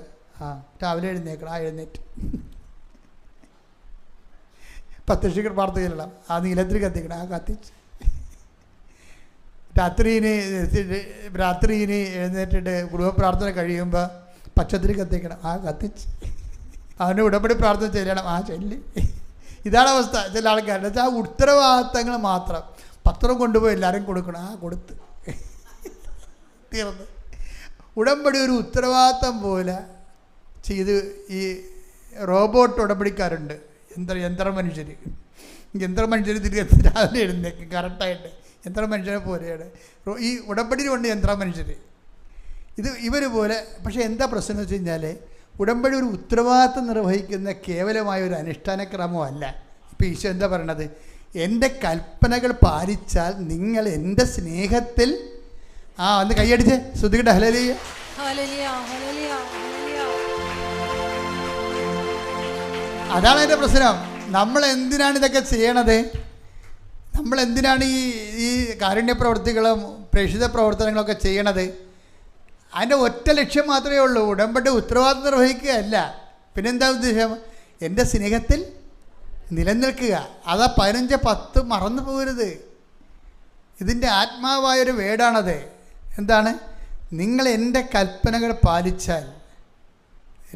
രാവിലെ എഴുന്നേക്കണം, എഴുന്നേറ്റ് പത്തക്ഷികൾ പ്രാർത്ഥനയിലുള്ള നീലത്തിൽ കത്തിക്കണം, കത്തിച്ച് രാത്രിയിന് എഴുന്നേറ്റിട്ട് കുടുംബ പ്രാർത്ഥന കഴിയുമ്പോൾ പച്ചത്തിരി കത്തിക്കണം, കത്തിച്ച് അവൻ്റെ ഉടമ്പടി പ്രാർത്ഥന ചെല്ലണം, ചെല്ലി. ഇതാണ് അവസ്ഥ ചില ആൾക്കാരുടെ. ആ ഉത്തരവാദിത്തങ്ങൾ മാത്രം. പത്രം കൊണ്ടുപോയി എല്ലാവരും കൊടുക്കണം, കൊടുത്ത് തീർന്ന്. ഉടമ്പടി ഒരു ഉത്തരവാദിത്തം പോലെ ചെയ്ത് ഈ റോബോട്ട് ഉടമ്പടിക്കാരുണ്ട്. യന്ത്രമനുഷ്യർ തിരികെ രാവിലെ എഴുന്നേക്കും കറക്റ്റായിട്ട്. യന്ത്രമനുഷ്യനെ പോലെയാണ് ഈ ഉടമ്പടിയിലുണ്ട് യന്ത്രമനുഷ്യർ. ഇവർ പോലെ. പക്ഷേ എന്താ പ്രശ്നം എന്ന് വെച്ച് കഴിഞ്ഞാൽ ഉടമ്പടി ഒരു ഉത്തരവാദിത്വം നിർവഹിക്കുന്ന കേവലമായ ഒരു അനുഷ്ഠാന ക്രമമല്ല. ഇപ്പോൾ ഈശോ എന്താ പറയണത്? എൻ്റെ കൽപ്പനകൾ പാലിച്ചാൽ നിങ്ങൾ എൻ്റെ സ്നേഹത്തിൽ ഒന്ന് കൈയടിച്ച് ശ്രുതികട്ടെ ഹല്ലേലൂയ. അതാണ് എൻ്റെ പ്രശ്നം. നമ്മൾ എന്തിനാണ് ഇതൊക്കെ ചെയ്യണത്? നമ്മൾ എന്തിനാണ് ഈ കാരുണ്യ പ്രവർത്തികളും പ്രേക്ഷിത പ്രവർത്തനങ്ങളൊക്കെ ചെയ്യണത്? അതിൻ്റെ ഒറ്റ ലക്ഷ്യം മാത്രമേ ഉള്ളൂ. ഉടമ്പടി ഉത്തരവാദിത്വം നിർവഹിക്കുകയല്ല. പിന്നെന്താ ഉദ്ദേശം? എൻ്റെ സ്നേഹത്തിൽ നിലനിൽക്കുക. അതാ 15:10 മറന്നു പോകരുത്. ഇതിൻ്റെ ആത്മാവായൊരു വേടാണത്. എന്താണ്? നിങ്ങൾ എൻ്റെ കൽപ്പനകൾ പാലിച്ചാൽ,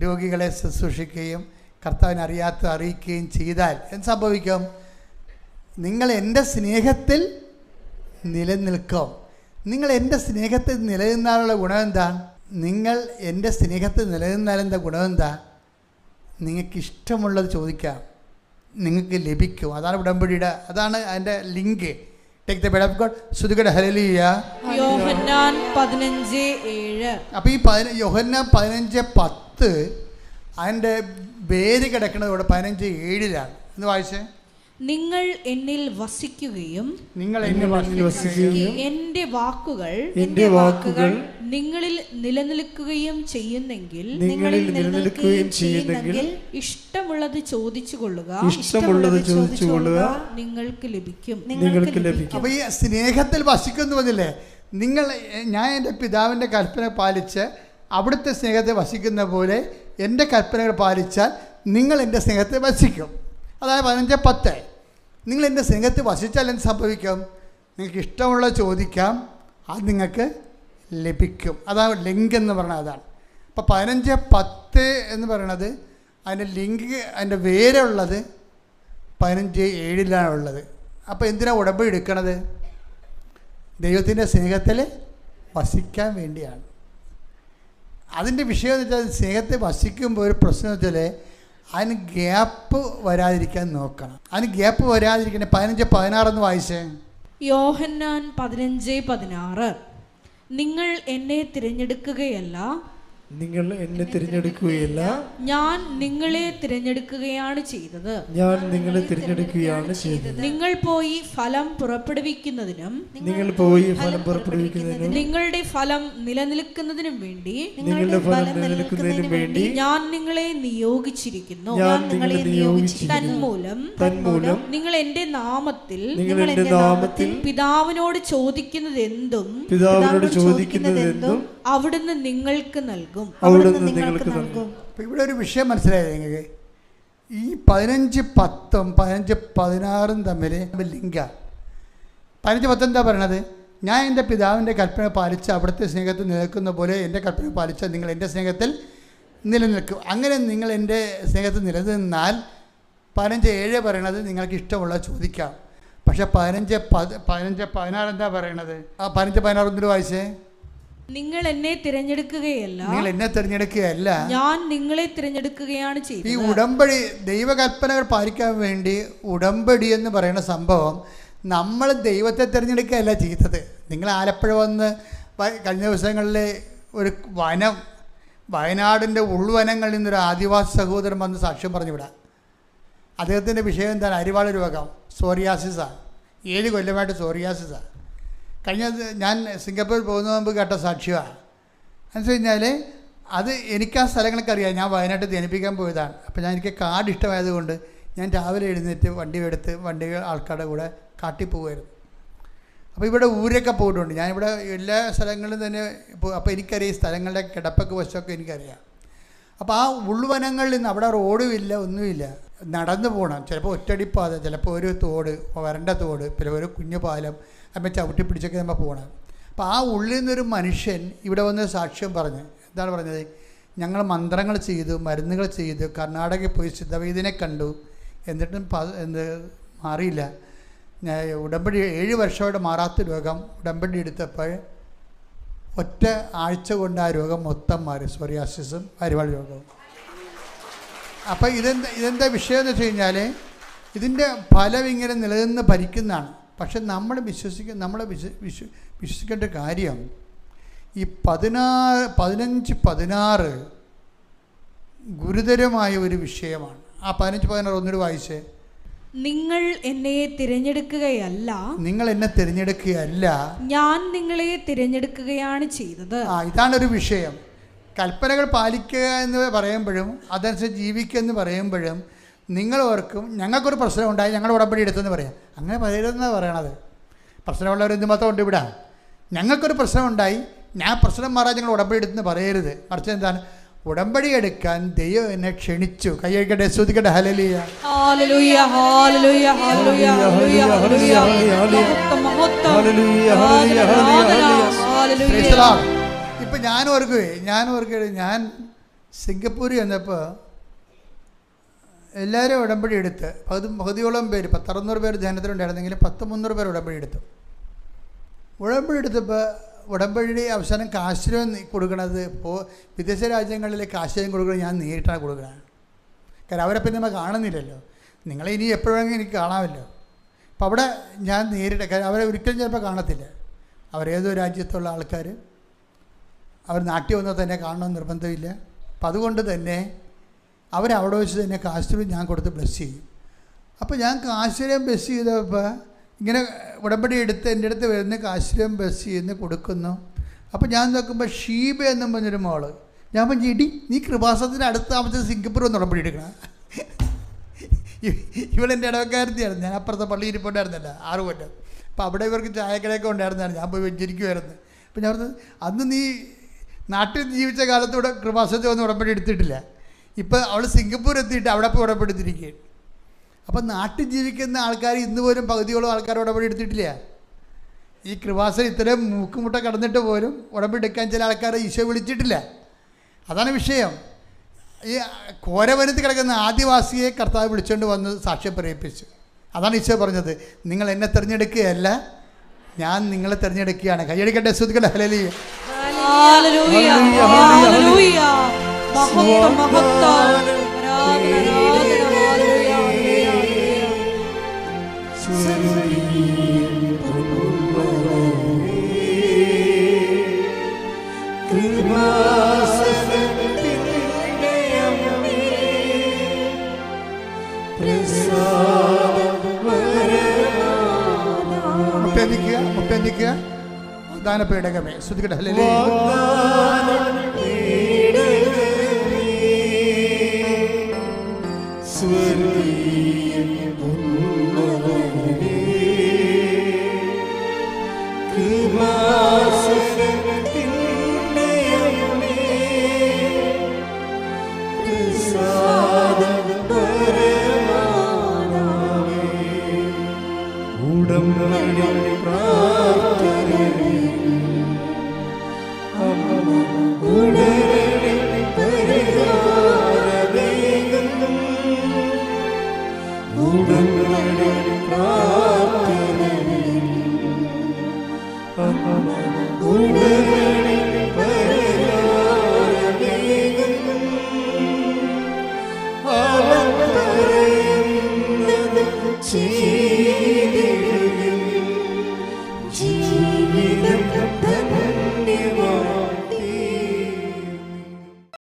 രോഗികളെ ശുശ്രൂഷിക്കുകയും കർത്താവിനെ അറിയാത്ത അറിയിക്കുകയും ചെയ്താൽ എന്ത് സംഭവിക്കും? നിങ്ങൾ എൻ്റെ സ്നേഹത്തിൽ നിലനിൽക്കും. നിങ്ങൾ എൻ്റെ സ്നേഹത്തിൽ നിലനിന്നാലുള്ള ഗുണം എന്താ? നിങ്ങൾ എൻ്റെ സ്നേഹത്തിൽ നിലനിന്നാലെന്താ ഗുണം എന്താ? നിങ്ങൾക്ക് ഇഷ്ടമുള്ളത് ചോദിക്കാം, നിങ്ങൾക്ക് ലഭിക്കും. അതാണ് ഉടമ്പടിയുടെ, അതാണ് അതിൻ്റെ link. Take the word of God. ശ്രുതികട്ടെ ഹല്ലേലൂയ. യോഹന്നാൻ 15:7. അപ്പോൾ ഈ യോഹന്നാൻ 15:10 അതിൻ്റെ വേര് കിടക്കുന്നത് ഇവിടെ 15:7 എന്ന് വായിച്ചേ. നിങ്ങൾ എന്നിൽ വസിക്കുകയും എന്റെ വാക്കുകൾ നിങ്ങളിൽ നിലനിൽക്കുകയും ചെയ്യുന്നെങ്കിൽ ഇഷ്ടമുള്ളത് ചോദിച്ചു കൊള്ളുക, നിങ്ങൾക്ക് ലഭിക്കും. അപ്പൊ ഈ സ്നേഹത്തിൽ വസിക്കുന്നു പറഞ്ഞില്ലേ? ഞാൻ എൻ്റെ പിതാവിൻ്റെ കൽപ്പന പാലിച്ച് അവിടുത്തെ സ്നേഹത്തെ വസിക്കുന്ന പോലെ എൻ്റെ കൽപ്പനകൾ പാലിച്ചാൽ നിങ്ങൾ എൻ്റെ സ്നേഹത്തെ വസിക്കും. അതായത് 15:10. നിങ്ങൾ എൻ്റെ സ്നേഹത്തിൽ വസിച്ചാൽ എന്ത് സംഭവിക്കും? നിങ്ങൾക്ക് ഇഷ്ടമുള്ളത് ചോദിക്കാം, അത് നിങ്ങൾക്ക് ലഭിക്കും. അതാണ് ലിങ്ക് എന്ന് പറഞ്ഞാൽ അതാണ്. അപ്പോൾ 15:10 എന്ന് പറയണത് അതിൻ്റെ ലിങ്ക്, അതിൻ്റെ വേരുള്ളത് 15:7 ഉള്ളത്. അപ്പോൾ എന്തിനാണ് ഉടമ്പടി എടുക്കണത്? ദൈവത്തിൻ്റെ സ്നേഹത്തിൽ വസിക്കാൻ വേണ്ടിയാണ്. അതിൻ്റെ വിഷയം എന്ന് വെച്ചാൽ സ്നേഹത്തെ വസിക്കുമ്പോൾ ഒരു പ്രശ്നം വെച്ചാൽ അതിന് ഗ്യാപ്പ് വരാതിരിക്കാൻ നോക്കണം. അതിന് ഗ്യാപ്പ് വരാതിരിക്കണേ 15:16 വായിച്ചേ. യോഹന്നാൻ 15:16. നിങ്ങൾ എന്നെ തിരഞ്ഞെടുക്കുകയല്ല, നിങ്ങൾ എന്നെ തിരഞ്ഞെടുക്കുകയല്ല, ഞാൻ നിങ്ങളെ തിരഞ്ഞെടുക്കുകയാണ് ചെയ്തത്. ഞാൻ നിങ്ങളെ തിരഞ്ഞെടുക്കുകയാണ് ചെയ്തത്. നിങ്ങൾ പോയി ഫലം പുറപ്പെടുവിക്കുന്നതിനും നിങ്ങളുടെ ഫലം നിലനിൽക്കുന്നതിനും വേണ്ടി ഞാൻ നിങ്ങളെ നിയോഗിച്ചിരിക്കുന്നു. തന്മൂലം നിങ്ങൾ എന്റെ നാമത്തിൽ പിതാവിനോട് ചോദിക്കുന്നത് എന്തും അവിടുന്ന് നിങ്ങൾക്ക് നൽകും. ഇവിടെ ഒരു വിഷയം മനസ്സിലായത് നിങ്ങൾക്ക്, ഈ 15:10 15:16 തമ്മിൽ ലിങ്ക. 15:10 എന്താ പറയണത്? ഞാൻ എൻ്റെ പിതാവിൻ്റെ കൽപ്പന പാലിച്ച് അവിടുത്തെ സ്നേഹത്തിൽ നിലനിൽക്കുന്ന പോലെ എൻ്റെ കൽപ്പന പാലിച്ചാൽ നിങ്ങൾ എൻ്റെ സ്നേഹത്തിൽ നിലനിൽക്കും. അങ്ങനെ നിങ്ങൾ എൻ്റെ സ്നേഹത്തിൽ നിലനിന്നാൽ 15:7 പറയണത് നിങ്ങൾക്ക് ഇഷ്ടമുള്ള ചോദിക്കാം. പക്ഷെ 15:16 എന്താ പറയണത്? ആ 15:16 ഒന്നിട്ട് വായിച്ചേ. നിങ്ങൾ എന്നെ തിരഞ്ഞെടുക്കുകയല്ല, ഞാൻ നിങ്ങളെ തിരഞ്ഞെടുക്കുകയാണ് ചെയ്തത്. ഈ ഉടമ്പടി, ദൈവകൽപ്പനകൾ പാലിക്കാൻ വേണ്ടി ഉടമ്പടി എന്ന് പറയുന്ന സംഭവം നമ്മൾ ദൈവത്തെ തിരഞ്ഞെടുക്കുകയല്ല ചെയ്തത്. നിങ്ങൾ ആലപ്പുഴ വന്ന് കഴിഞ്ഞ ദിവസങ്ങളിൽ ഒരു വയനാടിൻ്റെ ഉൾവനങ്ങളിൽ നിന്നൊരു ആദിവാസി സഹോദരൻ വന്ന് സാക്ഷ്യം പറഞ്ഞു വിടാം. അദ്ദേഹത്തിൻ്റെ വിഷയം എന്താണ്? അരിവാള രോഗം, സോറിയാസിസാണ്. 7 കൊല്ലമായിട്ട് സോറിയാസിസാണ്. ഞാൻ സിംഗപ്പൂരിൽ പോകുന്ന മുമ്പ് കേട്ട സാക്ഷ്യമാണ്. എന്ന് വെച്ച് കഴിഞ്ഞാൽ അത് എനിക്ക് ആ സ്ഥലങ്ങളൊക്കെ അറിയാം. ഞാൻ വയനാട്ടിൽ ധ്യാനിപ്പിക്കാൻ പോയതാണ്. അപ്പോൾ എനിക്ക് കാട് ഇഷ്ടമായതുകൊണ്ട് ഞാൻ രാവിലെ എഴുന്നേറ്റ് വണ്ടി ആൾക്കാരുടെ കൂടെ കാട്ടി പോകുമായിരുന്നു. അപ്പോൾ ഇവിടെ ഊരൊക്കെ പോയിട്ടുണ്ട്. ഞാനിവിടെ എല്ലാ സ്ഥലങ്ങളിലും തന്നെ അപ്പോൾ എനിക്കറിയാം ഈ സ്ഥലങ്ങളുടെ കിടപ്പൊക്കെ വശമൊക്കെ എനിക്കറിയാം. അപ്പോൾ ആ ഉൾവനങ്ങളിൽ നിന്ന് അവിടെ റോഡും ഇല്ല, ഒന്നുമില്ല, നടന്നു പോകണം. ചിലപ്പോൾ ഒറ്റടിപ്പാത, ചിലപ്പോൾ ഒരു തോട്, വരണ്ട തോട്, പിന്നെ ഒരു കുഞ്ഞു പാലം, നമ്മൾ ചവിട്ടി പിടിച്ചൊക്കെ നമ്മൾ പോകണം. അപ്പോൾ ആ ഉള്ളിൽ നിന്നൊരു മനുഷ്യൻ ഇവിടെ വന്ന് സാക്ഷ്യം പറഞ്ഞ് എന്താണ് പറഞ്ഞത്? ഞങ്ങൾ മന്ത്രങ്ങൾ ചെയ്തു, മരുന്നുകൾ ചെയ്തു, കർണാടകയിൽ പോയി സിദ്ധവൈദ്യനെ കണ്ടു, എന്നിട്ടും മാറിയില്ല. ഉടമ്പടി 7 വർഷമായിട്ട് മാറാത്ത രോഗം ഉടമ്പടി എടുത്തപ്പോൾ ഒറ്റ ആഴ്ച കൊണ്ട് ആ രോഗം മൊത്തം മാറി, സോറിയാസിസും അരിവാൾ രോഗവും. അപ്പോൾ ഇതെന്താ വിഷയം എന്ന് വെച്ച് കഴിഞ്ഞാൽ ഇതിൻ്റെ ഫലം ഇങ്ങനെ നിലനിന്ന് ഭരിക്കുന്നതാണ്. പക്ഷെ നമ്മൾ വിശ്വസിക്കേണ്ട കാര്യം ഈ 15-16 ഗുരുതരമായ ഒരു വിഷയമാണ്. ആ 15-16 ഒന്നുകൂടി വായിച്ചേ. നിങ്ങൾ എന്നെ തിരഞ്ഞെടുക്കുകയല്ല, ഞാൻ നിങ്ങളെ തിരഞ്ഞെടുക്കുകയാണ് ചെയ്തത്. ഇതാണൊരു വിഷയം. കൽപ്പനകൾ പാലിക്കുക എന്ന് പറയുമ്പോഴും അതനുസരിച്ച് ജീവിക്കുക എന്ന് പറയുമ്പോഴും നിങ്ങൾ ഓർക്കും ഞങ്ങൾക്കൊരു പ്രശ്നം ഉണ്ടായി, ഞങ്ങൾ ഉടമ്പടി എടുത്തെന്ന് പറയാം. അങ്ങനെ പറയരുതെന്നാണ് പറയണത്. പ്രശ്നമുള്ളവർ എന്ത് മാത്രം ഉണ്ട് ഇവിടെ? ഞങ്ങൾക്കൊരു പ്രശ്നം ഉണ്ടായി, ഞാൻ പ്രശ്നം മാറാൻ ഞങ്ങൾ ഉടമ്പടി എടുത്തെന്ന് പറയരുത്. മറിച്ച് എന്താണ്? ഉടമ്പടി എടുക്കാൻ ദൈവം എന്നെ ക്ഷണിച്ചു. കൈയ്യടിക്കട്ടെ, സ്തുതിക്കട്ടെ, ഹല്ലേലൂയ. ഇപ്പം ഞാൻ ഓർക്കുകയെ ഞാൻ സിംഗപ്പൂരിൽ ചെന്നപ്പോൾ എല്ലാവരും ഉടമ്പടി എടുത്ത് 10-15 പേര്, 600 പേര് ധ്യാനത്തിലുണ്ടായിരുന്നെങ്കിൽ 300 പേർ ഉടമ്പടി എടുത്തു. ഉടമ്പടി എടുത്തപ്പോൾ ഉടമ്പടി അവസാനം കാശ്രയം കൊടുക്കണത് വിദേശ രാജ്യങ്ങളിലേക്ക് ആശയം കൊടുക്കുന്നത് ഞാൻ നേരിട്ടാണ് കൊടുക്കുന്നത്. കാരണം അവരെ പിന്നെ നമ്മൾ കാണുന്നില്ലല്ലോ. നിങ്ങളെ ഇനി എപ്പോഴെങ്കിലും എനിക്ക് കാണാമല്ലോ. അപ്പോൾ അവിടെ ഞാൻ നേരിട്ട്, കാരണം അവരെ ഒരിക്കലും ചിലപ്പോൾ കാണത്തില്ല. അവരേതോ രാജ്യത്തുള്ള ആൾക്കാർ അവർ നാട്ടിൽ വന്നാൽ തന്നെ കാണണമെന്ന് നിർബന്ധമില്ല. അപ്പം അതുകൊണ്ട് തന്നെ അവരവിടെ വെച്ച് തന്നെ കാശ്രയം ഞാൻ കൊടുത്ത് ബ്ലസ് ചെയ്യും. അപ്പോൾ ഞാൻ കാശ്രയം ബ്ലസ് ചെയ്തപ്പോൾ ഇങ്ങനെ ഉടമ്പടി എടുത്ത് എൻ്റെ അടുത്ത് വരുന്ന കാശ്രയം ബ്ലസ് ചെയ്യുന്ന കൊടുക്കുന്നു. അപ്പോൾ ഞാൻ നോക്കുമ്പോൾ ഷീബ എന്നും പറഞ്ഞൊരു മോള്. ഞാൻ പറഞ്ഞു, ഇടി നീ കൃപാസനത്തിന് അടുത്ത താമസിച്ച് സിംഗപ്പൂർ ഒന്ന് ഉടമ്പടി എടുക്കണം. ഇവളെൻ്റെ ഇടവക്കാരത്തിയാണ്. ഞാൻ അപ്പുറത്തെ പള്ളി ഇരിപ്പുണ്ടായിരുന്നല്ല 6 കൊല്ലം. അപ്പോൾ അവിടെ ഇവർക്ക് ചായക്കടയൊക്കെ ഉണ്ടായിരുന്നതാണ്. ഞാൻ പോയി വെഞ്ചരിക്കുമായിരുന്നു. അപ്പോൾ ഞാൻ പറഞ്ഞത്, അന്ന് നീ നാട്ടിൽ ജീവിച്ച കാലത്തൂടെ കൃപാസനത്തിൽ വന്ന് ഉടമ്പടി എടുത്തിട്ടില്ല. ഇപ്പോൾ അവൾ സിംഗപ്പൂർ എത്തിയിട്ട് അവിടെ പോയി ഉടമ്പടി എടുത്തിരിക്കുകയാണ്. അപ്പം നാട്ടിൽ ജീവിക്കുന്ന ആൾക്കാർ ഇന്ന് പോലും പകുതിയോളം ആൾക്കാർ ഉടമ്പടി എടുത്തിട്ടില്ല. ഈ കൃപാസനം ഇത്രയും മൂക്കുമുട്ട കടന്നിട്ട് പോലും ഉടമ്പടി എടുക്കാൻ ചില ആൾക്കാരെ ഈശോ വിളിച്ചിട്ടില്ല. അതാണ് വിഷയം. ഈ കോരവനത്തിൽ കിടക്കുന്ന ആദിവാസിയെ കർത്താവ് വിളിച്ചുകൊണ്ട് വന്ന് സാക്ഷ്യം പറയിപ്പിച്ചു. അതാണ് ഈശോ പറഞ്ഞത്, നിങ്ങൾ എന്നെ തിരഞ്ഞെടുക്കുകയല്ല, ഞാൻ നിങ്ങളെ തിരഞ്ഞെടുക്കുകയാണ്. കൈയടിക്കട്ടെ, സ്തുതിക്കട്ടെ, ഹല്ലേലൂയ. വാഗ്ദാന പേടകമേ, സ്തുതിക്കട്ടെ. ഹല്ലേലൂയ. വാഗ്ദാന